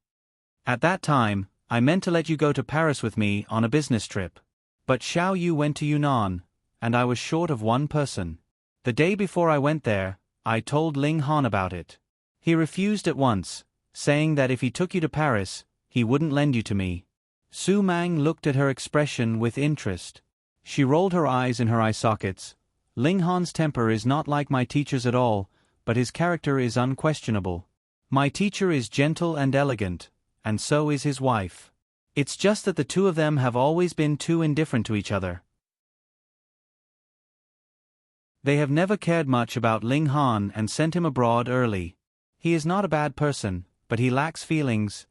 "At that time, I meant to let you go to Paris with me on a business trip. But Xiao Yu went to Yunnan, and I was short of 1 person. The day before I went there, I told Ling Han about it. He refused at once, saying that if he took you to Paris, he wouldn't lend you to me." Su Mang looked at her expression with interest. She rolled her eyes in her eye sockets, Ling Han's temper is not like my teacher's at all, but his character is unquestionable. My teacher is gentle and elegant, and so is his wife. It's just that the two of them have always been too indifferent to each other. They have never cared much about Ling Han and sent him abroad early. He is not a bad person, but he lacks feelings.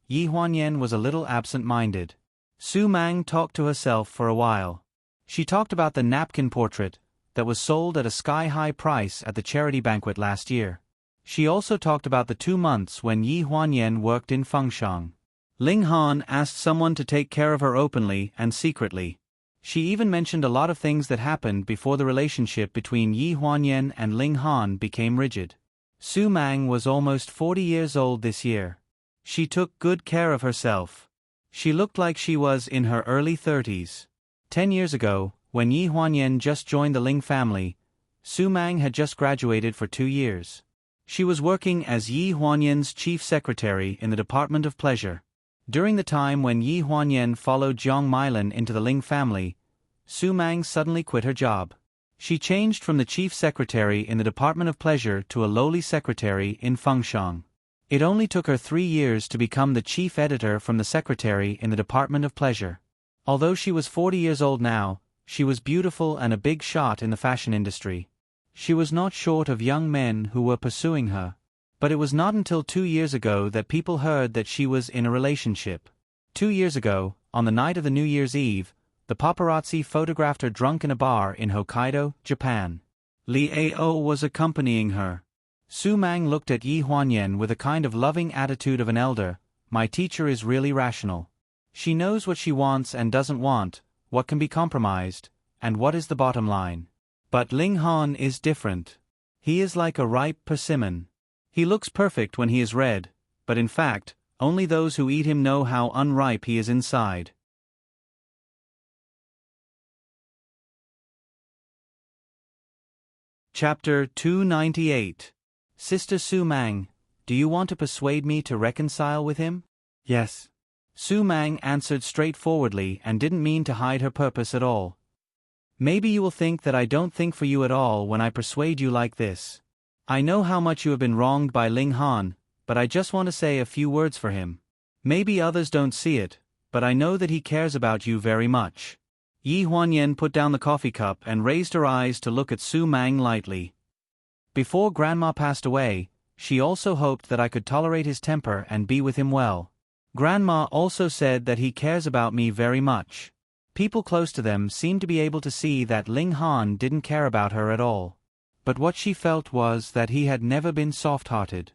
Yi Huanyan was a little absent-minded. Su Mang talked to herself for a while. She talked about the napkin portrait that was sold at a sky-high price at the charity banquet last year. She also talked about the 2 months when Yi Huanyan worked in Fengshang. Ling Han asked someone to take care of her openly and secretly. She even mentioned a lot of things that happened before the relationship between Yi Huanyan and Ling Han became rigid. Su Mang was almost 40 years old this year. She took good care of herself. She looked like she was in her early 30s. 10 years ago, when Yi Huanyan just joined the Ling family, Su Mang had just graduated for 2 years. She was working as Yi Huanyan's chief secretary in the Department of Pleasure. During the time when Yi Huanyan followed Jiang Mailan into the Ling family, Su Mang suddenly quit her job. She changed from the chief secretary in the Department of Pleasure to a lowly secretary in Fengshang. It only took her 3 years to become the chief editor from the secretary in the Department of Pleasure. Although she was 40 years old now, she was beautiful and a big shot in the fashion industry. She was not short of young men who were pursuing her. But it was not until 2 years ago that people heard that she was in a relationship. 2 years ago, on the night of the New Year's Eve, the paparazzi photographed her drunk in a bar in Hokkaido, Japan. Li Ao was accompanying her. Su Mang looked at Yi Huanyan with a kind of loving attitude of an elder. My teacher is really rational. She knows what she wants and doesn't want, what can be compromised, and what is the bottom line. But Ling Han is different. He is like a ripe persimmon. He looks perfect when he is red, but in fact, only those who eat him know how unripe he is inside. Chapter 298. Sister Su Mang, do you want to persuade me to reconcile with him? Yes. Su Mang answered straightforwardly and didn't mean to hide her purpose at all. Maybe you will think that I don't think for you at all when I persuade you like this. I know how much you have been wronged by Ling Han, but I just want to say a few words for him. Maybe others don't see it, but I know that he cares about you very much. Yi Huanyan put down the coffee cup and raised her eyes to look at Su Mang lightly. Before Grandma passed away, she also hoped that I could tolerate his temper and be with him well. Grandma also said that he cares about me very much. People close to them seemed to be able to see that Ling Han didn't care about her at all. But what she felt was that he had never been soft-hearted.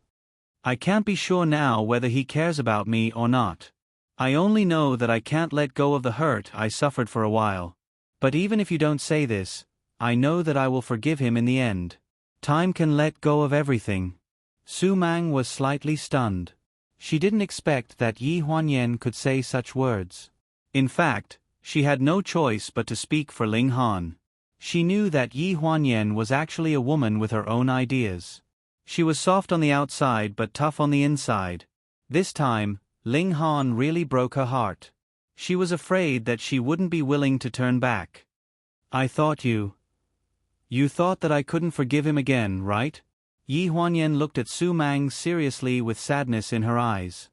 I can't be sure now whether he cares about me or not. I only know that I can't let go of the hurt I suffered for a while. But even if you don't say this, I know that I will forgive him in the end. Time can let go of everything. Su Mang was slightly stunned. She didn't expect that Yi Huanyan could say such words. In fact, she had no choice but to speak for Ling Han. She knew that Yi Huanyan was actually a woman with her own ideas. She was soft on the outside but tough on the inside. This time, Ling Han really broke her heart. She was afraid that she wouldn't be willing to turn back. I thought you thought that I couldn't forgive him again, right? Yi Huanyan looked at Su Mang seriously with sadness in her eyes.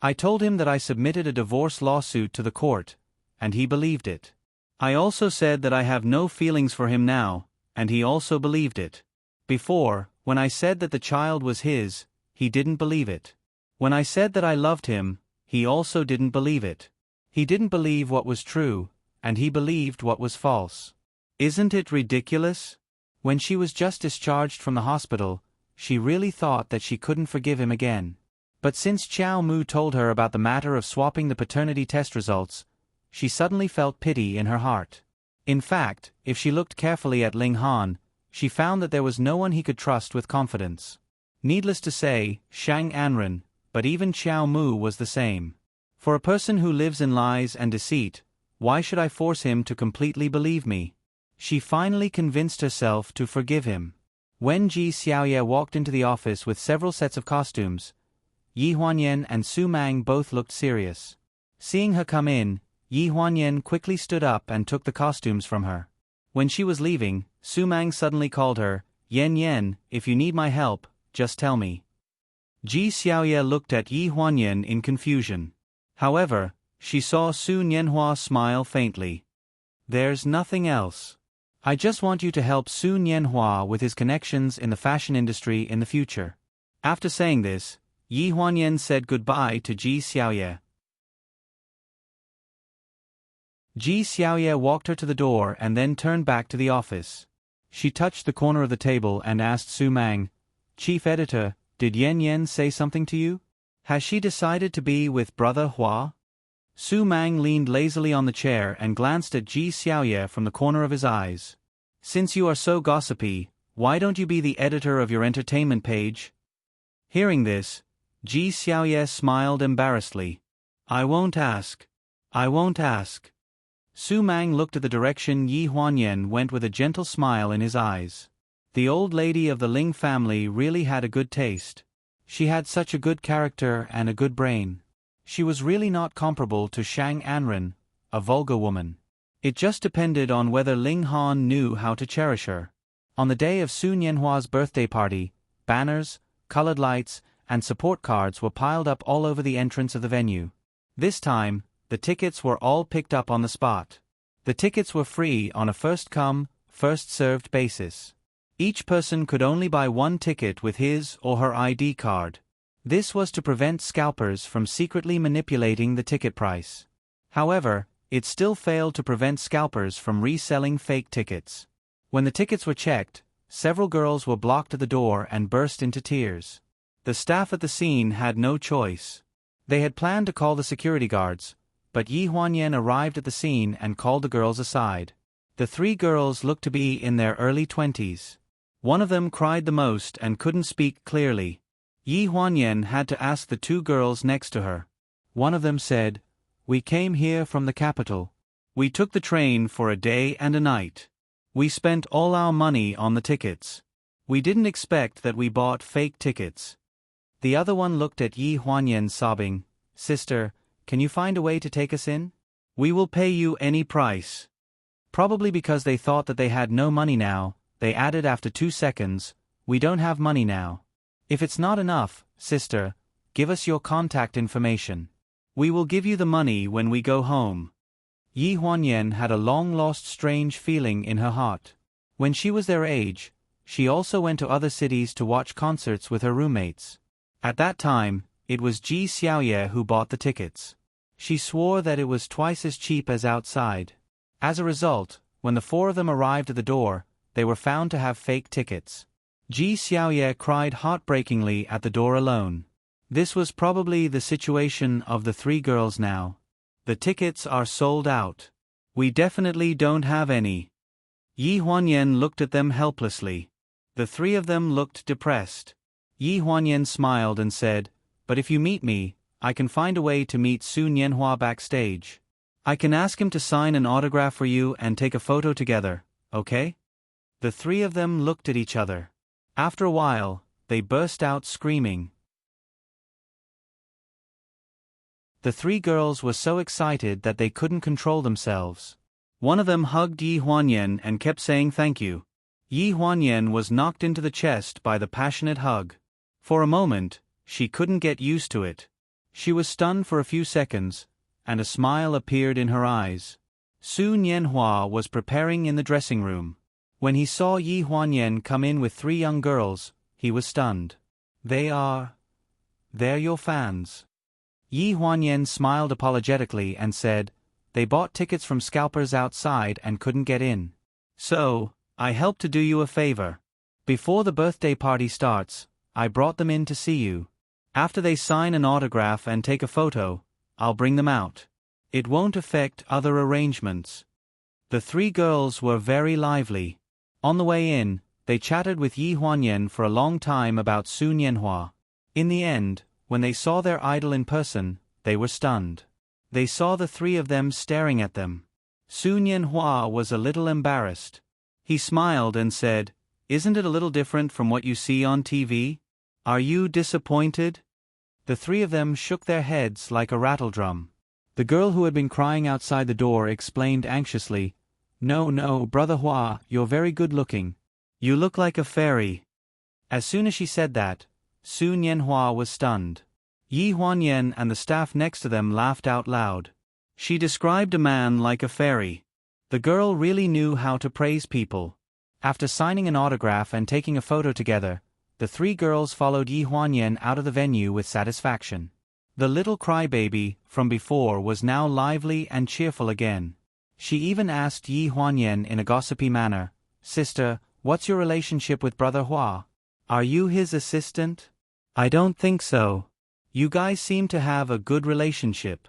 I told him that I submitted a divorce lawsuit to the court, and he believed it. I also said that I have no feelings for him now, and he also believed it. Before, when I said that the child was his, he didn't believe it. When I said that I loved him, he also didn't believe it. He didn't believe what was true, and he believed what was false. Isn't it ridiculous? When she was just discharged from the hospital, she really thought that she couldn't forgive him again. But since Qiao Mu told her about the matter of swapping the paternity test results, she suddenly felt pity in her heart. In fact, if she looked carefully at Ling Han, she found that there was no one he could trust with confidence. Needless to say, Shang Anren, but even Qiao Mu was the same. For a person who lives in lies and deceit, why should I force him to completely believe me? She finally convinced herself to forgive him. When Ji Xiaoye walked into the office with several sets of costumes, Yi Huanyan and Su Mang both looked serious. Seeing her come in, Yi Huanyan quickly stood up and took the costumes from her. When she was leaving, Su Mang suddenly called her, "Yen Yen, if you need my help, just tell me." Ji Xiaoye looked at Yi Huanyan in confusion. However, she saw Su Nianhua smile faintly. "There's nothing else. I just want you to help Su Nianhua with his connections in the fashion industry in the future." After saying this, Yi Huanyan said goodbye to Ji Xiaoye. Ji Xiaoye walked her to the door and then turned back to the office. She touched the corner of the table and asked Su Mang, "Chief Editor, did Yen Yen say something to you? Has she decided to be with Brother Hua?" Su Mang leaned lazily on the chair and glanced at Ji Xiaoye from the corner of his eyes. "Since you are so gossipy, why don't you be the editor of your entertainment page?" Hearing this, Ji Xiaoye smiled embarrassedly. "I won't ask. I won't ask." Su Mang looked at the direction Yi Huanyan went with a gentle smile in his eyes. The old lady of the Ling family really had a good taste. She had such a good character and a good brain. She was really not comparable to Shang Anren, a vulgar woman. It just depended on whether Ling Han knew how to cherish her. On the day of Su Nianhua's birthday party, banners, colored lights, and support cards were piled up all over the entrance of the venue. This time, the tickets were all picked up on the spot. The tickets were free on a first-come, first-served basis. Each person could only buy one ticket with his or her ID card. This was to prevent scalpers from secretly manipulating the ticket price. However, it still failed to prevent scalpers from reselling fake tickets. When the tickets were checked, several girls were blocked at the door and burst into tears. The staff at the scene had no choice. They had planned to call the security guards, but Yi Huanyan arrived at the scene and called the girls aside. The three girls looked to be in their early 20s. One of them cried the most and couldn't speak clearly. Yi Huanyan had to ask the two girls next to her. One of them said, "We came here from the capital. We took the train for a day and a night. We spent all our money on the tickets. We didn't expect that we bought fake tickets." The other one looked at Yi Huanyan sobbing, "Sister, can you find a way to take us in? We will pay you any price." Probably because they thought that they had no money now, they added after 2 seconds, "We don't have money now. If it's not enough, sister, give us your contact information. We will give you the money when we go home." Yi Huanyan had a long-lost strange feeling in her heart. When she was their age, she also went to other cities to watch concerts with her roommates. At that time, it was Ji Xiaoye who bought the tickets. She swore that it was twice as cheap as outside. As a result, when the four of them arrived at the door, they were found to have fake tickets. Ji Xiaoye cried heartbreakingly at the door alone. This was probably the situation of the three girls now. "The tickets are sold out. We definitely don't have any." Yi Huanyan looked at them helplessly. The three of them looked depressed. Yi Huanyan smiled and said, "But if you meet me, I can find a way to meet Su Nianhua backstage. I can ask him to sign an autograph for you and take a photo together, okay?" The three of them looked at each other. After a while, they burst out screaming. The three girls were so excited that they couldn't control themselves. One of them hugged Yi Huanyan and kept saying thank you. Yi Huanyan was knocked into the chest by the passionate hug. For a moment, she couldn't get used to it. She was stunned for a few seconds, and a smile appeared in her eyes. Su Nianhua was preparing in the dressing room. When he saw Yi Huanyan come in with three young girls, he was stunned. They're your fans." Yi Huanyan smiled apologetically and said, "They bought tickets from scalpers outside and couldn't get in. So, I helped to do you a favor. Before the birthday party starts, I brought them in to see you. After they sign an autograph and take a photo, I'll bring them out. It won't affect other arrangements." The three girls were very lively. On the way in, they chatted with Yi Huanyan for a long time about Su Nianhua. In the end, when they saw their idol in person, they were stunned. They saw the three of them staring at them. Su Nianhua was a little embarrassed. He smiled and said, "Isn't it a little different from what you see on TV? Are you disappointed?" The three of them shook their heads like a rattledrum. The girl who had been crying outside the door explained anxiously, No, no, Brother Hua, you're very good looking. You look like a fairy. As soon as she said that, Su Nianhua was stunned. Yi Huanyan and the staff next to them laughed out loud. She described a man like a fairy. The girl really knew how to praise people. After signing an autograph and taking a photo together, the three girls followed Yi Huanyan out of the venue with satisfaction. The little crybaby, from before, was now lively and cheerful again. She even asked Yi Huanyan in a gossipy manner, "Sister, what's your relationship with Brother Hua? Are you his assistant?" "I don't think so. You guys seem to have a good relationship."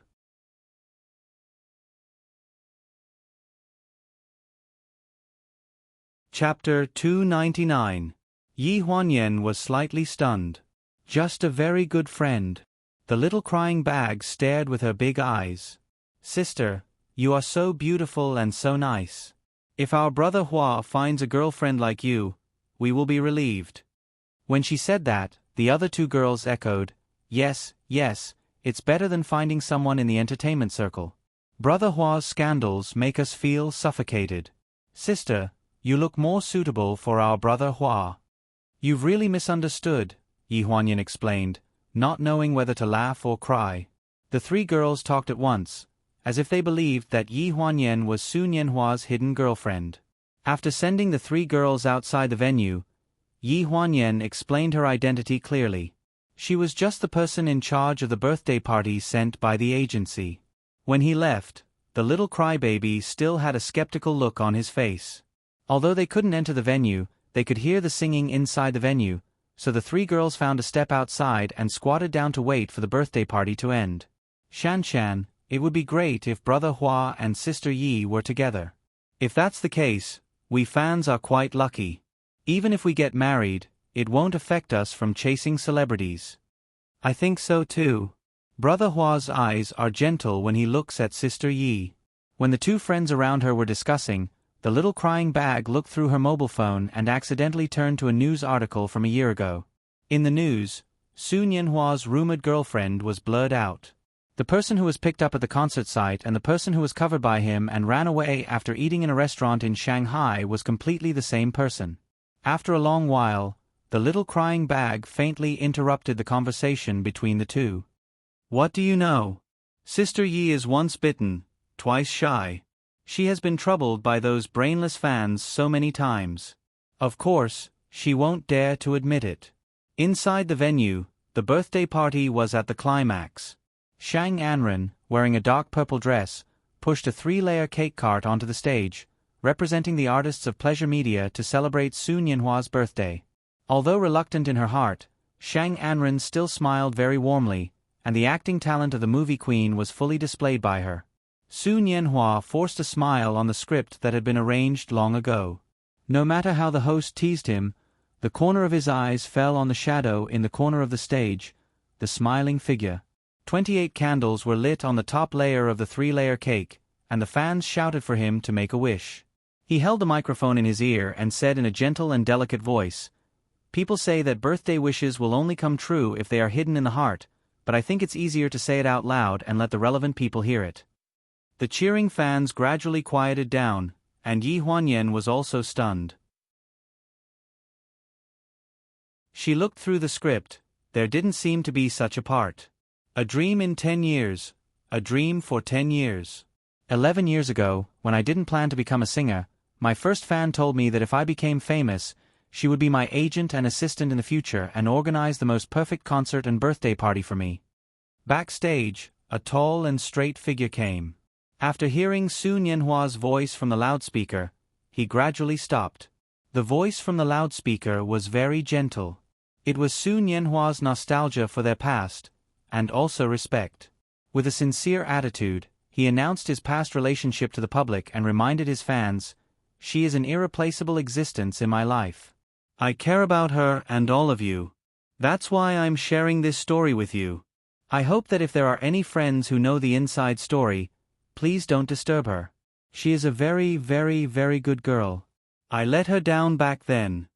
Chapter 299. Yi Huanyan was slightly stunned. Just a very good friend. The little crying bag stared with her big eyes. "Sister, you are so beautiful and so nice. If our brother Hua finds a girlfriend like you, we will be relieved." When she said that, the other two girls echoed, "Yes, yes, it's better than finding someone in the entertainment circle. Brother Hua's scandals make us feel suffocated. Sister, you look more suitable for our brother Hua." "You've really misunderstood," Yi Huanyan explained, not knowing whether to laugh or cry. The three girls talked at once, as if they believed that Yi Huanyan was Su Nianhua's hidden girlfriend. After sending the three girls outside the venue, Yi Huanyan explained her identity clearly. She was just the person in charge of the birthday party sent by the agency. When he left, the little crybaby still had a skeptical look on his face. Although they couldn't enter the venue, they could hear the singing inside the venue, so the three girls found a step outside and squatted down to wait for the birthday party to end. "Shan, it would be great if Brother Hua and Sister Yi were together. If that's the case, we fans are quite lucky. Even if we get married, it won't affect us from chasing celebrities." "I think so too." Brother Hua's eyes are gentle when he looks at Sister Yi. When the two friends around her were discussing, the little crying bag looked through her mobile phone and accidentally turned to a news article from a year ago. In the news, Su Nianhua's rumored girlfriend was blurred out. The person who was picked up at the concert site and the person who was covered by him and ran away after eating in a restaurant in Shanghai was completely the same person. After a long while, the little crying bag faintly interrupted the conversation between the two. "What do you know? Sister Yi is once bitten, twice shy. She has been troubled by those brainless fans so many times. Of course, she won't dare to admit it." Inside the venue, the birthday party was at the climax. Shang Anren, wearing a dark purple dress, pushed a 3-layer cake cart onto the stage, representing the artists of Pleasure Media to celebrate Su Nianhua's birthday. Although reluctant in her heart, Shang Anren still smiled very warmly, and the acting talent of the movie queen was fully displayed by her. Su Nianhua forced a smile on the script that had been arranged long ago. No matter how the host teased him, the corner of his eyes fell on the shadow in the corner of the stage, the smiling figure. 28 candles were lit on the top layer of the 3-layer cake, and the fans shouted for him to make a wish. He held the microphone in his ear and said in a gentle and delicate voice, "People say that birthday wishes will only come true if they are hidden in the heart, but I think it's easier to say it out loud and let the relevant people hear it." The cheering fans gradually quieted down, and Yi Huanyan was also stunned. She looked through the script. There didn't seem to be such a part. A dream in 10 years. A dream for 10 years. 11 years ago, when I didn't plan to become a singer, my first fan told me that if I became famous, she would be my agent and assistant in the future and organize the most perfect concert and birthday party for me. Backstage, a tall and straight figure came. After hearing Su Nianhua's voice from the loudspeaker, he gradually stopped. The voice from the loudspeaker was very gentle. It was Su Nianhua's nostalgia for their past, and also respect. With a sincere attitude, he announced his past relationship to the public and reminded his fans, "She is an irreplaceable existence in my life. I care about her and all of you. That's why I'm sharing this story with you. I hope that if there are any friends who know the inside story, please don't disturb her. She is a very, very, very good girl. I let her down back then."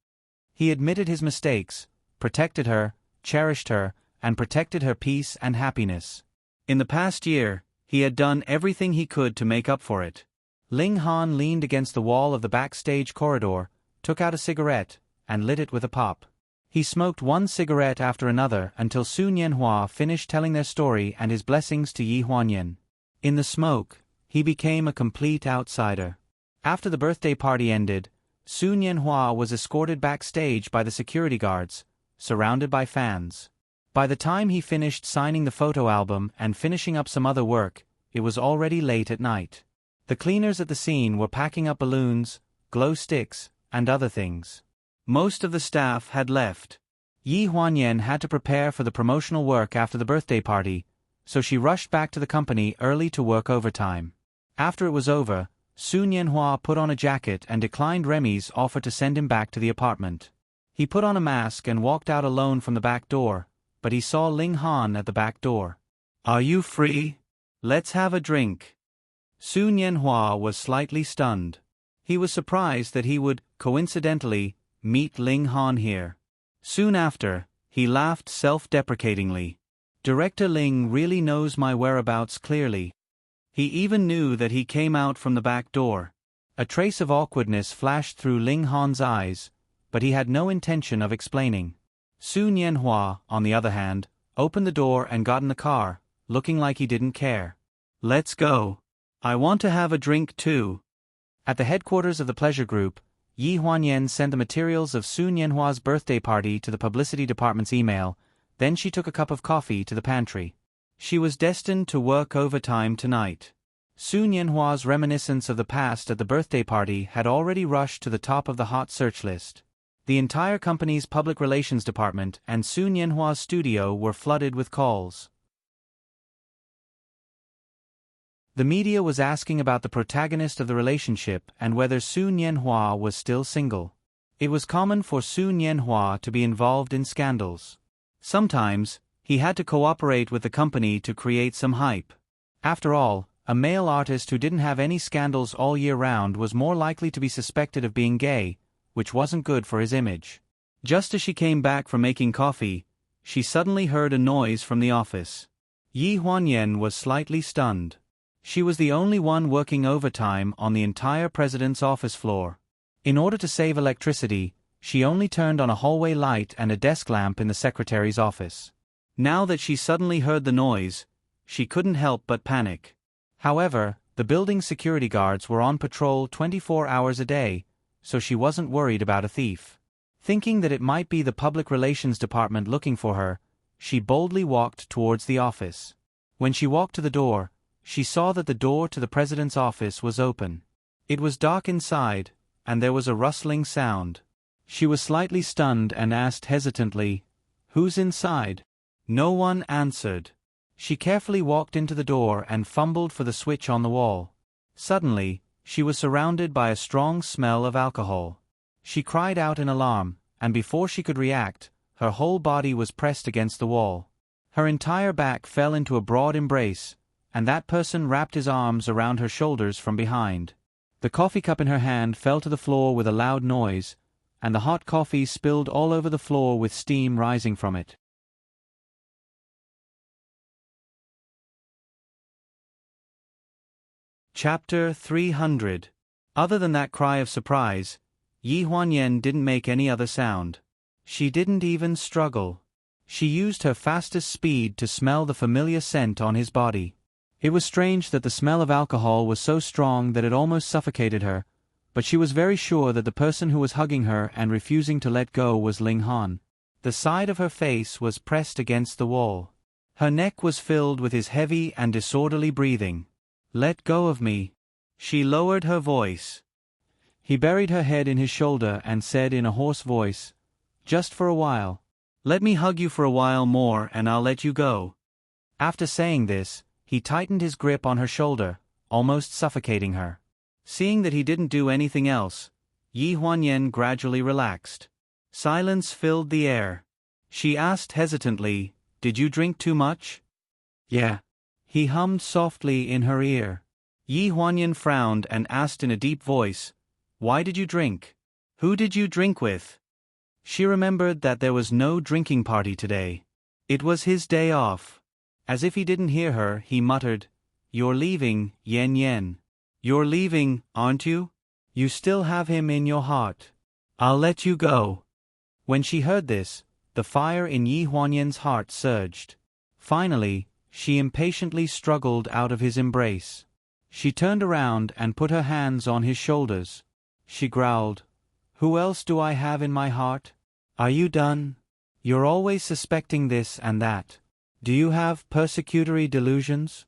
He admitted his mistakes, protected her, cherished her, and protected her peace and happiness. In the past year, he had done everything he could to make up for it. Ling Han leaned against the wall of the backstage corridor, took out a cigarette, and lit it with a pop. He smoked one cigarette after another until Su Nianhua finished telling their story and his blessings to Yi Huanyan. In the smoke, he became a complete outsider. After the birthday party ended, Su Nianhua was escorted backstage by the security guards, surrounded by fans. By the time he finished signing the photo album and finishing up some other work, it was already late at night. The cleaners at the scene were packing up balloons, glow sticks, and other things. Most of the staff had left. Yi Huanyan had to prepare for the promotional work after the birthday party, so she rushed back to the company early to work overtime. After it was over, Su Nianhua put on a jacket and declined Remy's offer to send him back to the apartment. He put on a mask and walked out alone from the back door, but he saw Ling Han at the back door. "Are you free? Let's have a drink." Su Nianhua was slightly stunned. He was surprised that he would, coincidentally, meet Ling Han here. Soon after, he laughed self-deprecatingly. "Director Ling really knows my whereabouts clearly. He even knew that he came out from the back door." A trace of awkwardness flashed through Ling Han's eyes, but he had no intention of explaining. Su Nianhua, on the other hand, opened the door and got in the car, looking like he didn't care. "Let's go. I want to have a drink too." At the headquarters of the pleasure group, Yi Huanyan sent the materials of Su Nianhua's birthday party to the publicity department's email, then she took a cup of coffee to the pantry. She was destined to work overtime tonight. Su Nianhua's reminiscence of the past at the birthday party had already rushed to the top of the hot search list. The entire company's public relations department and Su Nianhua's studio were flooded with calls. The media was asking about the protagonist of the relationship and whether Su Nianhua was still single. It was common for Su Nianhua to be involved in scandals. Sometimes, he had to cooperate with the company to create some hype. After all, a male artist who didn't have any scandals all year round was more likely to be suspected of being gay, which wasn't good for his image. Just as she came back from making coffee, she suddenly heard a noise from the office. Yi Huanyan was slightly stunned. She was the only one working overtime on the entire president's office floor. In order to save electricity, she only turned on a hallway light and a desk lamp in the secretary's office. Now that she suddenly heard the noise, she couldn't help but panic. However, the building's security guards were on patrol 24 hours a day, so she wasn't worried about a thief. Thinking that it might be the public relations department looking for her, she boldly walked towards the office. When she walked to the door, she saw that the door to the president's office was open. It was dark inside, and there was a rustling sound. She was slightly stunned and asked hesitantly, "Who's inside?" No one answered. She carefully walked into the door and fumbled for the switch on the wall. Suddenly, she was surrounded by a strong smell of alcohol. She cried out in alarm, and before she could react, her whole body was pressed against the wall. Her entire back fell into a broad embrace, and that person wrapped his arms around her shoulders from behind. The coffee cup in her hand fell to the floor with a loud noise, and the hot coffee spilled all over the floor with steam rising from it. Chapter 300. Other than that cry of surprise, Yi Huanyan didn't make any other sound. She didn't even struggle. She used her fastest speed to smell the familiar scent on his body. It was strange that the smell of alcohol was so strong that it almost suffocated her, but she was very sure that the person who was hugging her and refusing to let go was Ling Han. The side of her face was pressed against the wall. Her neck was filled with his heavy and disorderly breathing. "Let go of me." She lowered her voice. He buried her head in his shoulder and said in a hoarse voice, "Just for a while. Let me hug you for a while more and I'll let you go." After saying this, he tightened his grip on her shoulder, almost suffocating her. Seeing that he didn't do anything else, Yi Huanyan gradually relaxed. Silence filled the air. She asked hesitantly, "Did you drink too much?" "Yeah." He hummed softly in her ear. Yi Huanyan frowned and asked in a deep voice, "Why did you drink? Who did you drink with?" She remembered that there was no drinking party today. It was his day off. As if he didn't hear her, he muttered, "You're leaving, Yen Yen." You're leaving, aren't you? You still have him in your heart. I'll let you go. When she heard this, the fire in Yi Huanyan's heart surged. Finally, she impatiently struggled out of his embrace. She turned around and put her hands on his shoulders. She growled, "Who else do I have in my heart? Are you done? You're always suspecting this and that. Do you have persecutory delusions?"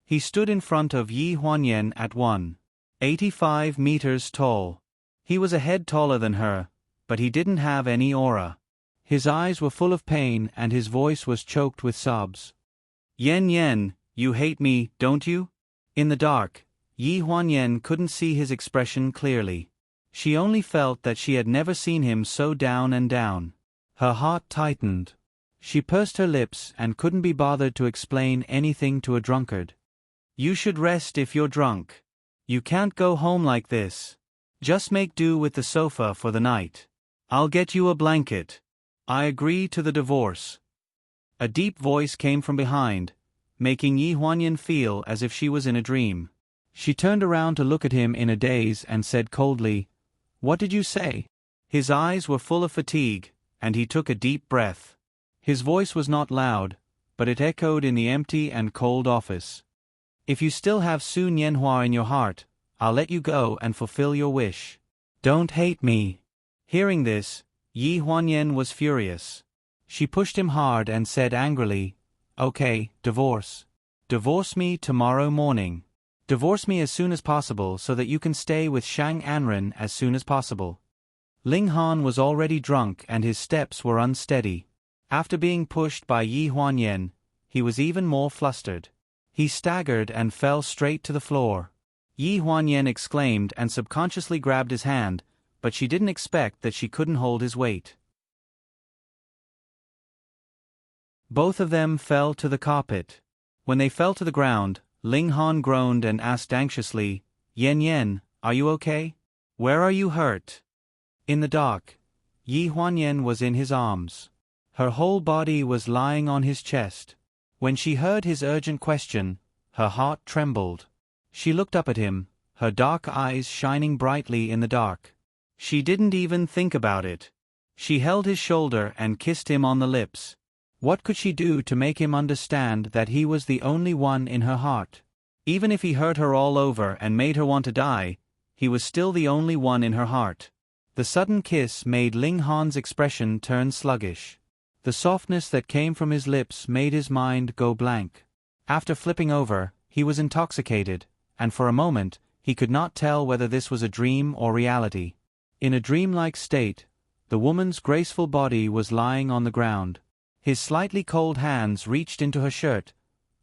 He stood in front of Yi Huanyan at 185 meters tall. He was a head taller than her, but he didn't have any aura. His eyes were full of pain and his voice was choked with sobs. "Yan Yan, you hate me, don't you?" In the dark, Yi Huanyan couldn't see his expression clearly. She only felt that she had never seen him so down and down. Her heart tightened. She pursed her lips and couldn't be bothered to explain anything to a drunkard. "You should rest if you're drunk. You can't go home like this. Just make do with the sofa for the night. I'll get you a blanket. I agree to the divorce." A deep voice came from behind, making Yi Huanyan feel as if she was in a dream. She turned around to look at him in a daze and said coldly, "What did you say?" His eyes were full of fatigue, and he took a deep breath. His voice was not loud, but it echoed in the empty and cold office. "If you still have Su Nianhua in your heart, I'll let you go and fulfill your wish. Don't hate me." Hearing this, Yi Huanyan was furious. She pushed him hard and said angrily, "Okay, divorce. Divorce me tomorrow morning. Divorce me as soon as possible so that you can stay with Shang Anren as soon as possible." Ling Han was already drunk and his steps were unsteady. After being pushed by Yi Huanyan, he was even more flustered. He staggered and fell straight to the floor. Yi Huanyan exclaimed and subconsciously grabbed his hand, but she didn't expect that she couldn't hold his weight. Both of them fell to the carpet. When they fell to the ground, Ling Han groaned and asked anxiously, "Yan Yan, are you okay? Where are you hurt?" In the dark, Yi Huanyan was in his arms. Her whole body was lying on his chest. When she heard his urgent question, her heart trembled. She looked up at him, her dark eyes shining brightly in the dark. She didn't even think about it. She held his shoulder and kissed him on the lips. What could she do to make him understand that he was the only one in her heart? Even if he hurt her all over and made her want to die, he was still the only one in her heart. The sudden kiss made Ling Han's expression turn sluggish. The softness that came from his lips made his mind go blank. After flipping over, he was intoxicated, and for a moment, he could not tell whether this was a dream or reality. In a dreamlike state, the woman's graceful body was lying on the ground. His slightly cold hands reached into her shirt,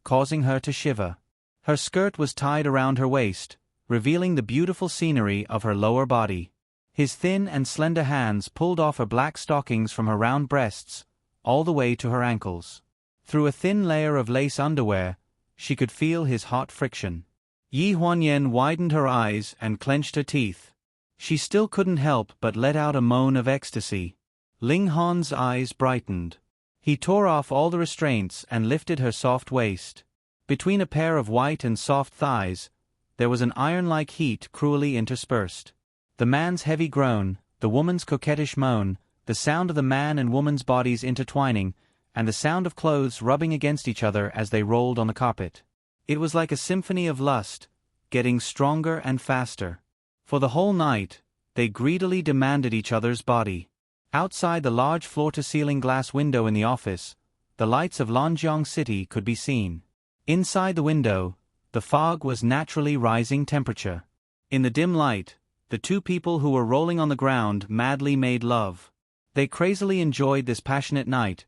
causing her to shiver. Her skirt was tied around her waist, revealing the beautiful scenery of her lower body. His thin and slender hands pulled off her black stockings from her round breasts, all the way to her ankles. Through a thin layer of lace underwear, she could feel his hot friction. Yi Huanyan widened her eyes and clenched her teeth. She still couldn't help but let out a moan of ecstasy. Ling Han's eyes brightened. He tore off all the restraints and lifted her soft waist. Between a pair of white and soft thighs, there was an iron-like heat cruelly interspersed. The man's heavy groan, the woman's coquettish moan, the sound of the man and woman's bodies intertwining, and the sound of clothes rubbing against each other as they rolled on the carpet. It was like a symphony of lust, getting stronger and faster. For the whole night, they greedily demanded each other's body. Outside the large floor-to-ceiling glass window in the office, the lights of Lanjiang City could be seen. Inside the window, the fog was naturally rising temperature. In the dim light, the two people who were rolling on the ground madly made love. They crazily enjoyed this passionate night,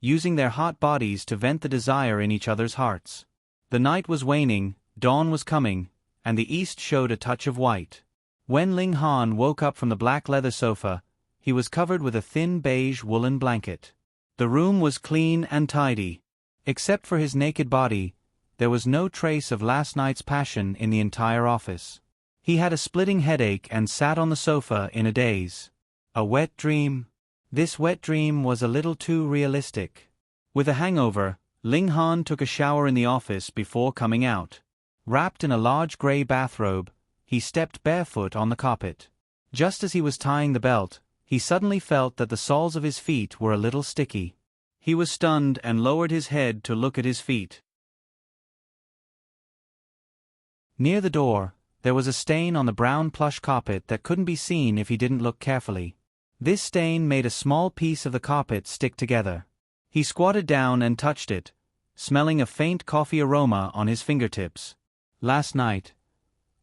using their hot bodies to vent the desire in each other's hearts. The night was waning, dawn was coming, and the east showed a touch of white. When Ling Han woke up from the black leather sofa, he was covered with a thin beige woolen blanket. The room was clean and tidy. Except for his naked body, there was no trace of last night's passion in the entire office. He had a splitting headache and sat on the sofa in a daze. A wet dream? This wet dream was a little too realistic. With a hangover, Ling Han took a shower in the office before coming out. Wrapped in a large gray bathrobe, he stepped barefoot on the carpet. Just as he was tying the belt, he suddenly felt that the soles of his feet were a little sticky. He was stunned and lowered his head to look at his feet. Near the door, there was a stain on the brown plush carpet that couldn't be seen if he didn't look carefully. This stain made a small piece of the carpet stick together. He squatted down and touched it, smelling a faint coffee aroma on his fingertips. Last night.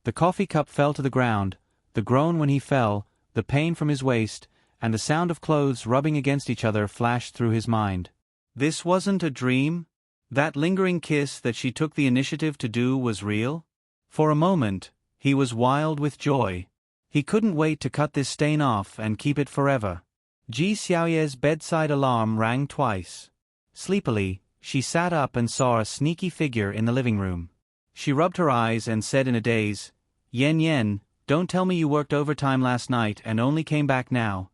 The coffee cup fell to the ground, the groan when he fell, the pain from his waist, and the sound of clothes rubbing against each other flashed through his mind. This wasn't a dream? That lingering kiss that she took the initiative to do was real? For a moment, he was wild with joy. He couldn't wait to cut this stain off and keep it forever. Ji Xiaoye's bedside alarm rang twice. Sleepily, she sat up and saw a sneaky figure in the living room. She rubbed her eyes and said in a daze, "Yen Yen, don't tell me you worked overtime last night and only came back now."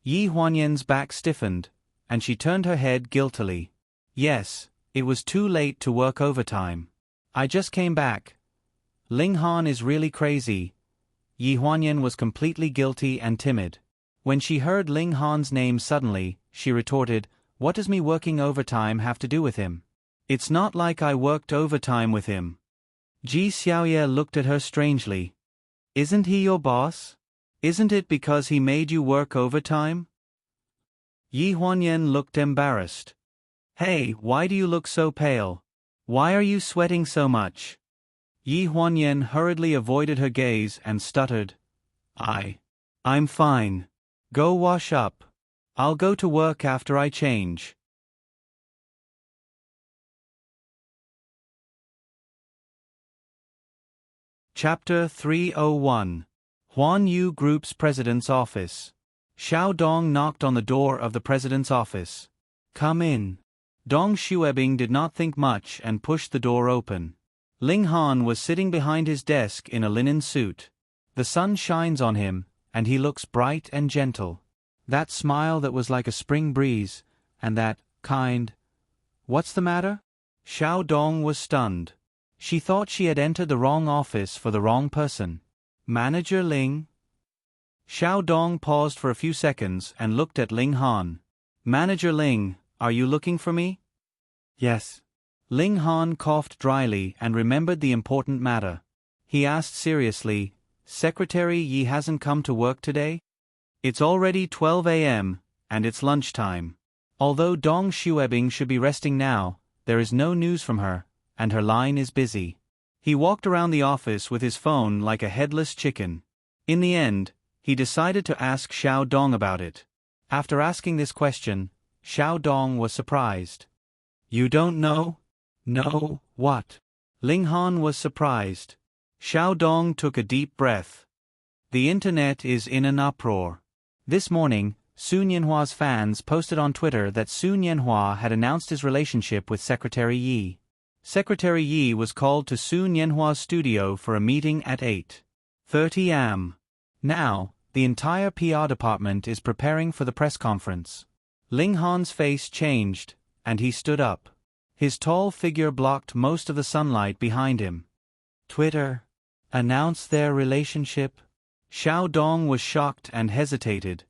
Yi Huanyan's back stiffened, and she turned her head guiltily. "Yes, it was too late to work overtime. I just came back. Ling Han is really crazy." Yi Huanyan was completely guilty and timid. When she heard Ling Han's name suddenly, she retorted, "What does me working overtime have to do with him? It's not like I worked overtime with him." Ji Xiaoye looked at her strangely. "Isn't he your boss? Isn't it because he made you work overtime?" Yi Huanyan looked embarrassed. "Hey, why do you look so pale? Why are you sweating so much?" Yi Huanyan hurriedly avoided her gaze and stuttered, I'm fine. Go wash up. I'll go to work after I change." Chapter 301. Huan Yu Group's President's Office. Xiao Dong knocked on the door of the President's office. "Come in." Dong Xuebing did not think much and pushed the door open. Ling Han was sitting behind his desk in a linen suit. The sun shines on him, and he looks bright and gentle. That smile that was like a spring breeze, and that kind, "What's the matter?" Xiao Dong was stunned. She thought she had entered the wrong office for the wrong person. "Manager Ling?" Xiao Dong paused for a few seconds and looked at Ling Han. "Manager Ling, are you looking for me?" "Yes." Ling Han coughed dryly and remembered the important matter. He asked seriously, "Secretary Yi hasn't come to work today?" "It's already 12 a.m., and it's lunchtime. Although Dong Xuebing should be resting now, there is no news from her, and her line is busy." He walked around the office with his phone like a headless chicken. In the end, he decided to ask Xiao Dong about it. After asking this question, Xiao Dong was surprised. "You don't know?" "No, what?" Ling Han was surprised. Xiao Dong took a deep breath. The internet is in an uproar. This morning, Sun Yanhua's fans posted on Twitter that Sun Yanhua had announced his relationship with Secretary Yi. Secretary Yi was called to Sun Yanhua's studio for a meeting at 8:30 am. Now, the entire PR department is preparing for the press conference. Ling Han's face changed, and he stood up. His tall figure blocked most of the sunlight behind him. "Twitter announced their relationship?" Xiao Dong was shocked and hesitated.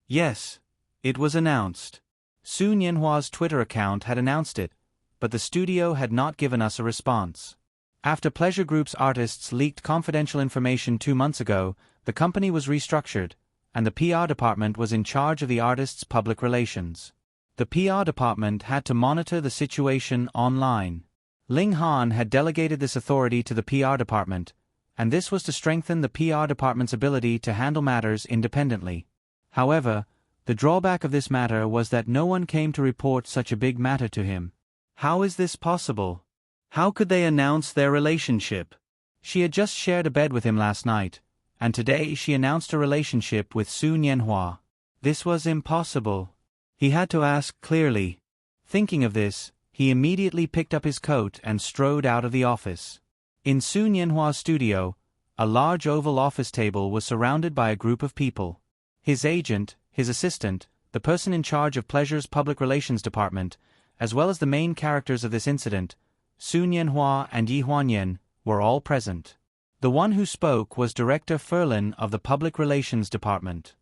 Yes, it was announced. Sun Yanhua's Twitter account had announced it, but the studio had not given us a response. After Pleasure Group's artists leaked confidential information 2 months ago, the company was restructured, and the PR department was in charge of the artists' public relations. The PR department had to monitor the situation online. Ling Han had delegated this authority to the PR department, and this was to strengthen the PR department's ability to handle matters independently. However, the drawback of this matter was that no one came to report such a big matter to him. How is this possible? How could they announce their relationship? She had just shared a bed with him last night, and today she announced a relationship with Sun Yanhua. This was impossible. He had to ask clearly. Thinking of this, he immediately picked up his coat and strode out of the office. In Sun Yanhua's studio, a large oval office table was surrounded by a group of people. His agent, his assistant, the person in charge of Pleasure's public relations department, as well as the main characters of this incident, Sun Yanhua and Yi Huanyan, were all present. The one who spoke was Director Ferlin of the Public Relations Department.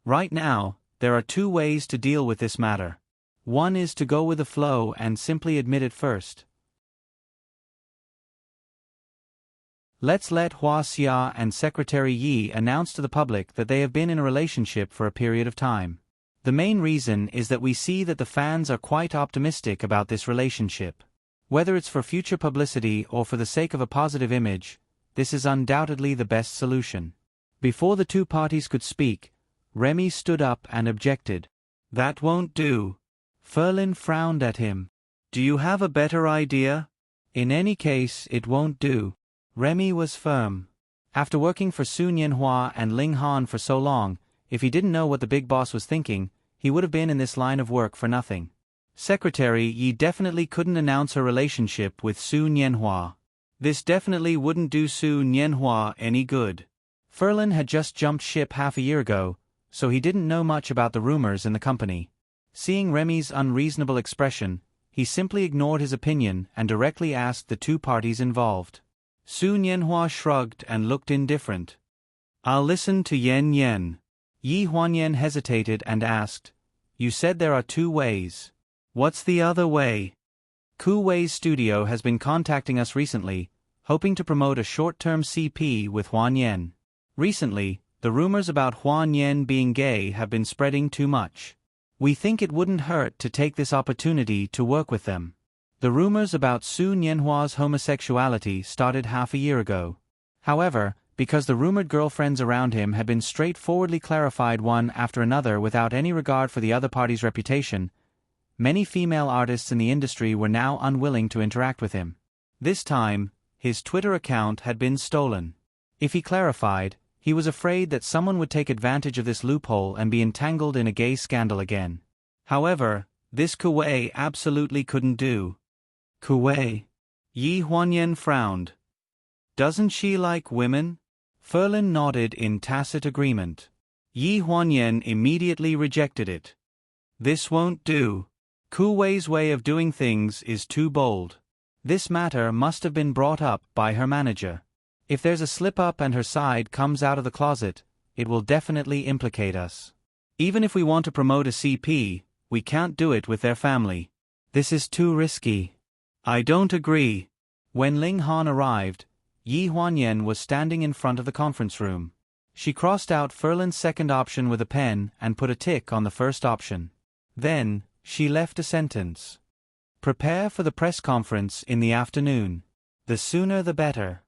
Right now, there are two ways to deal with this matter. One is to go with the flow and simply admit it first. Let's let Hua Xia and Secretary Yi announce to the public that they have been in a relationship for a period of time. The main reason is that we see that the fans are quite optimistic about this relationship. Whether it's for future publicity or for the sake of a positive image, this is undoubtedly the best solution. Before the two parties could speak, Remy stood up and objected. That won't do. Ferlin frowned at him. Do you have a better idea? In any case, it won't do. Remy was firm. After working for Su Nianhua and Ling Han for so long, if he didn't know what the big boss was thinking, he would have been in this line of work for nothing. Secretary Yi definitely couldn't announce her relationship with Su Nianhua. This definitely wouldn't do Su Nianhua any good. Ferlin had just jumped ship half a year ago, so he didn't know much about the rumors in the company. Seeing Remy's unreasonable expression, he simply ignored his opinion and directly asked the two parties involved. Su Nianhua shrugged and looked indifferent. I'll listen to Yen Yen. Yi Huanyan hesitated and asked, You said there are two ways. What's the other way? Ku Wei's studio has been contacting us recently, hoping to promote a short-term CP with Huanyan. Recently, the rumors about Huanyan being gay have been spreading too much. We think it wouldn't hurt to take this opportunity to work with them. The rumors about Su Nianhua's homosexuality started half a year ago. However, because the rumored girlfriends around him had been straightforwardly clarified one after another without any regard for the other party's reputation, many female artists in the industry were now unwilling to interact with him. This time, his Twitter account had been stolen. If he clarified, he was afraid that someone would take advantage of this loophole and be entangled in a gay scandal again. However, this Ku Wei absolutely couldn't do. Ku Wei? Yi Huanyan frowned. Doesn't she like women? Ferlin nodded in tacit agreement. Yi Huanyan immediately rejected it. This won't do. Ku Wei's way of doing things is too bold. This matter must have been brought up by her manager. If there's a slip-up and her side comes out of the closet, it will definitely implicate us. Even if we want to promote a CP, we can't do it with their family. This is too risky. I don't agree. When Ling Han arrived, Yi Huanyan was standing in front of the conference room. She crossed out Ferlin's second option with a pen and put a tick on the first option. Then, she left a sentence. Prepare for the press conference in the afternoon. The sooner the better.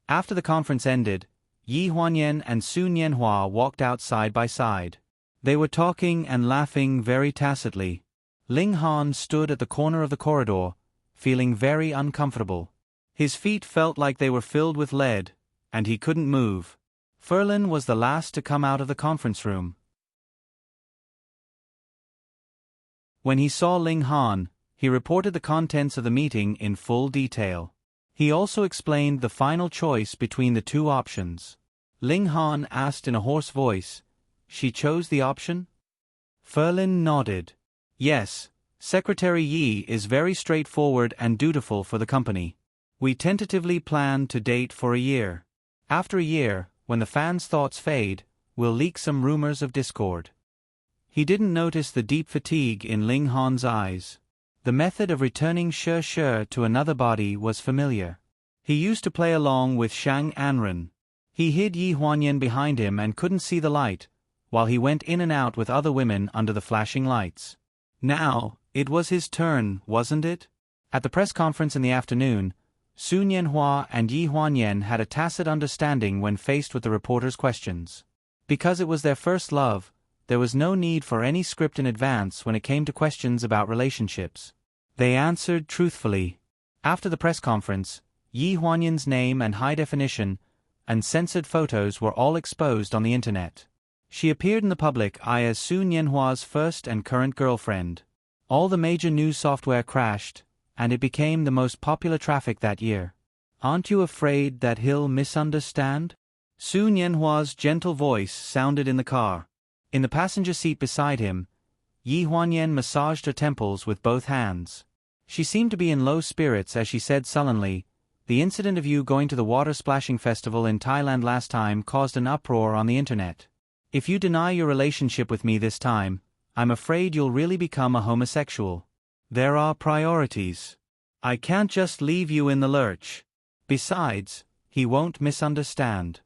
After the conference ended, Yi Huanyan and Su Nianhua walked out side by side. They were talking and laughing very tacitly. Ling Han stood at the corner of the corridor, feeling very uncomfortable. His feet felt like they were filled with lead, and he couldn't move. Ferlin was the last to come out of the conference room. When he saw Ling Han, he reported the contents of the meeting in full detail. He also explained the final choice between the two options. Ling Han asked in a hoarse voice, She chose the option? Ferlin nodded. Yes, Secretary Yi is very straightforward and dutiful for the company. We tentatively plan to date for a year. After a year, when the fans' thoughts fade, we'll leak some rumors of discord. He didn't notice the deep fatigue in Ling Han's eyes. The method of returning She to another body was familiar. He used to play along with Shang Anren. He hid Yi Huanyan behind him and couldn't see the light, while he went in and out with other women under the flashing lights. Now, it was his turn, wasn't it? At the press conference in the afternoon, Su Nianhua and Yi Huanyan had a tacit understanding when faced with the reporters' questions. Because it was their first love, there was no need for any script in advance when it came to questions about relationships. They answered truthfully. After the press conference, Yi Huanyan's name and high-definition, uncensored photos were all exposed on the internet. She appeared in the public eye as Su Nianhua's first and current girlfriend. All the major news software crashed, and it became the most popular traffic that year. Aren't you afraid that he'll misunderstand? Su Nianhua's gentle voice sounded in the car. In the passenger seat beside him, Yi Huanyan massaged her temples with both hands. She seemed to be in low spirits as she said sullenly, the incident of you going to the water splashing festival in Thailand last time caused an uproar on the internet. If you deny your relationship with me this time, I'm afraid you'll really become a homosexual. There are priorities. I can't just leave you in the lurch. Besides, he won't misunderstand.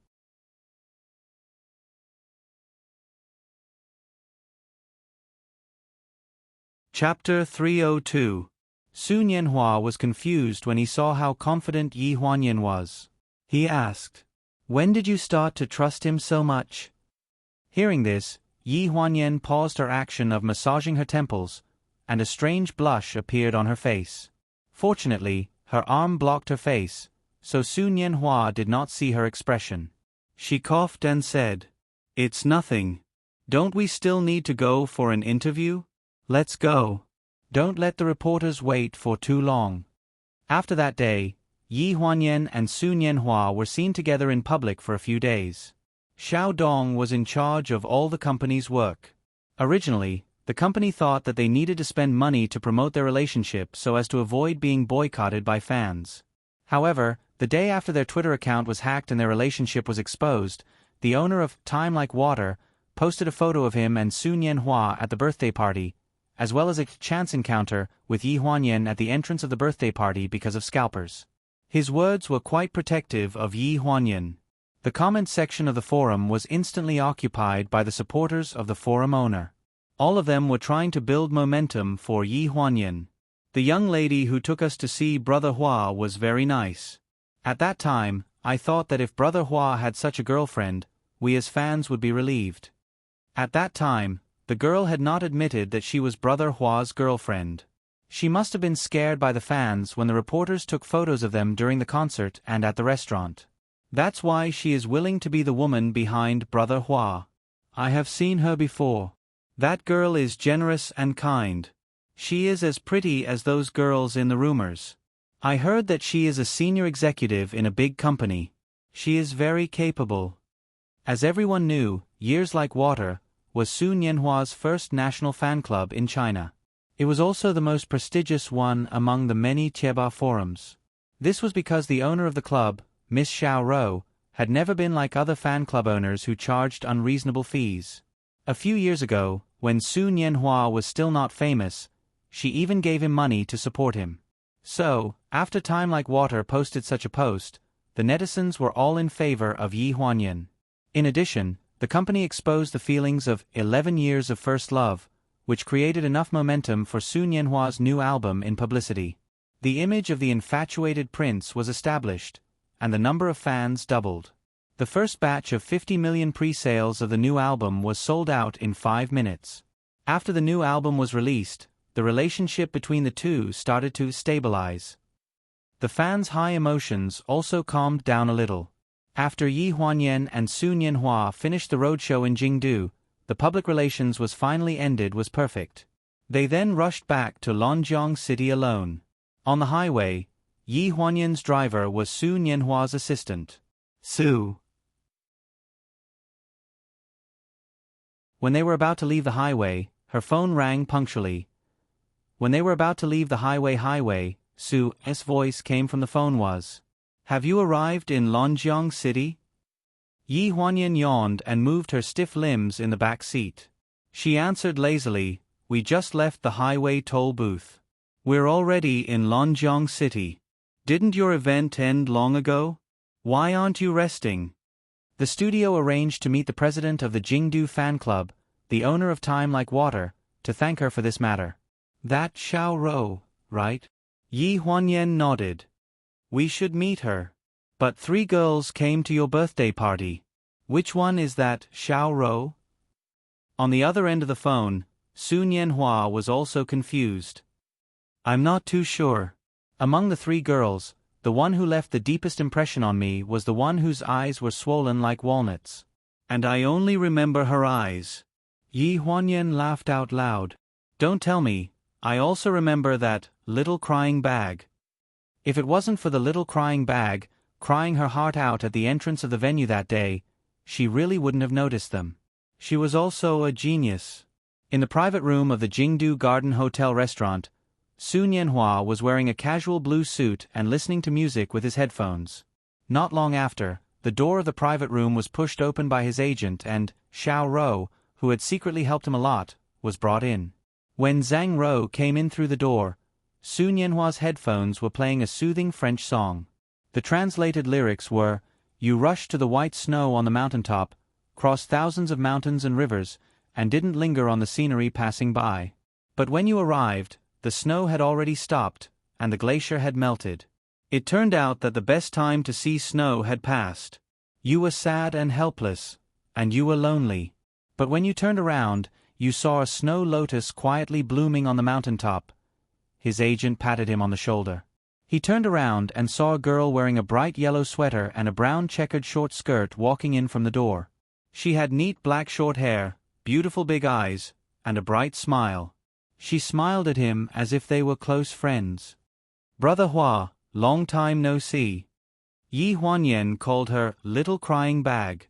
Chapter 302. Su Nianhua was confused when he saw how confident Yi Huanyan was. He asked, "When did you start to trust him so much?" Hearing this, Yi Huanyan paused her action of massaging her temples, and a strange blush appeared on her face. Fortunately, her arm blocked her face, so Su Nianhua did not see her expression. She coughed and said, "It's nothing. Don't we still need to go for an interview? Let's go. Don't let the reporters wait for too long." After that day, Yi Huanyan and Su Nianhua were seen together in public for a few days. Xiao Dong was in charge of all the company's work. Originally, the company thought that they needed to spend money to promote their relationship so as to avoid being boycotted by fans. However, the day after their Twitter account was hacked and their relationship was exposed, the owner of Time Like Water posted a photo of him and Su Nianhua at the birthday party, as well as a chance encounter with Yi Huanyan at the entrance of the birthday party because of scalpers. His words were quite protective of Yi Huanyan. The comment section of the forum was instantly occupied by the supporters of the forum owner. All of them were trying to build momentum for Yi Huanyan. "The young lady who took us to see Brother Hua was very nice. At that time, I thought that if Brother Hua had such a girlfriend, we as fans would be relieved." At that time, the girl had not admitted that she was Brother Hua's girlfriend. She must have been scared by the fans when the reporters took photos of them during the concert and at the restaurant. That's why she is willing to be the woman behind Brother Hua. I have seen her before. That girl is generous and kind. She is as pretty as those girls in the rumors. I heard that she is a senior executive in a big company. She is very capable. As everyone knew, Years Like Water was Su Nianhua's first national fan club in China. It was also the most prestigious one among the many Tieba forums. This was because the owner of the club, Miss Xiao Rou, had never been like other fan club owners who charged unreasonable fees. A few years ago, when Su Nianhua was still not famous, she even gave him money to support him. So, after Time Like Water posted such a post, the netizens were all in favor of Yi Huanyan. In addition, the company exposed the feelings of 11 years of first love, which created enough momentum for Su Nianhua's new album in publicity. The image of the infatuated prince was established, and the number of fans doubled. The first batch of 50 million pre-sales of the new album was sold out in 5 minutes. After the new album was released, the relationship between the two started to stabilize. The fans' high emotions also calmed down a little. After Yi Huanyan and Su Nianhua finished the roadshow in Jingdu, the public relations was finally ended was perfect. They then rushed back to Lonjiang City alone. On the highway, Yi Huanyan's driver was Su Nianhua's assistant, Su. When they were about to leave the highway, her phone rang punctually. When they were about to leave the highway, Su's voice came from the phone was, "Have you arrived in Lonjiang City?" Yi Huanyan yawned and moved her stiff limbs in the back seat. She answered lazily, "We just left the highway toll booth. We're already in Lonjiang City. Didn't your event end long ago? Why aren't you resting?" The studio arranged to meet the president of the Jingdu fan club, the owner of Time Like Water, to thank her for this matter. "That Xiao Rou, right?" Yi Huanyan nodded. "We should meet her. But 3 girls came to your birthday party. Which one is that Xiao Rou?" On the other end of the phone, Su Nianhua was also confused. "I'm not too sure. Among the 3 girls, the one who left the deepest impression on me was the one whose eyes were swollen like walnuts. And I only remember her eyes." Yi Huanyan laughed out loud. "Don't tell me, I also remember that little crying bag." If it wasn't for the little crying bag, crying her heart out at the entrance of the venue that day, she really wouldn't have noticed them. She was also a genius. In the private room of the Jingdu Garden Hotel restaurant, Su Nianhua was wearing a casual blue suit and listening to music with his headphones. Not long after, the door of the private room was pushed open by his agent and Xiao Rou, who had secretly helped him a lot, was brought in. When Zhang Rou came in through the door, Su Nianhua's headphones were playing a soothing French song. The translated lyrics were, "You rushed to the white snow on the mountaintop, crossed thousands of mountains and rivers, and didn't linger on the scenery passing by. But when you arrived, the snow had already stopped, and the glacier had melted. It turned out that the best time to see snow had passed. You were sad and helpless, and you were lonely. But when you turned around, you saw a snow lotus quietly blooming on the mountaintop." His agent patted him on the shoulder. He turned around and saw a girl wearing a bright yellow sweater and a brown checkered short skirt walking in from the door. She had neat black short hair, beautiful big eyes, and a bright smile. She smiled at him as if they were close friends. "Brother Hua, long time no see." Yi Huanyan called her Little Crying Bag.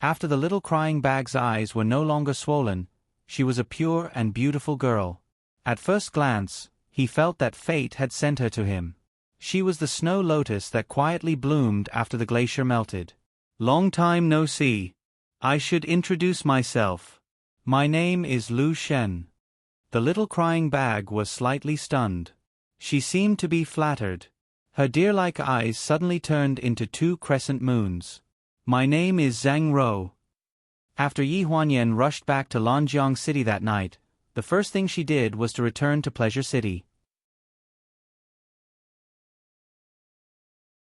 After the little crying bag's eyes were no longer swollen, she was a pure and beautiful girl. At first glance, he felt that fate had sent her to him. She was the snow lotus that quietly bloomed after the glacier melted. "Long time no see. I should introduce myself. My name is Lu Shen." The little crying bag was slightly stunned. She seemed to be flattered. Her deer-like eyes suddenly turned into two crescent moons. "My name is Zhang Rou." After Yi Huanyan rushed back to Lanjiang City that night, the first thing she did was to return to Pleasure City.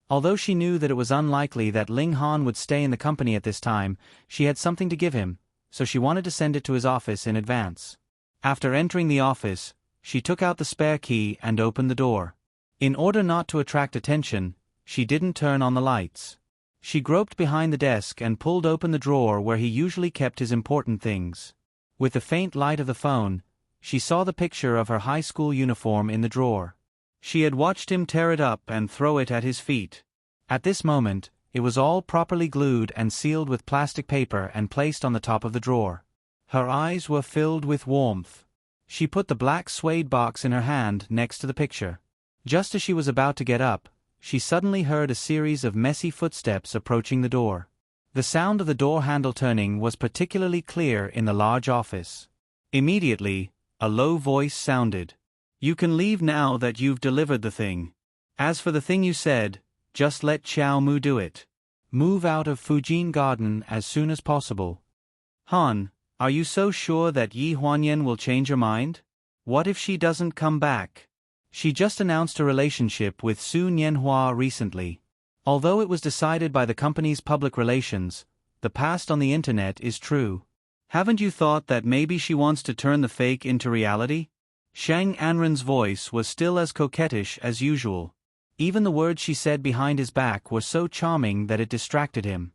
Although she knew that it was unlikely that Ling Han would stay in the company at this time, she had something to give him, so she wanted to send it to his office in advance. After entering the office, she took out the spare key and opened the door. In order not to attract attention, she didn't turn on the lights. She groped behind the desk and pulled open the drawer where he usually kept his important things. With the faint light of the phone, she saw the picture of her high school uniform in the drawer. She had watched him tear it up and throw it at his feet. At this moment, it was all properly glued and sealed with plastic paper and placed on the top of the drawer. Her eyes were filled with warmth. She put the black suede box in her hand next to the picture. Just as she was about to get up, she suddenly heard a series of messy footsteps approaching the door. The sound of the door handle turning was particularly clear in the large office. Immediately, a low voice sounded. "You can leave now that you've delivered the thing. As for the thing you said, just let Xiao Mu do it. Move out of Fujin Garden as soon as possible." "Han, are you so sure that Yi Huanyan will change her mind? What if she doesn't come back?" She just announced a relationship with Su Nianhua recently. Although it was decided by the company's public relations, the past on the internet is true. "Haven't you thought that maybe she wants to turn the fake into reality?" Shang Anren's voice was still as coquettish as usual. Even the words she said behind his back were so charming that it distracted him.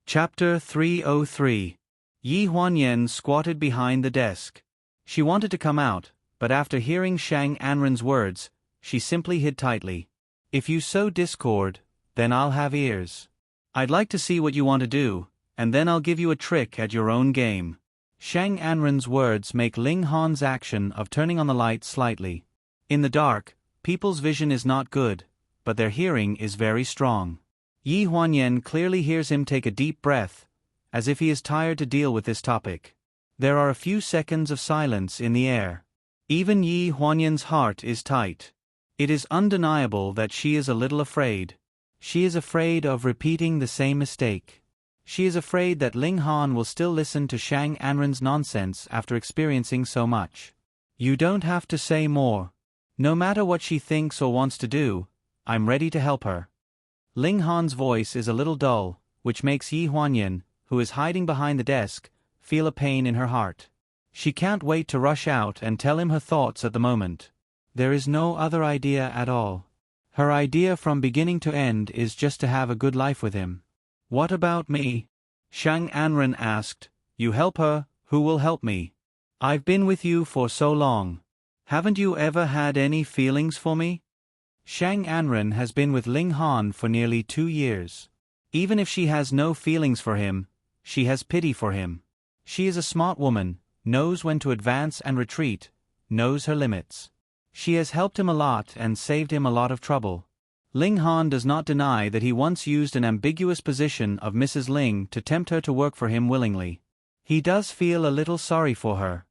Chapter 303. Yi Huanyan squatted behind the desk. She wanted to come out, but after hearing Shang Anren's words, she simply hid tightly. "If you sow discord, then I'll have ears. I'd like to see what you want to do, and then I'll give you a trick at your own game." Shang Anren's words make Ling Han's action of turning on the light slightly. In the dark, people's vision is not good, but their hearing is very strong. Yi Huanyan clearly hears him take a deep breath, as if he is tired to deal with this topic. There are a few seconds of silence in the air. Even Yi Huanyan's heart is tight. It is undeniable that she is a little afraid. She is afraid of repeating the same mistake. She is afraid that Ling Han will still listen to Shang Anren's nonsense after experiencing so much. "You don't have to say more. No matter what she thinks or wants to do, I'm ready to help her." Ling Han's voice is a little dull, which makes Yi Huanyan, who is hiding behind the desk, feel a pain in her heart. She can't wait to rush out and tell him her thoughts at the moment. There is no other idea at all. Her idea from beginning to end is just to have a good life with him. "What about me?" Shang Anren asked. "You help her, who will help me? I've been with you for so long. Haven't you ever had any feelings for me?" Shang Anren has been with Ling Han for nearly 2 years. Even if she has no feelings for him, she has pity for him. She is a smart woman, knows when to advance and retreat, knows her limits. She has helped him a lot and saved him a lot of trouble. Ling Han does not deny that he once used an ambiguous position of Mrs. Ling to tempt her to work for him willingly. He does feel a little sorry for her.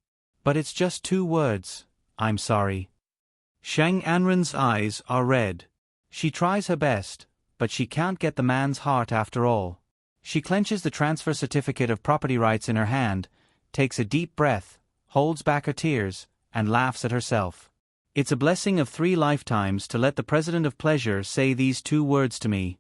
But it's just 2 words, I'm sorry. Shang Anren's eyes are red. She tries her best, but she can't get the man's heart after all. She clenches the transfer certificate of property rights in her hand, takes a deep breath, holds back her tears, and laughs at herself. It's a blessing of 3 lifetimes to let the President of Pleasure say these 2 words to me.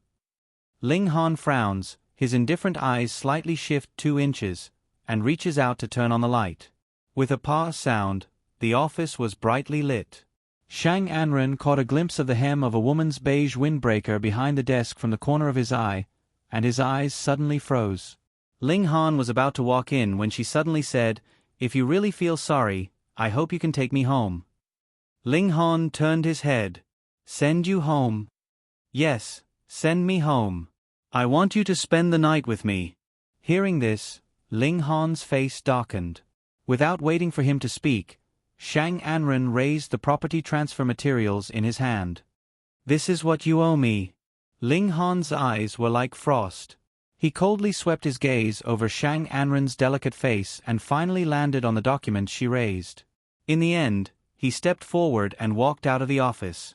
Ling Han frowns, his indifferent eyes slightly shift 2 inches, and reaches out to turn on the light. With a pause sound, the office was brightly lit. Shang Anren caught a glimpse of the hem of a woman's beige windbreaker behind the desk from the corner of his eye, and his eyes suddenly froze. Ling Han was about to walk in when she suddenly said, "If you really feel sorry, I hope you can take me home." Ling Han turned his head. "Send you home?" "Yes, send me home. I want you to spend the night with me." Hearing this, Ling Han's face darkened. Without waiting for him to speak, Shang Anren raised the property transfer materials in his hand. "This is what you owe me." Ling Han's eyes were like frost. He coldly swept his gaze over Shang Anren's delicate face and finally landed on the document she raised. In the end, he stepped forward and walked out of the office.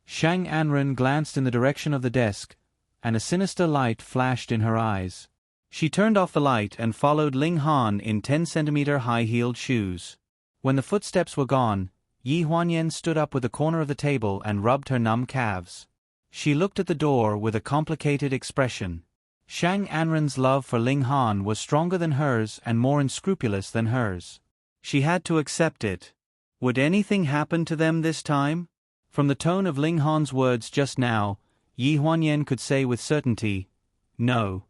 Shang Anren glanced in the direction of the desk, and a sinister light flashed in her eyes. She turned off the light and followed Ling Han in 10-centimeter high-heeled shoes. When the footsteps were gone, Yi Huanyan stood up with the corner of the table and rubbed her numb calves. She looked at the door with a complicated expression. Shang Anren's love for Ling Han was stronger than hers and more unscrupulous than hers. She had to accept it. Would anything happen to them this time? From the tone of Ling Han's words just now, Yi Huanyan could say with certainty, no.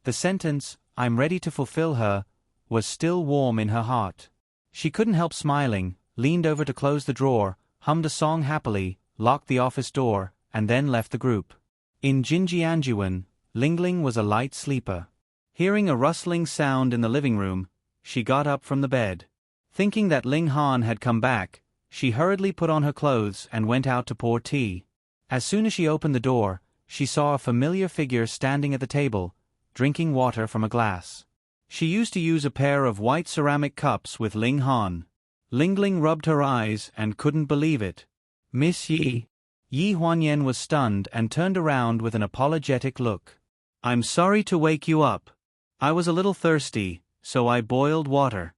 The sentence, "I'm ready to fulfill her," was still warm in her heart. She couldn't help smiling, leaned over to close the drawer, hummed a song happily, locked the office door, and then left the group. In Jinjianjuan, Lingling was a light sleeper. Hearing a rustling sound in the living room, she got up from the bed. Thinking that Ling Han had come back, she hurriedly put on her clothes and went out to pour tea. As soon as she opened the door, she saw a familiar figure standing at the table, drinking water from a glass. She used to use a pair of white ceramic cups with Ling Han. Lingling rubbed her eyes and couldn't believe it. "Miss Yi." Yi Huanyan was stunned and turned around with an apologetic look. "I'm sorry to wake you up. I was a little thirsty, so I boiled water."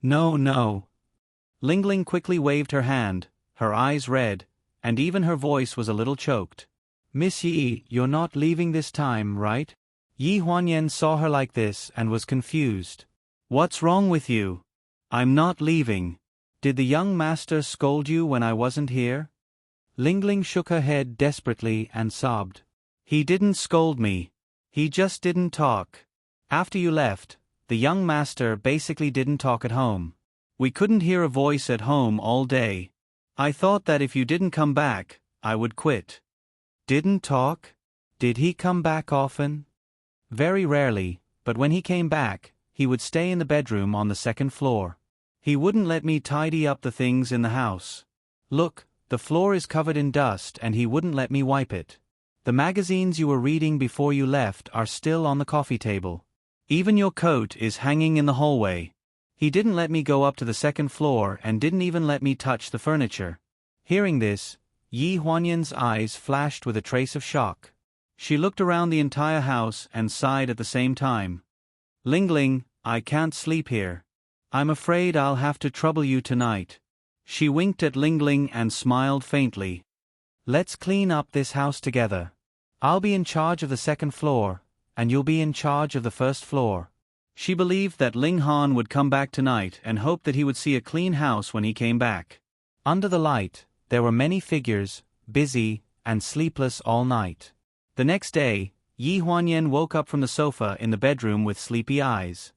No. Lingling quickly waved her hand, her eyes red, and even her voice was a little choked. "Miss Yi, you're not leaving this time, right?" Yi Huanyan saw her like this and was confused. "What's wrong with you?" "I'm not leaving. Did the young master scold you when I wasn't here?" Lingling shook her head desperately and sobbed. "He didn't scold me. He just didn't talk. After you left, the young master basically didn't talk at home. We couldn't hear a voice at home all day. I thought that if you didn't come back, I would quit." "Didn't talk? Did he come back often?" "Very rarely, but when he came back, he would stay in the bedroom on the 2nd floor. He wouldn't let me tidy up the things in the house. Look, the floor is covered in dust and he wouldn't let me wipe it. The magazines you were reading before you left are still on the coffee table. Even your coat is hanging in the hallway. He didn't let me go up to the 2nd floor and didn't even let me touch the furniture." Hearing this, Yi Huanyan's eyes flashed with a trace of shock. She looked around the entire house and sighed at the same time. "Lingling, I can't sleep here. I'm afraid I'll have to trouble you tonight." She winked at Lingling and smiled faintly. "Let's clean up this house together. I'll be in charge of the 2nd floor, and you'll be in charge of the 1st floor." She believed that Ling Han would come back tonight and hoped that he would see a clean house when he came back. Under the light, there were many figures, busy and sleepless all night. The next day, Yi Huanyan woke up from the sofa in the bedroom with sleepy eyes.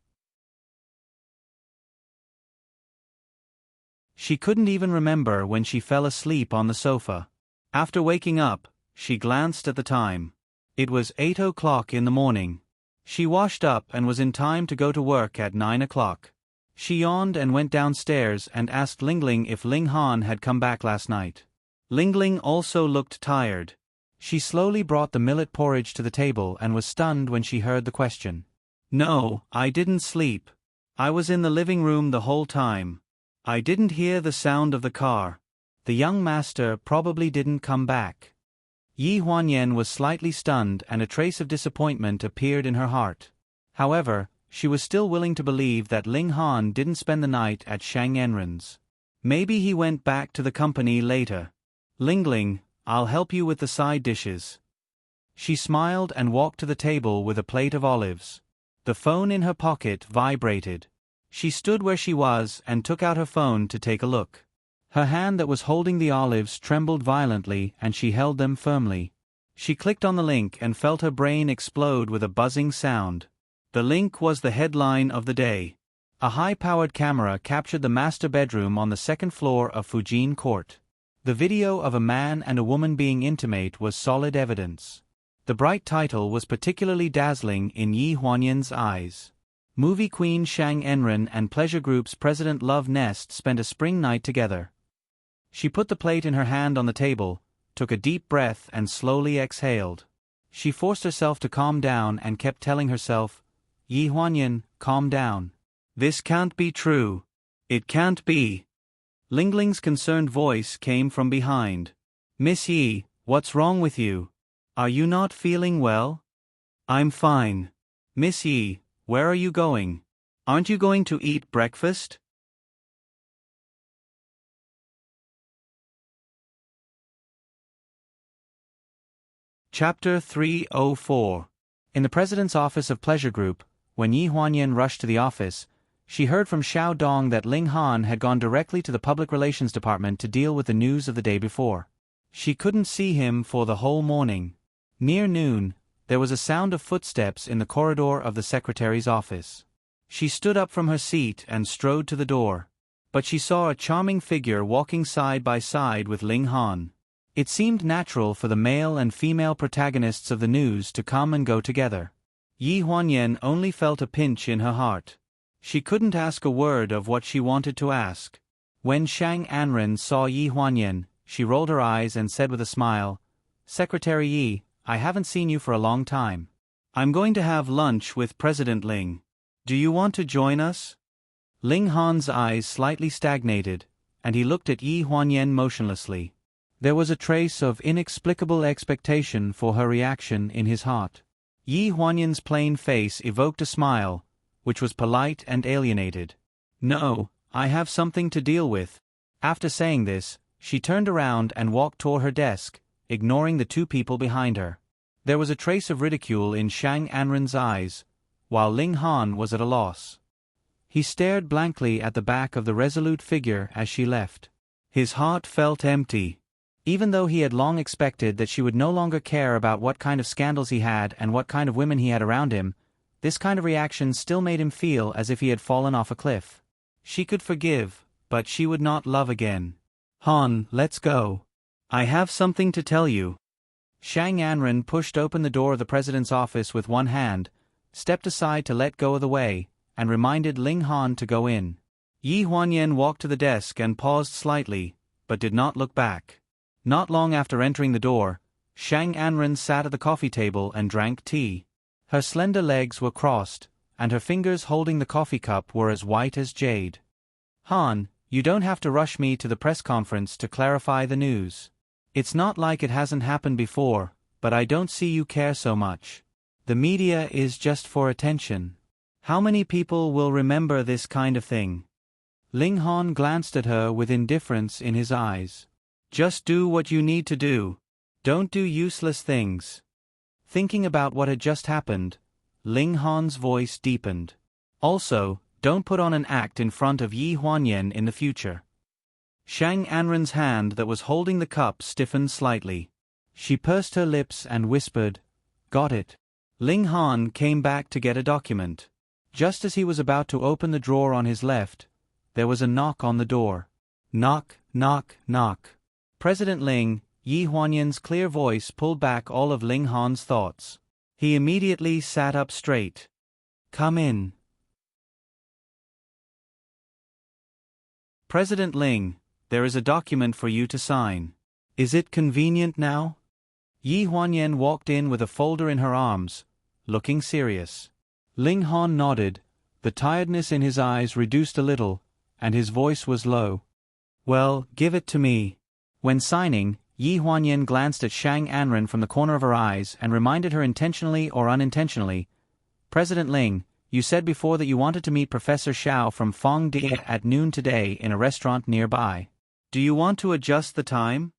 She couldn't even remember when she fell asleep on the sofa. After waking up, she glanced at the time. It was 8 o'clock in the morning. She washed up and was in time to go to work at 9 o'clock. She yawned and went downstairs and asked Lingling if Ling Han had come back last night. Lingling also looked tired. She slowly brought the millet porridge to the table and was stunned when she heard the question. No, I didn't sleep. I was in the living room the whole time. I didn't hear the sound of the car. The young master probably didn't come back. Yi Huanyan was slightly stunned and a trace of disappointment appeared in her heart. However, she was still willing to believe that Ling Han didn't spend the night at Shang Enren's. Maybe he went back to the company later. Lingling, I'll help you with the side dishes. She smiled and walked to the table with a plate of olives. The phone in her pocket vibrated. She stood where she was and took out her phone to take a look. Her hand that was holding the olives trembled violently and she held them firmly. She clicked on the link and felt her brain explode with a buzzing sound. The link was the headline of the day. A high-powered camera captured the master bedroom on the second floor of Fujin Court. The video of a man and a woman being intimate was solid evidence. The bright title was particularly dazzling in Yi Huanyan's eyes. Movie queen Shang Enren and pleasure group's president Love Nest spent a spring night together. She put the plate in her hand on the table, took a deep breath and slowly exhaled. She forced herself to calm down and kept telling herself, Yi Huanyan, calm down. This can't be true. It can't be. Lingling's concerned voice came from behind. Miss Yi, what's wrong with you? Are you not feeling well? I'm fine. Miss Yi, where are you going? Aren't you going to eat breakfast? Chapter 304. In the president's office of Pleasure Group, when Yi Huanyan rushed to the office, she heard from Xiao Dong that Ling Han had gone directly to the public relations department to deal with the news of the day before. She couldn't see him for the whole morning. Near noon, there was a sound of footsteps in the corridor of the secretary's office. She stood up from her seat and strode to the door. But she saw a charming figure walking side by side with Ling Han. It seemed natural for the male and female protagonists of the news to come and go together. Yi Huanyan only felt a pinch in her heart. She couldn't ask a word of what she wanted to ask. When Shang Anren saw Yi Huanyan, she rolled her eyes and said with a smile, Secretary Yi, I haven't seen you for a long time. I'm going to have lunch with President Ling. Do you want to join us? Ling Han's eyes slightly stagnated, and he looked at Yi Huanyan motionlessly. There was a trace of inexplicable expectation for her reaction in his heart. Yi Huanyan's plain face evoked a smile, which was polite and alienated. No, I have something to deal with. After saying this, she turned around and walked toward her desk, ignoring the two people behind her. There was a trace of ridicule in Shang Anren's eyes, while Ling Han was at a loss. He stared blankly at the back of the resolute figure as she left. His heart felt empty. Even though he had long expected that she would no longer care about what kind of scandals he had and what kind of women he had around him, this kind of reaction still made him feel as if he had fallen off a cliff. She could forgive, but she would not love again. Han, let's go. I have something to tell you. Shang Anren pushed open the door of the president's office with one hand, stepped aside to let go of the way, and reminded Ling Han to go in. Yi Huanyan walked to the desk and paused slightly, but did not look back. Not long after entering the door, Shang Anren sat at the coffee table and drank tea. Her slender legs were crossed, and her fingers holding the coffee cup were as white as jade. Han, you don't have to rush me to the press conference to clarify the news. It's not like it hasn't happened before, but I don't see you care so much. The media is just for attention. How many people will remember this kind of thing? Ling Han glanced at her with indifference in his eyes. Just do what you need to do. Don't do useless things. Thinking about what had just happened, Ling Han's voice deepened. Also, don't put on an act in front of Yi Huanyan in the future. Shang Anren's hand that was holding the cup stiffened slightly. She pursed her lips and whispered, Got it. Ling Han came back to get a document. Just as he was about to open the drawer on his left, there was a knock on the door. Knock, knock, knock. President Ling, Yi Huanyan's clear voice pulled back all of Ling Han's thoughts. He immediately sat up straight. "Come in." "President Ling, there is a document for you to sign. Is it convenient now?" Yi Huanyan walked in with a folder in her arms, looking serious. Ling Han nodded, the tiredness in his eyes reduced a little, and his voice was low. "Well, give it to me." When signing, Yi Huanyan glanced at Shang Anren from the corner of her eyes and reminded her intentionally or unintentionally, "President Ling, you said before that you wanted to meet Professor Xiao from Fengde at noon today in a restaurant nearby. Do you want to adjust the time?"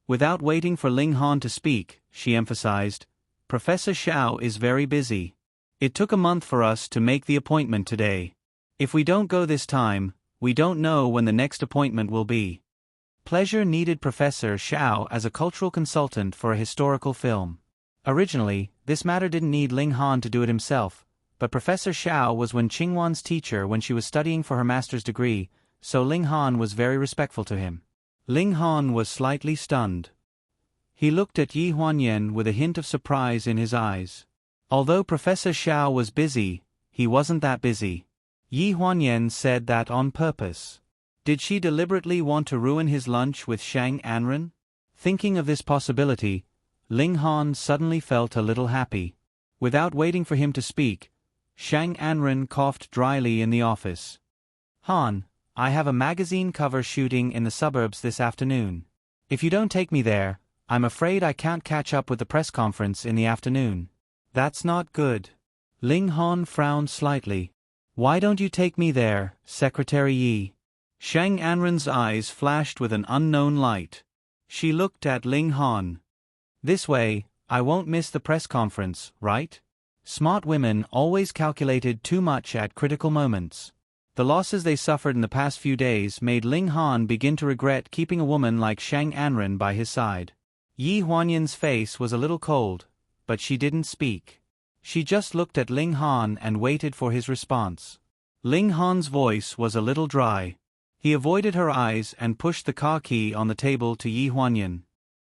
Without waiting for Ling Han to speak, she emphasized, "Professor Xiao is very busy. It took a month for us to make the appointment today. If we don't go this time, we don't know when the next appointment will be." Pleasure needed Professor Xiao as a cultural consultant for a historical film. Originally, this matter didn't need Ling Han to do it himself, but Professor Xiao was Wen Qingwan's teacher when she was studying for her master's degree, so Ling Han was very respectful to him. Ling Han was slightly stunned. He looked at Yi Huanyan with a hint of surprise in his eyes. Although Professor Xiao was busy, he wasn't that busy. Yi Huanyan said that on purpose. Did she deliberately want to ruin his lunch with Shang Anren? Thinking of this possibility, Ling Han suddenly felt a little happy. Without waiting for him to speak, Shang Anren coughed dryly in the office. "Han, I have a magazine cover shooting in the suburbs this afternoon. If you don't take me there, I'm afraid I can't catch up with the press conference in the afternoon." "That's not good." Ling Han frowned slightly. "Why don't you take me there, Secretary Yi?" Shang Anren's eyes flashed with an unknown light. She looked at Ling Han. "This way, I won't miss the press conference, right?" Smart women always calculated too much at critical moments. The losses they suffered in the past few days made Ling Han begin to regret keeping a woman like Shang Anren by his side. Yi Huanyan's face was a little cold, but she didn't speak. She just looked at Ling Han and waited for his response. Ling Han's voice was a little dry. He avoided her eyes and pushed the car key on the table to Yi Huanyan.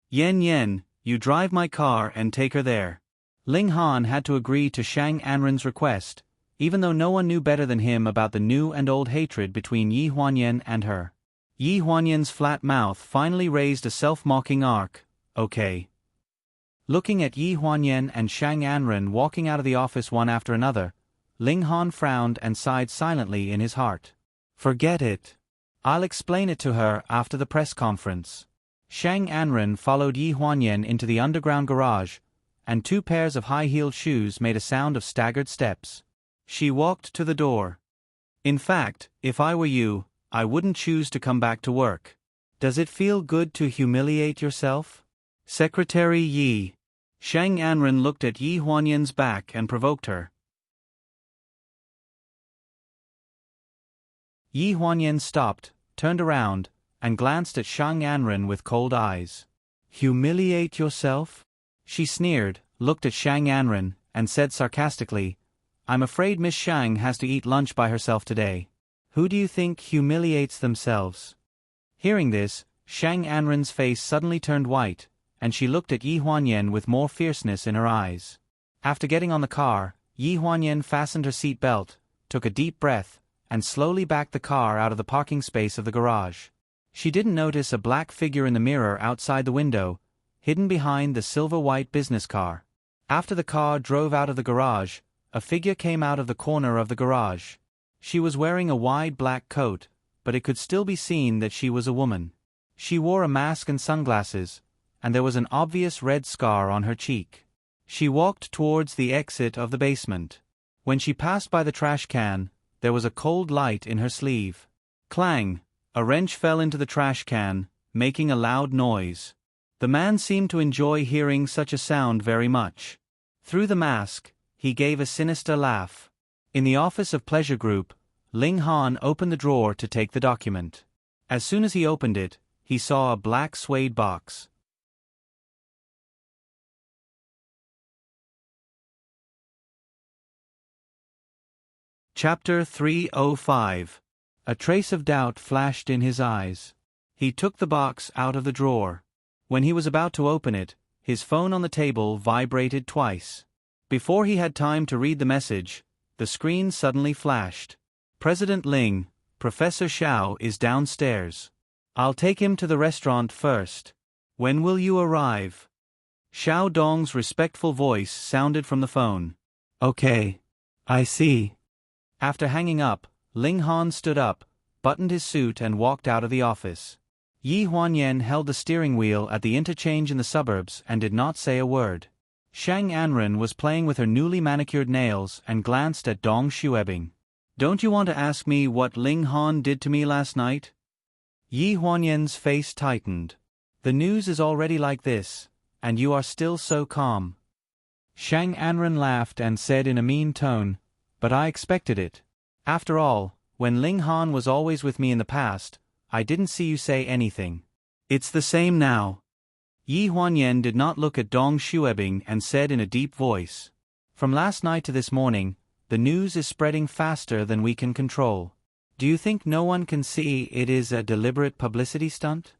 "Yen, you drive my car and take her there." Ling Han had to agree to Shang Anren's request, even though no one knew better than him about the new and old hatred between Yi Huanyan and her. Yi Huanyan's flat mouth finally raised a self-mocking arc. "Okay." Looking at Yi Huanyan and Shang Anren walking out of the office one after another, Ling Han frowned and sighed silently in his heart. "Forget it. I'll explain it to her after the press conference." Shang Anren followed Yi Huanyan into the underground garage, and 2 pairs of high-heeled shoes made a sound of staggered steps. She walked to the door. "In fact, if I were you, I wouldn't choose to come back to work. Does it feel good to humiliate yourself?" "Secretary Yi." Shang Anren looked at Yi Huanyan's back and provoked her. Yi Huanyan stopped, turned around, and glanced at Shang Anren with cold eyes. "Humiliate yourself?" She sneered, looked at Shang Anren, and said sarcastically, "I'm afraid Miss Shang has to eat lunch by herself today. Who do you think humiliates themselves?" Hearing this, Shang Anren's face suddenly turned white, and she looked at Yi Huanyan with more fierceness in her eyes. After getting on the car, Yi Huanyan fastened her seat belt, took a deep breath, and slowly backed the car out of the parking space of the garage. She didn't notice a black figure in the mirror outside the window, hidden behind the silver-white business car. After the car drove out of the garage, a figure came out of the corner of the garage. She was wearing a wide black coat, but it could still be seen that she was a woman. She wore a mask and sunglasses, and there was an obvious red scar on her cheek. She walked towards the exit of the basement. When she passed by the trash can, there was a cold light in her sleeve. Clang! A wrench fell into the trash can, making a loud noise. The man seemed to enjoy hearing such a sound very much. Through the mask, he gave a sinister laugh. In the office of Pleasure Group, Ling Han opened the drawer to take the document. As soon as he opened it, he saw a black suede box. Chapter 305. A trace of doubt flashed in his eyes. He took the box out of the drawer. When he was about to open it, his phone on the table vibrated twice. Before he had time to read the message, the screen suddenly flashed. President Ling, Professor Xiao is downstairs. I'll take him to the restaurant first. When will you arrive? Xiao Dong's respectful voice sounded from the phone. Okay. I see. After hanging up, Ling Han stood up, buttoned his suit and walked out of the office. Yi Huanyan held the steering wheel at the interchange in the suburbs and did not say a word. Shang Anren was playing with her newly manicured nails and glanced at Dong Xuebing. Don't you want to ask me what Ling Han did to me last night? Yi Huanyan's face tightened. The news is already like this, and you are still so calm. Shang Anren laughed and said in a mean tone, but I expected it. After all, when Ling Han was always with me in the past, I didn't see you say anything. It's the same now. Yi Huanyan did not look at Dong Xuebing and said in a deep voice. From last night to this morning, the news is spreading faster than we can control. Do you think no one can see it is a deliberate publicity stunt?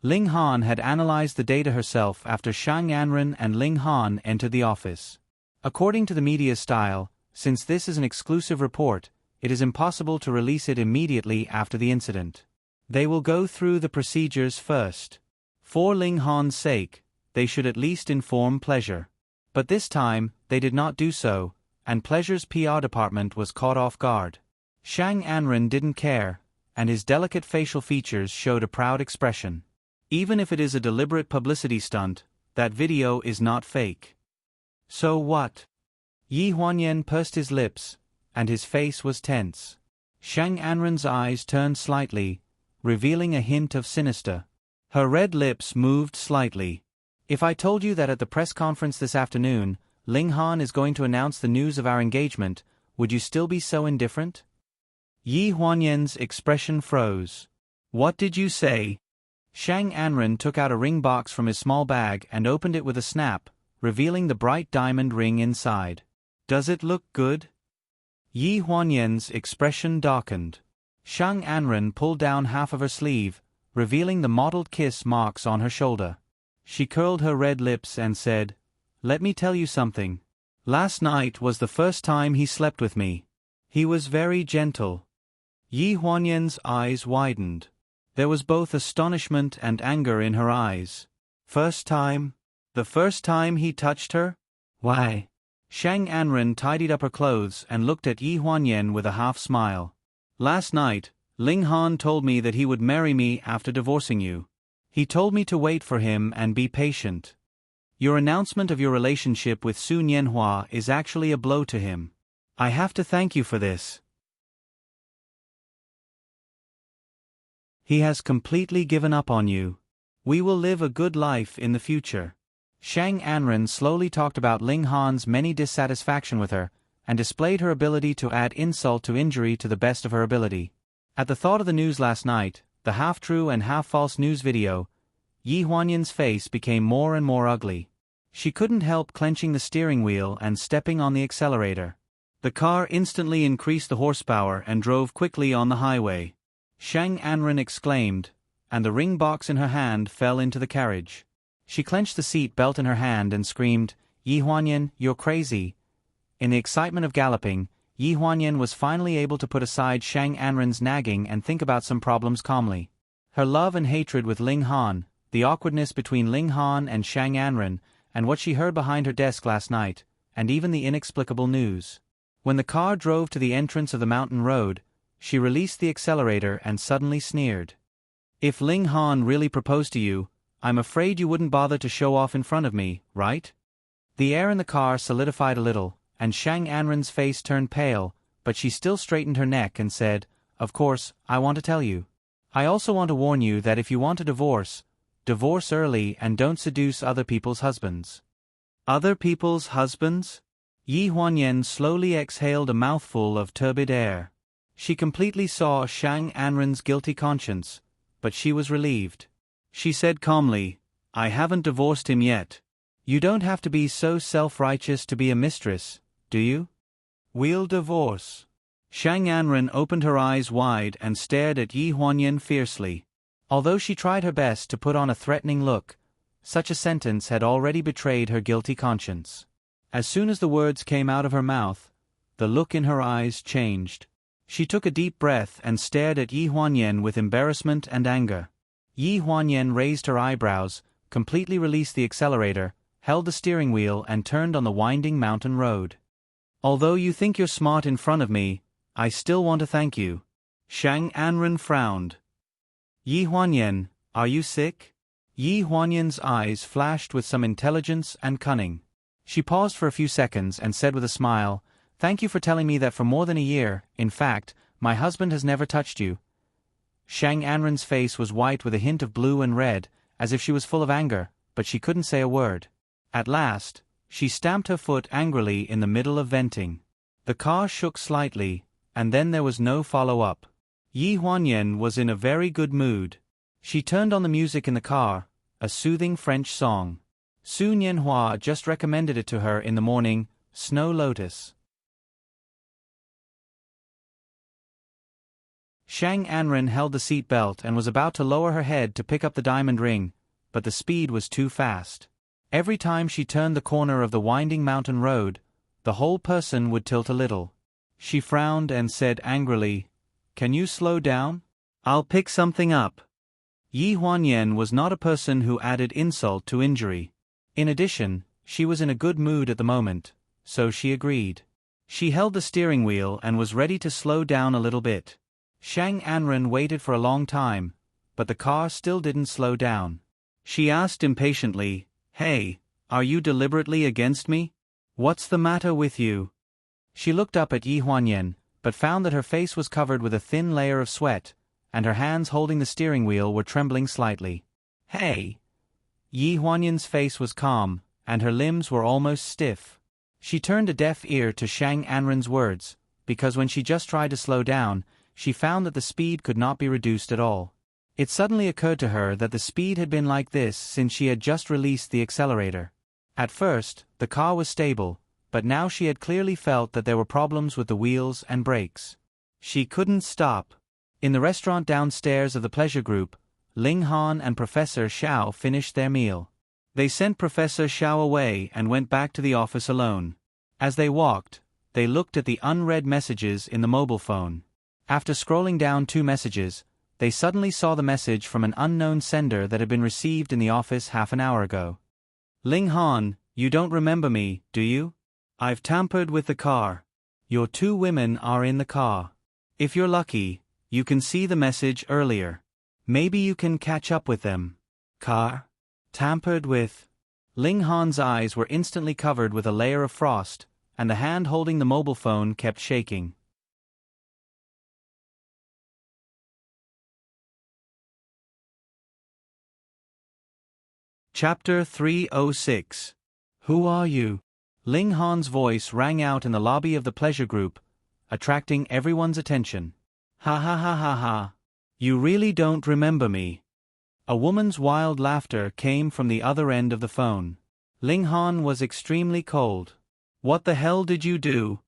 Ling Han had analyzed the data herself after Shang Anren and Ling Han entered the office. According to the media style, since this is an exclusive report, it is impossible to release it immediately after the incident. They will go through the procedures first. For Ling Han's sake, they should at least inform Pleasure. But this time, they did not do so, and Pleasure's PR department was caught off guard. Shang Anren didn't care, and his delicate facial features showed a proud expression. Even if it is a deliberate publicity stunt, that video is not fake. So what? Yi Huanyan pursed his lips, and his face was tense. Shang Anren's eyes turned slightly, revealing a hint of sinister. Her red lips moved slightly. If I told you that at the press conference this afternoon, Ling Han is going to announce the news of our engagement, would you still be so indifferent? Yi Huanyan's expression froze. What did you say? Shang Anren took out a ring box from his small bag and opened it with a snap, revealing the bright diamond ring inside. Does it look good? Yi Huanyan's expression darkened. Shang Anren pulled down half of her sleeve, revealing the mottled kiss marks on her shoulder. She curled her red lips and said, Let me tell you something. Last night was the first time he slept with me. He was very gentle. Yi Huanyan's eyes widened. There was both astonishment and anger in her eyes. First time? The first time he touched her? Why? Shang Anren tidied up her clothes and looked at Yi Huanyan with a half smile. Last night, Ling Han told me that he would marry me after divorcing you. He told me to wait for him and be patient. Your announcement of your relationship with Su Nianhua is actually a blow to him. I have to thank you for this. He has completely given up on you. We will live a good life in the future. Shang Anren slowly talked about Ling Han's many dissatisfaction with her, and displayed her ability to add insult to injury to the best of her ability. At the thought of the news last night, the half-true and half-false news video, Yi Huanyan's face became more and more ugly. She couldn't help clenching the steering wheel and stepping on the accelerator. The car instantly increased the horsepower and drove quickly on the highway. Shang Anren exclaimed, and the ring box in her hand fell into the carriage. She clenched the seat belt in her hand and screamed, Yi Huanyan, you're crazy. In the excitement of galloping, Yi Huanyan was finally able to put aside Shang Anren's nagging and think about some problems calmly. Her love and hatred with Ling Han, the awkwardness between Ling Han and Shang Anren, and what she heard behind her desk last night, and even the inexplicable news. When the car drove to the entrance of the mountain road, she released the accelerator and suddenly sneered. If Ling Han really proposed to you, I'm afraid you wouldn't bother to show off in front of me, right? The air in the car solidified a little, and Shang Anren's face turned pale, but she still straightened her neck and said, Of course, I want to tell you. I also want to warn you that if you want a divorce, divorce early and don't seduce other people's husbands. Other people's husbands? Yi Huanyan slowly exhaled a mouthful of turbid air. She completely saw Shang Anren's guilty conscience, but she was relieved. She said calmly, I haven't divorced him yet. You don't have to be so self-righteous to be a mistress, do you? We'll divorce. Shang Anren opened her eyes wide and stared at Yi Huanyan fiercely. Although she tried her best to put on a threatening look, Such a sentence had already betrayed her guilty conscience. As soon as the words came out of her mouth, the look in her eyes changed. She took a deep breath and stared at Yi Huanyan with embarrassment and anger. Yi Huanyan raised her eyebrows, completely released the accelerator, held the steering wheel and turned on the winding mountain road. Although you think you're smart in front of me, I still want to thank you. Shang Anren frowned. Yi Huanyan, are you sick? Yi Huanyan's eyes flashed with some intelligence and cunning. She paused for a few seconds and said with a smile, "Thank you for telling me that for more than a year, in fact, my husband has never touched you." Shang Anren's face was white with a hint of blue and red, as if she was full of anger, but she couldn't say a word. At last, she stamped her foot angrily in the middle of venting. The car shook slightly, and then there was no follow-up. Yi Huanyan was in a very good mood. She turned on the music in the car, a soothing French song. Su Nianhua just recommended it to her in the morning, Snow Lotus. Shang Anren held the seat belt and was about to lower her head to pick up the diamond ring, but the speed was too fast. Every time she turned the corner of the winding mountain road, the whole person would tilt a little. She frowned and said angrily, "Can you slow down? I'll pick something up." Yi Huanyan was not a person who added insult to injury. In addition, she was in a good mood at the moment, so she agreed. She held the steering wheel and was ready to slow down a little bit. Shang Anren waited for a long time, but the car still didn't slow down. She asked impatiently, "Hey, are you deliberately against me? What's the matter with you?" She looked up at Yi Huanyan, but found that her face was covered with a thin layer of sweat, and her hands holding the steering wheel were trembling slightly. "Hey!" Yi Huanyan's face was calm, and her limbs were almost stiff. She turned a deaf ear to Shang Anren's words, because when she just tried to slow down, she found that the speed could not be reduced at all. It suddenly occurred to her that the speed had been like this since she had just released the accelerator. At first, the car was stable, but now she had clearly felt that there were problems with the wheels and brakes. She couldn't stop. In the restaurant downstairs of the pleasure group, Ling Han and Professor Xiao finished their meal. They sent Professor Xiao away and went back to the office alone. As they walked, they looked at the unread messages in the mobile phone. After scrolling down 2 messages, they suddenly saw the message from an unknown sender that had been received in the office half an hour ago. "Ling Han, you don't remember me, do you? I've tampered with the car. Your 2 women are in the car. If you're lucky, you can see the message earlier. Maybe you can catch up with them." "Car? Tampered with?" Ling Han's eyes were instantly covered with a layer of frost, and the hand holding the mobile phone kept shaking. Chapter 306. Who are you? Ling Han's voice rang out in the lobby of the pleasure group, attracting everyone's attention. "Ha ha ha ha ha. You really don't remember me." A woman's wild laughter came from the other end of the phone. Ling Han was extremely cold. "What the hell did you do?"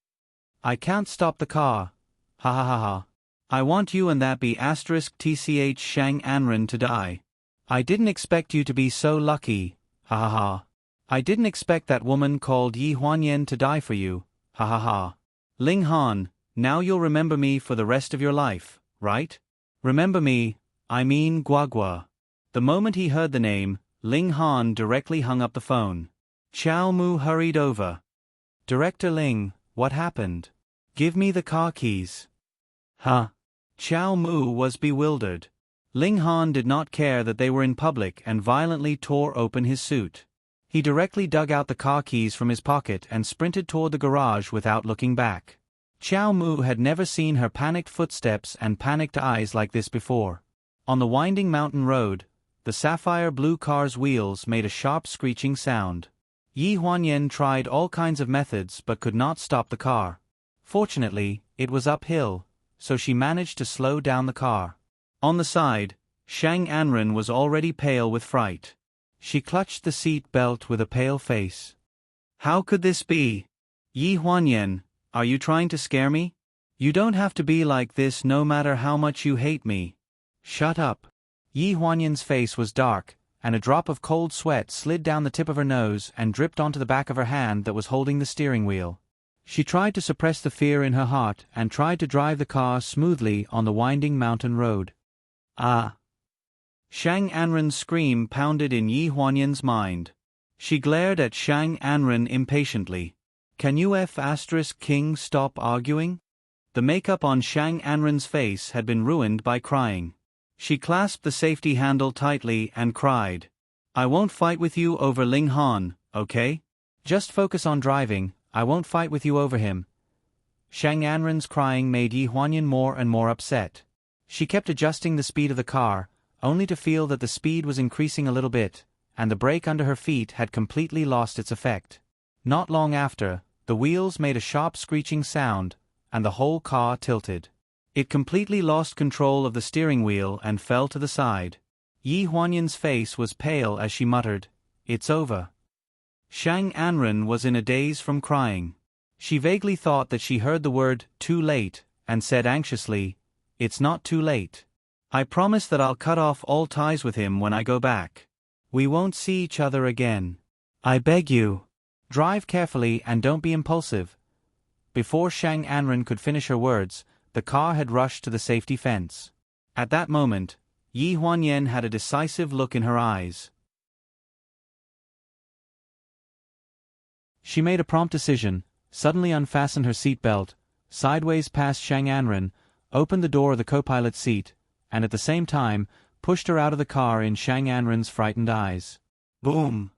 "I can't stop the car. Ha ha ha ha. I want you and that B*TCH Shang Anren to die. I didn't expect you to be so lucky, ha ha ha. I didn't expect that woman called Yi Huanyan to die for you, ha ha ha. Ling Han, now you'll remember me for the rest of your life, right? Remember me, I mean Guagua." The moment he heard the name, Ling Han directly hung up the phone. Chow Mu hurried over. "Director Ling, what happened? Give me the car keys." "Huh?" Chow Mu was bewildered. Ling Han did not care that they were in public and violently tore open his suit. He directly dug out the car keys from his pocket and sprinted toward the garage without looking back. Chow Mu had never seen her panicked footsteps and panicked eyes like this before. On the winding mountain road, the sapphire blue car's wheels made a sharp screeching sound. Yi Huanyan tried all kinds of methods but could not stop the car. Fortunately, it was uphill, so she managed to slow down the car. On the side, Shang Anren was already pale with fright. She clutched the seat belt with a pale face. "How could this be? Yi Huanyan, are you trying to scare me? You don't have to be like this no matter how much you hate me." "Shut up." Yi Huanyan's face was dark, and a drop of cold sweat slid down the tip of her nose and dripped onto the back of her hand that was holding the steering wheel. She tried to suppress the fear in her heart and tried to drive the car smoothly on the winding mountain road. Ah! Shang Anren's scream pounded in Yi Huanyan's mind. She glared at Shang Anren impatiently. Can you King stop arguing? The makeup on Shang Anren's face had been ruined by crying. She clasped the safety handle tightly and cried. I won't fight with you over Ling Han, okay? Just focus on driving, I won't fight with you over him. Shang Anren's crying made Yi Huanyan more and more upset. She kept adjusting the speed of the car, only to feel that the speed was increasing a little bit, and the brake under her feet had completely lost its effect. Not long after, the wheels made a sharp screeching sound, and the whole car tilted. It completely lost control of the steering wheel and fell to the side. Yi Huanyan's face was pale as she muttered, It's over. Shang Anren was in a daze from crying. She vaguely thought that she heard the word, too late, and said anxiously, It's not too late. I promise that I'll cut off all ties with him when I go back. We won't see each other again. I beg you. Drive carefully and don't be impulsive. Before Shang Anren could finish her words, the car had rushed to the safety fence. At that moment, Yi Huanyan had a decisive look in her eyes. She made a prompt decision, suddenly unfastened her seatbelt, sideways past Shang Anren, opened the door of the co-pilot's seat, and at the same time, pushed her out of the car in Shang Anren's frightened eyes. Boom!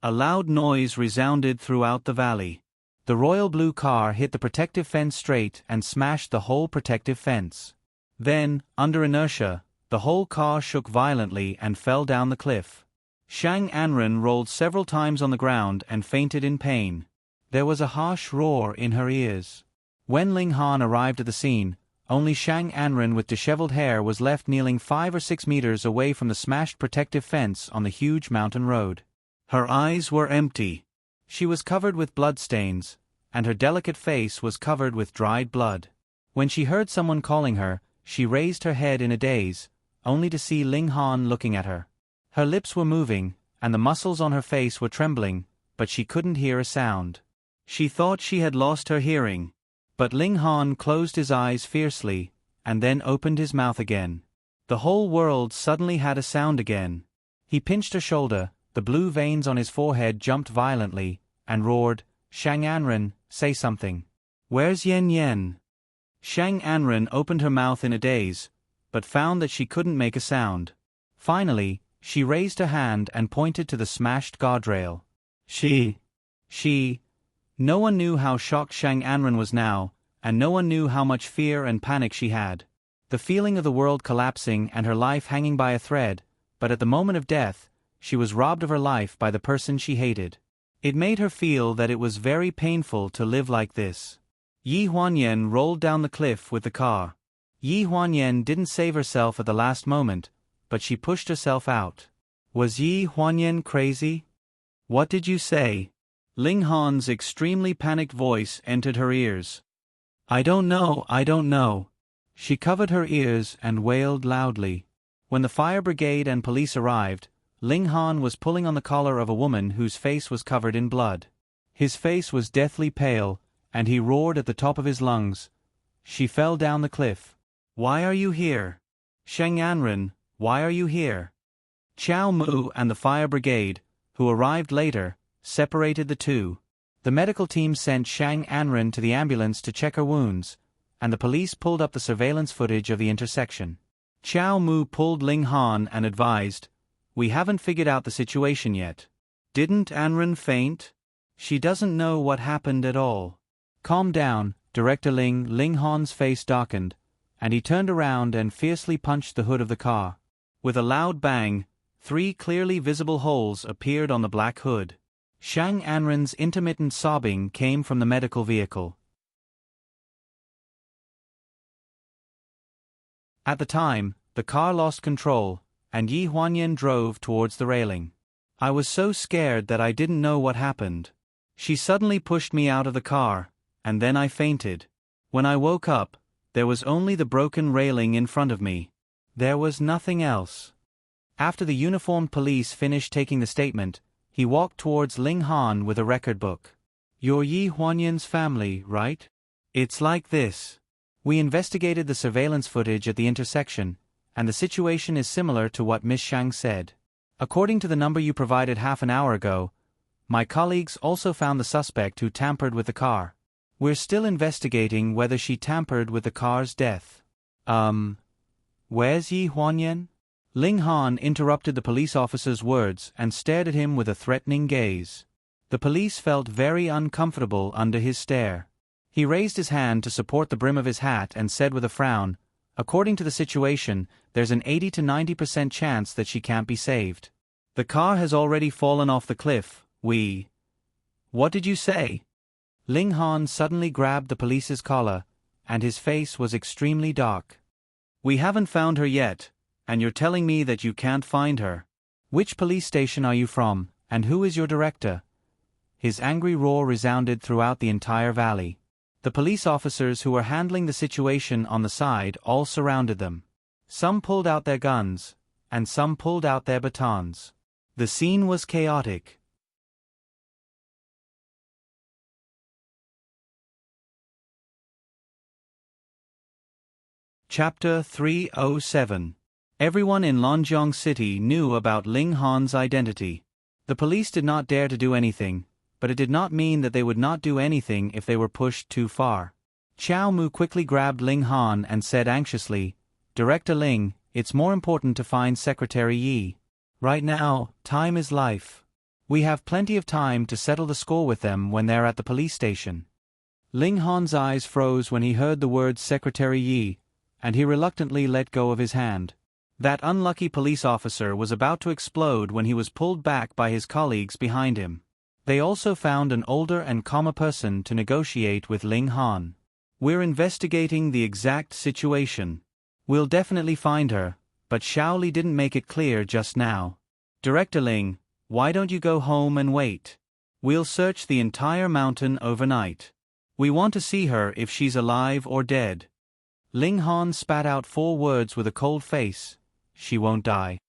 A loud noise resounded throughout the valley. The royal blue car hit the protective fence straight and smashed the whole protective fence. Then, under inertia, the whole car shook violently and fell down the cliff. Shang Anren rolled several times on the ground and fainted in pain. There was a harsh roar in her ears. When Ling Han arrived at the scene, only Shang Anren with disheveled hair was left kneeling 5 or 6 meters away from the smashed protective fence on the huge mountain road. Her eyes were empty. She was covered with bloodstains, and her delicate face was covered with dried blood. When she heard someone calling her, she raised her head in a daze, only to see Ling Han looking at her. Her lips were moving, and the muscles on her face were trembling, but she couldn't hear a sound. She thought she had lost her hearing. But Ling Han closed his eyes fiercely, and then opened his mouth again. The whole world suddenly had a sound again. He pinched her shoulder, the blue veins on his forehead jumped violently, and roared, Shang Anren, say something. Where's Yen Yen? Shang Anren opened her mouth in a daze, but found that she couldn't make a sound. Finally, she raised her hand and pointed to the smashed guardrail. She. No one knew how shocked Shang Anren was now, and no one knew how much fear and panic she had. The feeling of the world collapsing and her life hanging by a thread, but at the moment of death, she was robbed of her life by the person she hated. It made her feel that it was very painful to live like this. Yi Huanyan rolled down the cliff with the car. Yi Huanyan didn't save herself at the last moment, but she pushed herself out. Was Yi Huanyan crazy? What did you say? Ling Han's extremely panicked voice entered her ears. I don't know. She covered her ears and wailed loudly. When the fire brigade and police arrived, Ling Han was pulling on the collar of a woman whose face was covered in blood. His face was deathly pale, and he roared at the top of his lungs. She fell down the cliff. Why are you here? Shang Anren, why are you here? Chow Mu and the fire brigade, who arrived later, separated the two. The medical team sent Shang Anren to the ambulance to check her wounds, and the police pulled up the surveillance footage of the intersection. Chow Mu pulled Ling Han and advised, We haven't figured out the situation yet. Didn't Anren faint? She doesn't know what happened at all. Calm down, Director Ling. Ling Han's face darkened, and he turned around and fiercely punched the hood of the car. With a loud bang, 3 clearly visible holes appeared on the black hood. Shang Anren's intermittent sobbing came from the medical vehicle. At the time, the car lost control, and Yi Huanyan drove towards the railing. I was so scared that I didn't know what happened. She suddenly pushed me out of the car, and then I fainted. When I woke up, there was only the broken railing in front of me. There was nothing else. After the uniformed police finished taking the statement, he walked towards Ling Han with a record book. "You're Yi Huanyan's family, right? It's like this. We investigated the surveillance footage at the intersection, and the situation is similar to what Miss Shang said. According to the number you provided half an hour ago, my colleagues also found the suspect who tampered with the car. We're still investigating whether she tampered with the car's death." Where's Yi Huanyan? Ling Han interrupted the police officer's words and stared at him with a threatening gaze. The police felt very uncomfortable under his stare. He raised his hand to support the brim of his hat and said with a frown, "According to the situation, there's an 80 to 90% chance that she can't be saved. The car has already fallen off the cliff. What did you say?" Ling Han suddenly grabbed the police's collar, and his face was extremely dark. "We haven't found her yet, and you're telling me that you can't find her. Which police station are you from, and who is your director?" His angry roar resounded throughout the entire valley. The police officers who were handling the situation on the side all surrounded them. Some pulled out their guns, and some pulled out their batons. The scene was chaotic. Chapter 307. Everyone in Lonjiang City knew about Ling Han's identity. The police did not dare to do anything, but it did not mean that they would not do anything if they were pushed too far. Xiao Mu quickly grabbed Ling Han and said anxiously, "Director Ling, it's more important to find Secretary Yi. Right now, time is life. We have plenty of time to settle the score with them when they're at the police station." Ling Han's eyes froze when he heard the words Secretary Yi, and he reluctantly let go of his hand. That unlucky police officer was about to explode when he was pulled back by his colleagues behind him. They also found an older and calmer person to negotiate with Ling Han. "We're investigating the exact situation. We'll definitely find her, but Shaoli didn't make it clear just now. Director Ling, why don't you go home and wait? We'll search the entire mountain overnight. We want to see her if she's alive or dead." Ling Han spat out 4 words with a cold face: "She won't die."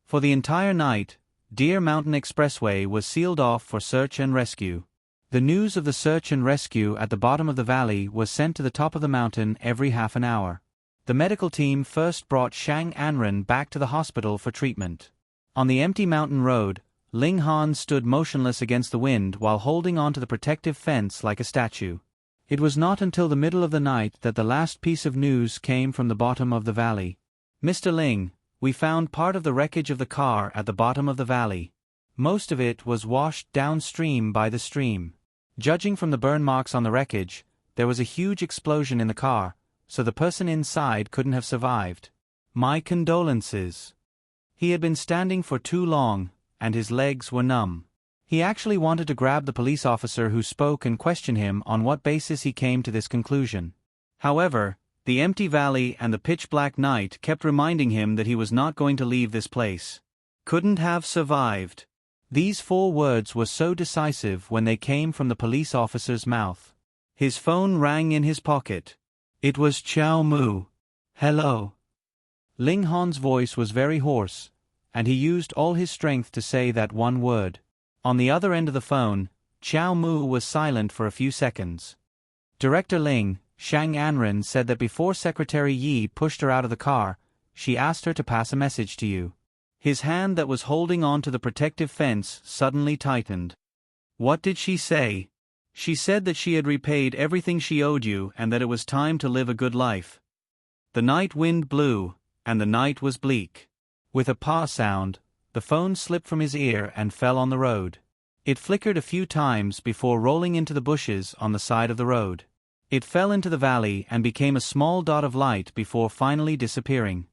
For the entire night, Deer Mountain Expressway was sealed off for search and rescue. The news of the search and rescue at the bottom of the valley was sent to the top of the mountain every half an hour. The medical team first brought Shang Anren back to the hospital for treatment. On the empty mountain road, Ling Han stood motionless against the wind while holding onto the protective fence like a statue. It was not until the middle of the night that the last piece of news came from the bottom of the valley. "Mr. Ling, we found part of the wreckage of the car at the bottom of the valley. Most of it was washed downstream by the stream. Judging from the burn marks on the wreckage, there was a huge explosion in the car, so the person inside couldn't have survived. My condolences." He had been standing for too long, and his legs were numb. He actually wanted to grab the police officer who spoke and question him on what basis he came to this conclusion. However, the empty valley and the pitch-black night kept reminding him that he was not going to leave this place. Couldn't have survived. These 4 words were so decisive when they came from the police officer's mouth. His phone rang in his pocket. It was Xiao Mu. "Hello." Ling Han's voice was very hoarse, and he used all his strength to say that one word. On the other end of the phone, Xiao Mu was silent for a few seconds. "Director Ling," Shang Anren said that before Secretary Yi pushed her out of the car, she asked her to pass a message to you. His hand that was holding on to the protective fence suddenly tightened. "What did she say?" "She said that she had repaid everything she owed you and that it was time to live a good life." The night wind blew, and the night was bleak. With a "pa" sound, the phone slipped from his ear and fell on the road. It flickered a few times before rolling into the bushes on the side of the road. It fell into the valley and became a small dot of light before finally disappearing.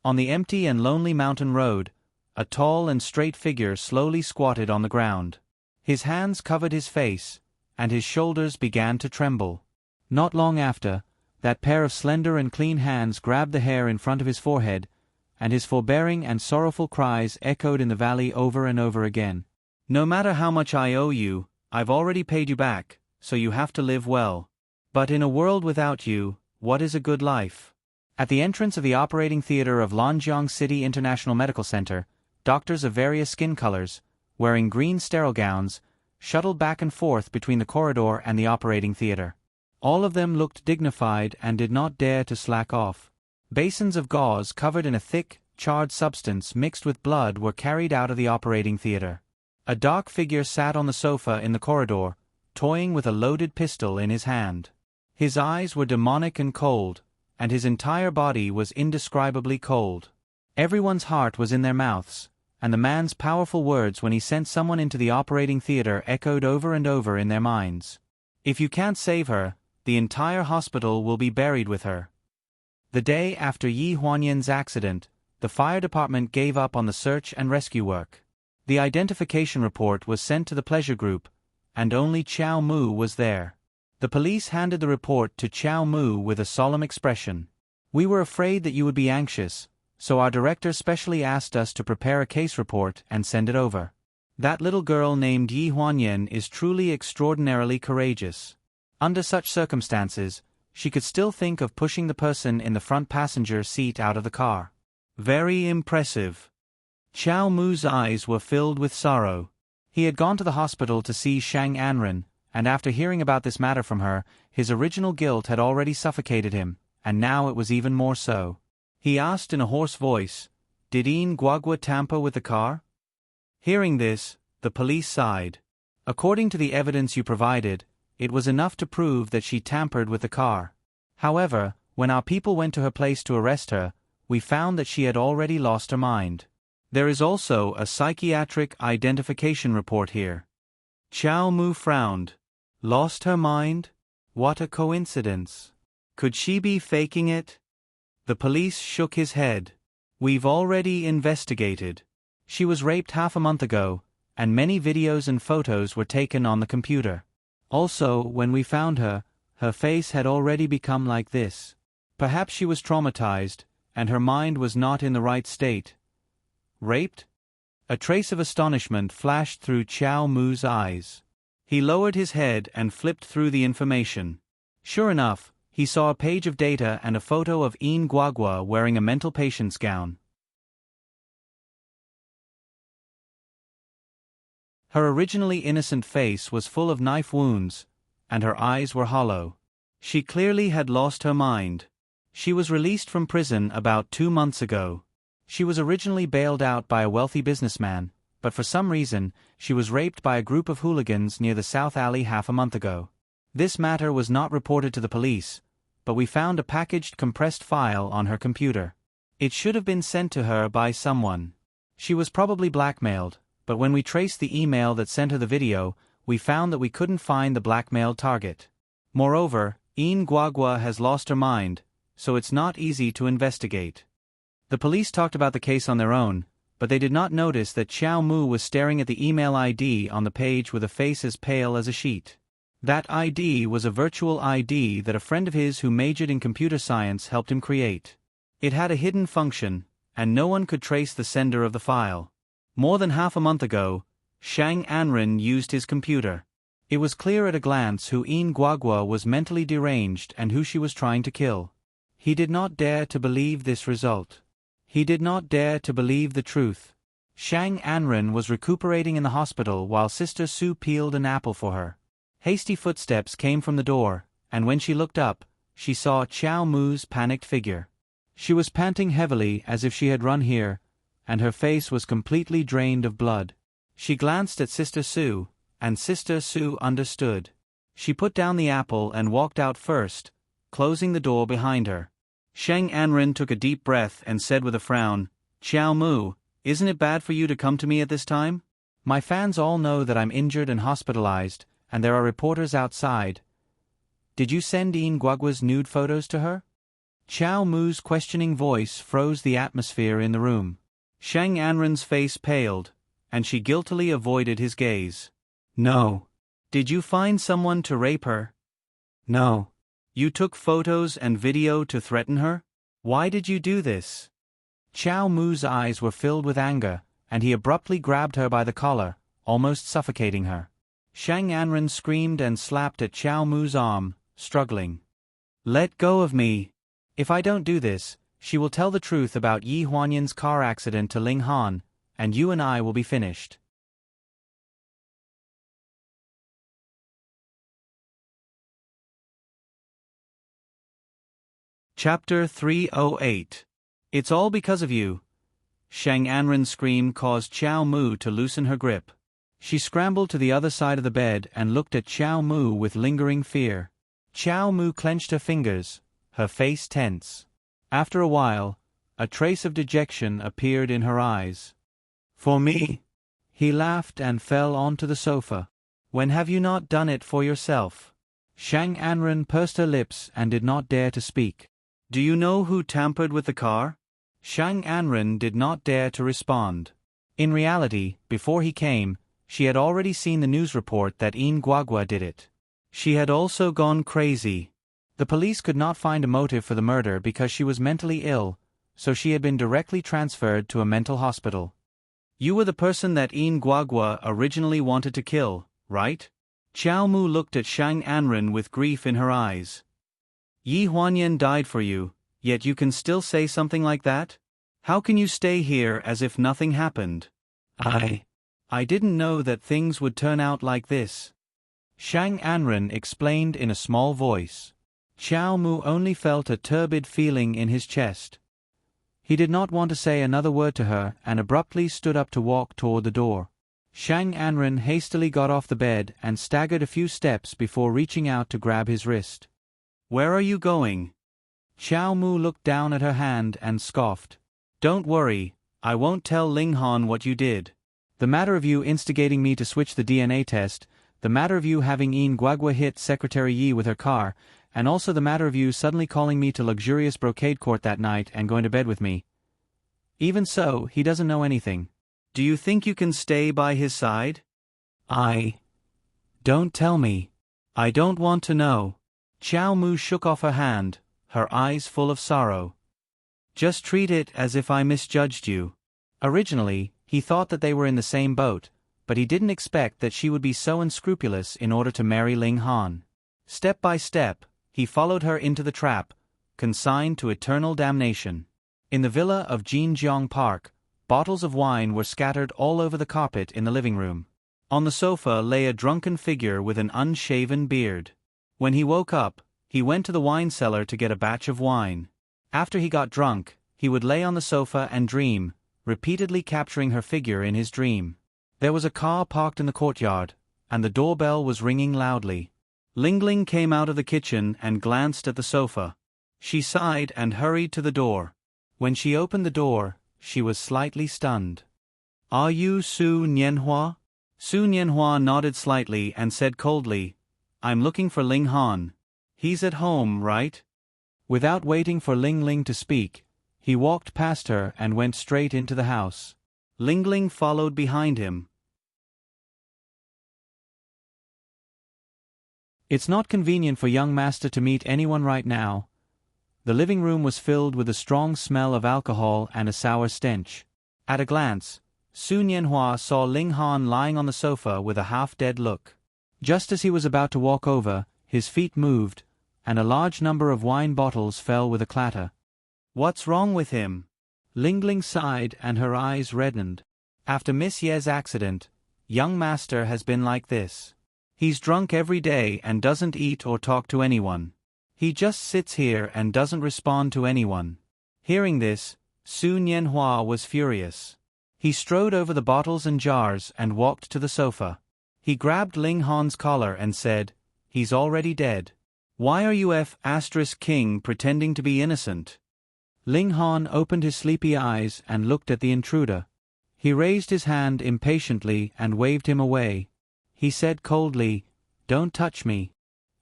On the empty and lonely mountain road, a tall and straight figure slowly squatted on the ground. His hands covered his face, and his shoulders began to tremble. Not long after, that pair of slender and clean hands grabbed the hair in front of his forehead, and his forbearing and sorrowful cries echoed in the valley over and over again. "No matter how much I owe you, I've already paid you back, so you have to live well. But in a world without you, what is a good life? At the entrance of the operating theater of Lanjiang City International Medical Center, doctors of various skin colors, wearing green sterile gowns, shuttled back and forth between the corridor and the operating theater. All of them looked dignified and did not dare to slack off. Basins of gauze covered in a thick, charred substance mixed with blood were carried out of the operating theater. A dark figure sat on the sofa in the corridor, toying with a loaded pistol in his hand. His eyes were demonic and cold, and his entire body was indescribably cold. Everyone's heart was in their mouths, and the man's powerful words when he sent someone into the operating theater echoed over and over in their minds. If you can't save her, the entire hospital will be buried with her. The day after Yi Huanyan's accident, the fire department gave up on the search and rescue work. The identification report was sent to the pleasure group, and only Qiao Mu was there. The police handed the report to Qiao Mu with a solemn expression. We were afraid that you would be anxious, so our director specially asked us to prepare a case report and send it over. That little girl named Yi Huanyan is truly extraordinarily courageous. Under such circumstances, she could still think of pushing the person in the front passenger seat out of the car. Very impressive. Qiao Mu's eyes were filled with sorrow. He had gone to the hospital to see Shang Anren, and after hearing about this matter from her, his original guilt had already suffocated him, and now it was even more so. He asked in a hoarse voice, "Did Yin Guagua tamper with the car?" Hearing this, the police sighed. According to the evidence you provided, it was enough to prove that she tampered with the car. However, when our people went to her place to arrest her, we found that she had already lost her mind. There is also a psychiatric identification report here. Qiao Mu frowned. Lost her mind? What a coincidence. Could she be faking it? The police shook his head. We've already investigated. She was raped half a month ago, and many videos and photos were taken on the computer. Also, when we found her, her face had already become like this. Perhaps she was traumatized, and her mind was not in the right state. Raped? A trace of astonishment flashed through Qiao Mu's eyes. He lowered his head and flipped through the information. Sure enough, he saw a page of data and a photo of Yin Guagua wearing a mental patient's gown. Her originally innocent face was full of knife wounds, and her eyes were hollow. She clearly had lost her mind. She was released from prison about 2 months ago. She was originally bailed out by a wealthy businessman, but for some reason, she was raped by a group of hooligans near the South Alley half a month ago. This matter was not reported to the police, but we found a packaged compressed file on her computer. It should have been sent to her by someone. She was probably blackmailed, but when we traced the email that sent her the video, we found that we couldn't find the blackmailed target. Moreover, Yin Guagua has lost her mind, so it's not easy to investigate. The police talked about the case on their own, but they did not notice that Qiao Mu was staring at the email ID on the page with a face as pale as a sheet. That ID was a virtual ID that a friend of his who majored in computer science helped him create. It had a hidden function, and no one could trace the sender of the file. More than half a month ago, Shang Anren used his computer. It was clear at a glance who Yin Guagua was mentally deranged and who she was trying to kill. He did not dare to believe this result. He did not dare to believe the truth. Shang Anren was recuperating in the hospital while Sister Su peeled an apple for her. Hasty footsteps came from the door, and when she looked up, she saw Qiao Mu's panicked figure. She was panting heavily as if she had run here, and her face was completely drained of blood. She glanced at Sister Su, and Sister Su understood. She put down the apple and walked out first, closing the door behind her. Shang Anren took a deep breath and said with a frown, "Qiao Mu, isn't it bad for you to come to me at this time? My fans all know that I'm injured and hospitalized, and there are reporters outside. Did you send Yin Guagua's nude photos to her?" Qiao Mu's questioning voice froze the atmosphere in the room. Shang Anren's face paled, and she guiltily avoided his gaze. "No." "Did you find someone to rape her?" "No." "You took photos and video to threaten her? Why did you do this?" Qiao Mu's eyes were filled with anger, and he abruptly grabbed her by the collar, almost suffocating her. Shang Anren screamed and slapped at Qiao Mu's arm, struggling. "Let go of me! If I don't do this, she will tell the truth about Yi Huanyan's car accident to Ling Han, and you and I will be finished. Chapter 308. It's all because of you. Shang Anren's scream caused Xiao Mu to loosen her grip. She scrambled to the other side of the bed and looked at Xiao Mu with lingering fear. Xiao Mu clenched her fingers, her face tense. After a while, a trace of dejection appeared in her eyes. For me? He laughed and fell onto the sofa. When have you not done it for yourself? Shang Anren pursed her lips and did not dare to speak. Do you know who tampered with the car? Shang Anren did not dare to respond. In reality, before he came, she had already seen the news report that Yin Guagua did it. She had also gone crazy. The police could not find a motive for the murder because she was mentally ill, so she had been directly transferred to a mental hospital. You were the person that Yin Guagua originally wanted to kill, right? Xiao Mu looked at Shang Anren with grief in her eyes. Yi Huanyan died for you, yet you can still say something like that? How can you stay here as if nothing happened? I didn't know that things would turn out like this. Shang Anren explained in a small voice. Xiao Mu only felt a turbid feeling in his chest. He did not want to say another word to her and abruptly stood up to walk toward the door. Shang Anren hastily got off the bed and staggered a few steps before reaching out to grab his wrist. Where are you going? Xiao Mu looked down at her hand and scoffed. Don't worry, I won't tell Ling Han what you did. The matter of you instigating me to switch the DNA test, the matter of you having Yin Guagua hit Secretary Yi with her car, and also the matter of you suddenly calling me to luxurious brocade court that night and going to bed with me. Even so, he doesn't know anything. Do you think you can stay by his side? Don't tell me. I don't want to know. Xiao Mu shook off her hand, her eyes full of sorrow. Just treat it as if I misjudged you. Originally, he thought that they were in the same boat, but he didn't expect that she would be so unscrupulous in order to marry Ling Han. Step by step, he followed her into the trap, consigned to eternal damnation. In the villa of Jinjiang Park, bottles of wine were scattered all over the carpet in the living room. On the sofa lay a drunken figure with an unshaven beard. When he woke up, he went to the wine cellar to get a batch of wine. After he got drunk, he would lay on the sofa and dream, repeatedly capturing her figure in his dream. There was a car parked in the courtyard, and the doorbell was ringing loudly. Lingling came out of the kitchen and glanced at the sofa. She sighed and hurried to the door. When she opened the door, she was slightly stunned. Are you Su Nianhua? Su Nianhua nodded slightly and said coldly, I'm looking for Ling Han. He's at home, right? Without waiting for Ling Ling to speak, he walked past her and went straight into the house. Ling Ling followed behind him. It's not convenient for young master to meet anyone right now. The living room was filled with a strong smell of alcohol and a sour stench. At a glance, Su Nianhua saw Ling Han lying on the sofa with a half-dead look. Just as he was about to walk over, his feet moved, and a large number of wine bottles fell with a clatter. What's wrong with him? Ling Ling sighed and her eyes reddened. After Miss Ye's accident, young master has been like this. He's drunk every day and doesn't eat or talk to anyone. He just sits here and doesn't respond to anyone. Hearing this, Su Nianhua was furious. He strode over the bottles and jars and walked to the sofa. He grabbed Ling Han's collar and said, He's already dead. Why are you King pretending to be innocent? Ling Han opened his sleepy eyes and looked at the intruder. He raised his hand impatiently and waved him away. He said coldly, Don't touch me.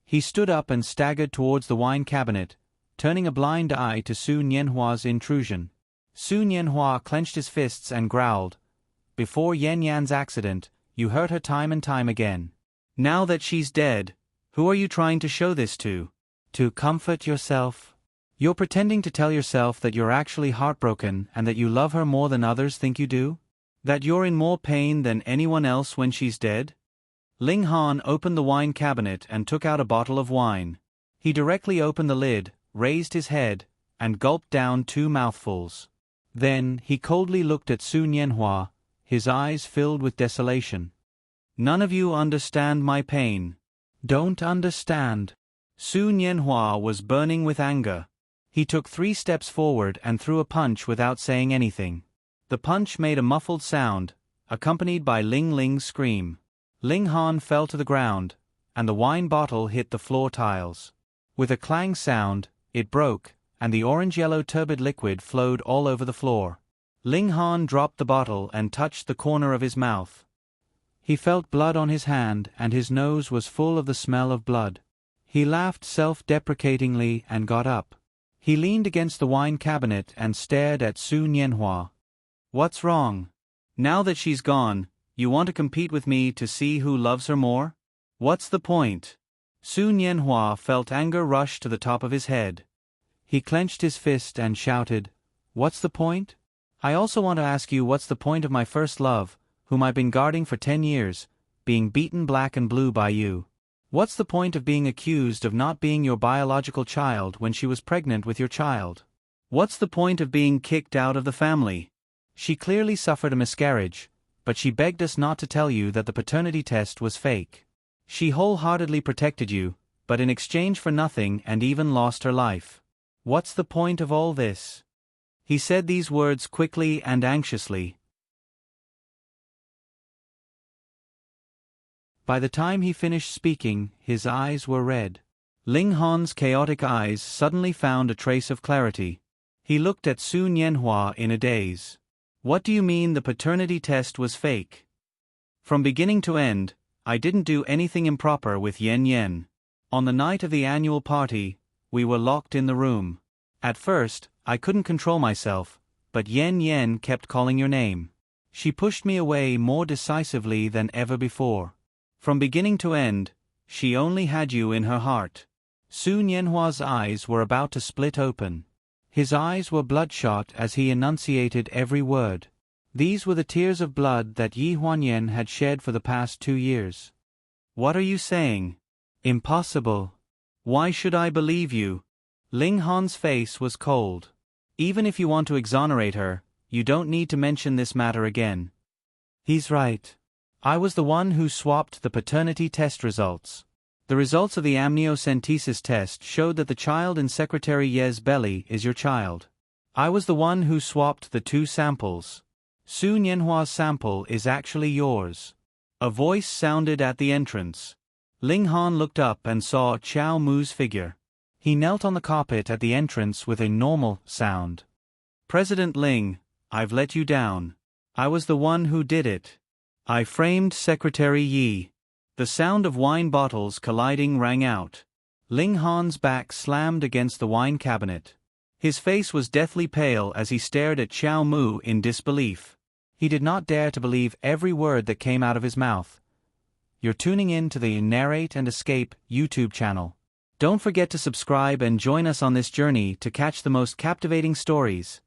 He stood up and staggered towards the wine cabinet, turning a blind eye to Su Nianhua's intrusion. Su Nianhua clenched his fists and growled, Before Yan Yan's accident, you hurt her time and time again. Now that she's dead, who are you trying to show this to? To comfort yourself? You're pretending to tell yourself that you're actually heartbroken and that you love her more than others think you do? That you're in more pain than anyone else when she's dead? Ling Han opened the wine cabinet and took out a bottle of wine. He directly opened the lid, raised his head, and gulped down 2 mouthfuls. Then, he coldly looked at Su Nianhua, his eyes filled with desolation. None of you understand my pain. Don't understand. Su Nianhua was burning with anger. He took 3 steps forward and threw a punch without saying anything. The punch made a muffled sound, accompanied by Ling Ling's scream. Ling Han fell to the ground, and the wine bottle hit the floor tiles. With a clang sound, it broke, and the orange-yellow turbid liquid flowed all over the floor. Ling Han dropped the bottle and touched the corner of his mouth. He felt blood on his hand, and his nose was full of the smell of blood. He laughed self-deprecatingly and got up. He leaned against the wine cabinet and stared at Su Nianhua. What's wrong? Now that she's gone, you want to compete with me to see who loves her more? What's the point? Su Nianhua felt anger rush to the top of his head. He clenched his fist and shouted, "What's the point? I also want to ask you what's the point of my first love, whom I've been guarding for 10 years, being beaten black and blue by you? What's the point of being accused of not being your biological child when she was pregnant with your child? What's the point of being kicked out of the family? She clearly suffered a miscarriage, but she begged us not to tell you that the paternity test was fake. She wholeheartedly protected you, but in exchange for nothing and even lost her life. What's the point of all this?" He said these words quickly and anxiously. By the time he finished speaking, his eyes were red. Ling Han's chaotic eyes suddenly found a trace of clarity. He looked at Su Nianhua in a daze. "What do you mean the paternity test was fake?" "From beginning to end, I didn't do anything improper with Yan Yan. On the night of the annual party, we were locked in the room. At first, I couldn't control myself, but Yan Yan kept calling your name. She pushed me away more decisively than ever before. From beginning to end, she only had you in her heart." Su Nianhua's eyes were about to split open. His eyes were bloodshot as he enunciated every word. These were the tears of blood that Yi Huanyan had shed for the past 2 years. "What are you saying? Impossible. Why should I believe you?" Ling Han's face was cold. "Even if you want to exonerate her, you don't need to mention this matter again." "He's right. I was the one who swapped the paternity test results. The results of the amniocentesis test showed that the child in Secretary Ye's belly is your child. I was the one who swapped the 2 samples. Su Nianhua's sample is actually yours." A voice sounded at the entrance. Ling Han looked up and saw Chao Mu's figure. He knelt on the carpet at the entrance with a normal sound. "President Ling, I've let you down. I was the one who did it. I framed Secretary Yi." The sound of wine bottles colliding rang out. Ling Han's back slammed against the wine cabinet. His face was deathly pale as he stared at Chao Mu in disbelief. He did not dare to believe every word that came out of his mouth. You're tuning in to the Narrate and Escape YouTube channel. Don't forget to subscribe and join us on this journey to catch the most captivating stories.